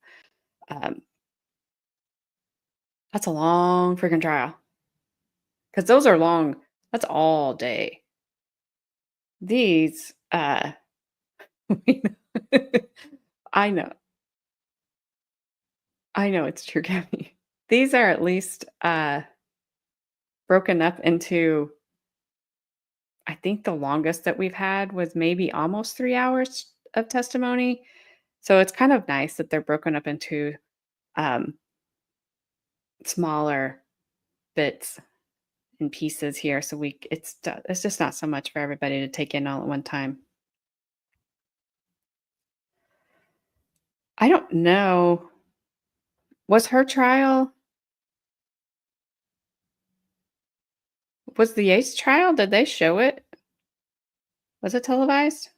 That's a long freaking trial. Because those are long. That's all day. These, I know. I know it's true, Gabby. These are at least broken up into, I think the longest that we've had was maybe almost 3 hours of testimony. So it's kind of nice that they're broken up into smaller bits and pieces here. So it's just not so much for everybody to take in all at one time. I don't know. Was her trial? Was the Yates trial? Did they show it? Was it televised?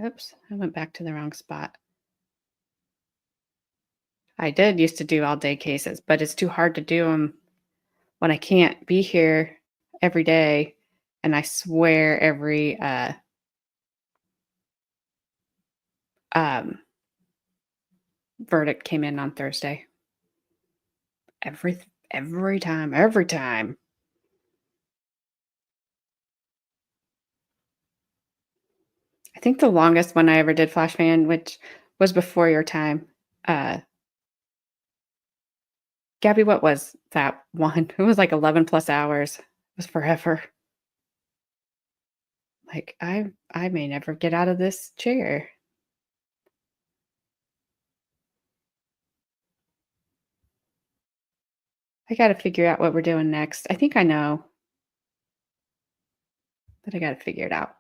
Oops, I went back to the wrong spot. I did used to do all day cases, but it's too hard to do them when I can't be here every day. And I swear every verdict came in on Thursday. Every time. I think the longest one I ever did flash fan, which was before your time. Gabby, what was that one? It was like 11 plus hours. It was forever. Like I may never get out of this chair. I got to figure out what we're doing next. I think I know, but I got to figure it out.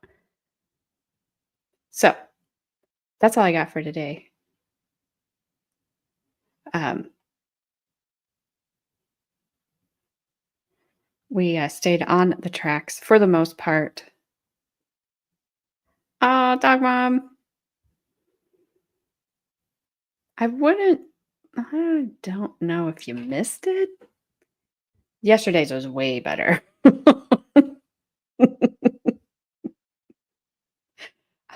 So that's all I got for today. We stayed on the tracks for the most part. Oh, dog mom. I don't know if you missed it. Yesterday's was way better.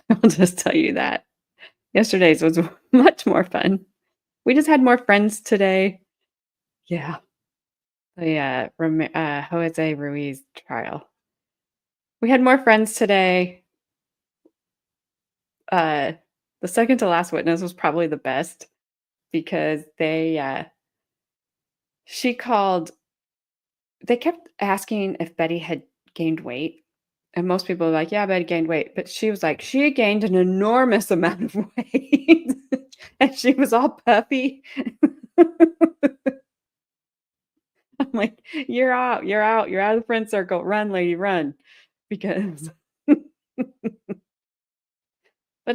I'll just tell you that. Yesterday's was much more fun. We just had more friends today. Yeah. The Jose Ruiz trial. We had more friends today. The second to last witness was probably the best because she called, they kept asking if Betty had gained weight. And most people are like, yeah, Betty gained weight. But she was like, she gained an enormous amount of weight. And she was all puffy. I'm like, you're out, you're out, you're out of the friend circle. Run, lady, run. Because but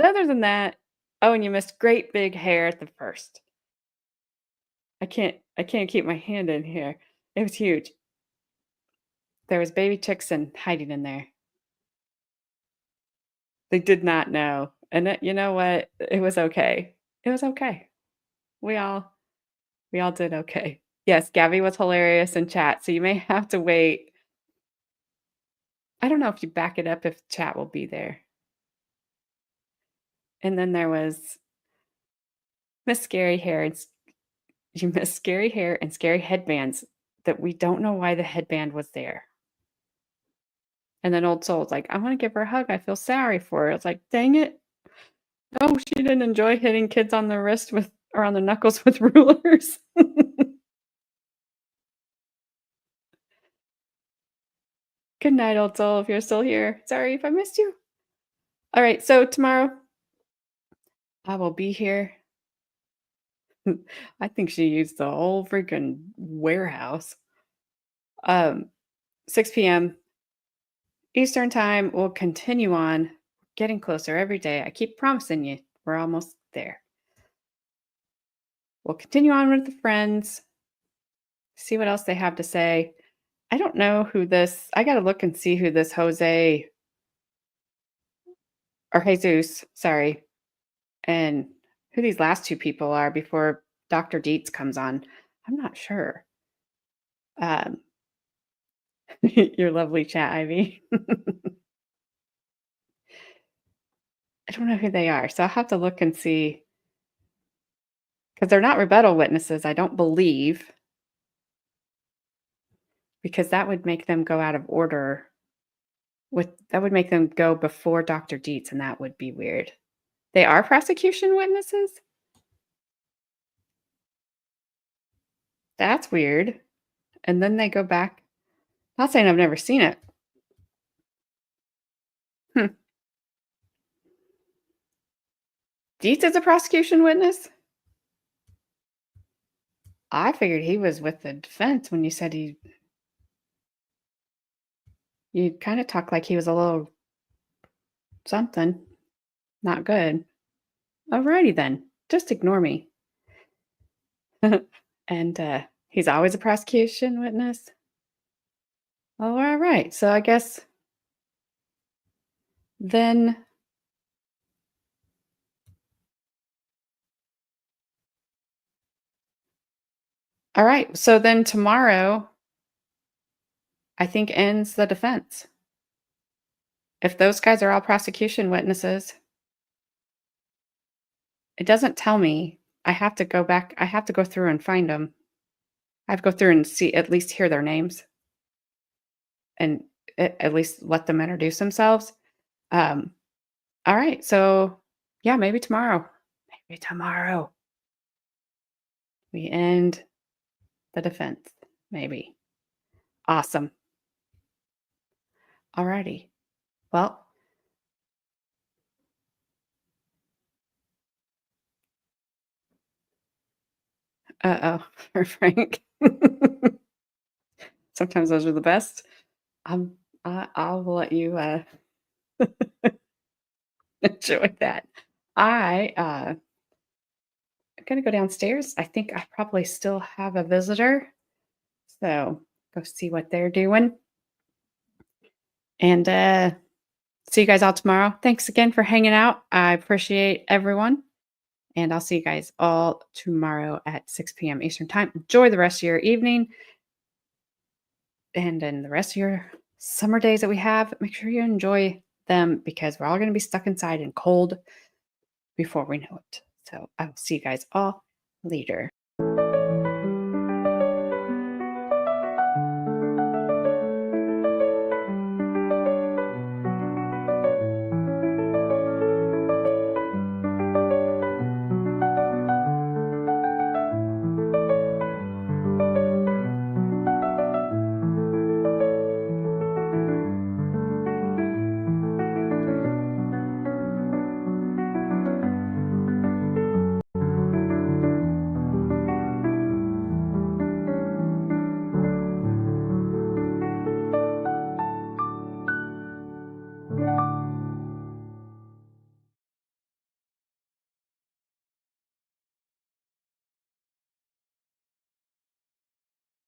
other than that, oh, and you missed great big hair at the first. I can't keep my hand in here. It was huge. There was baby chicks and hiding in there. They did not know. And you know what? It was okay. It was okay. We all did okay. Yes, Gabby was hilarious in chat, so you may have to wait. I don't know if you back it up if chat will be there. And then there was Miss Scary Hair and you missed scary hair and scary headbands that we don't know why the headband was there. And then Old Soul's like, I want to give her a hug. I feel sorry for her. It's like, dang it. No, she didn't enjoy hitting kids on the wrist with or on the knuckles with rulers. Good night, Old Soul, if you're still here. Sorry if I missed you. All right, so tomorrow I will be here. I think she used the whole freaking warehouse. 6 p.m. Eastern time. We'll continue on getting closer every day. I keep promising you, we're almost there. We'll continue on with the friends, see what else they have to say. I don't know who this, I got to look and see who this Jose or Jesus, sorry, and who these last two people are before Dr. Dietz comes on. I'm not sure. Your lovely chat, Ivy. I don't know who they are, so I'll have to look and see. Because they're not rebuttal witnesses, I don't believe. Because that would make them go out of order. That would make them go before Dr. Dietz, and that would be weird. They are prosecution witnesses? That's weird. And then they go back. Not saying I've never seen it. Dietz is a prosecution witness? I figured he was with the defense when you said you kind of talked like he was a little something. Not good. Alrighty then. Just ignore me. And he's always a prosecution witness. Oh, all right. So I guess then all right. So then tomorrow, I think ends the defense. If those guys are all prosecution witnesses, it doesn't tell me. I have to go back. I have to go through and find them. I have to go through and see, at least hear their names and at least let them introduce themselves. All right. So yeah, maybe tomorrow. Maybe tomorrow we end the defense. Maybe. Awesome. Alrighty. Well, for Frank. Sometimes those are the best. I'll let you enjoy that. I'm gonna go downstairs. I think I probably still have a visitor, so go see what they're doing. And see you guys all tomorrow. Thanks again for hanging out. I appreciate everyone. And I'll see you guys all tomorrow at 6 p.m. Eastern time. Enjoy the rest of your evening. And then the rest of your summer days that we have, make sure you enjoy them because we're all going to be stuck inside and cold. before we know it. So I will see you guys all later.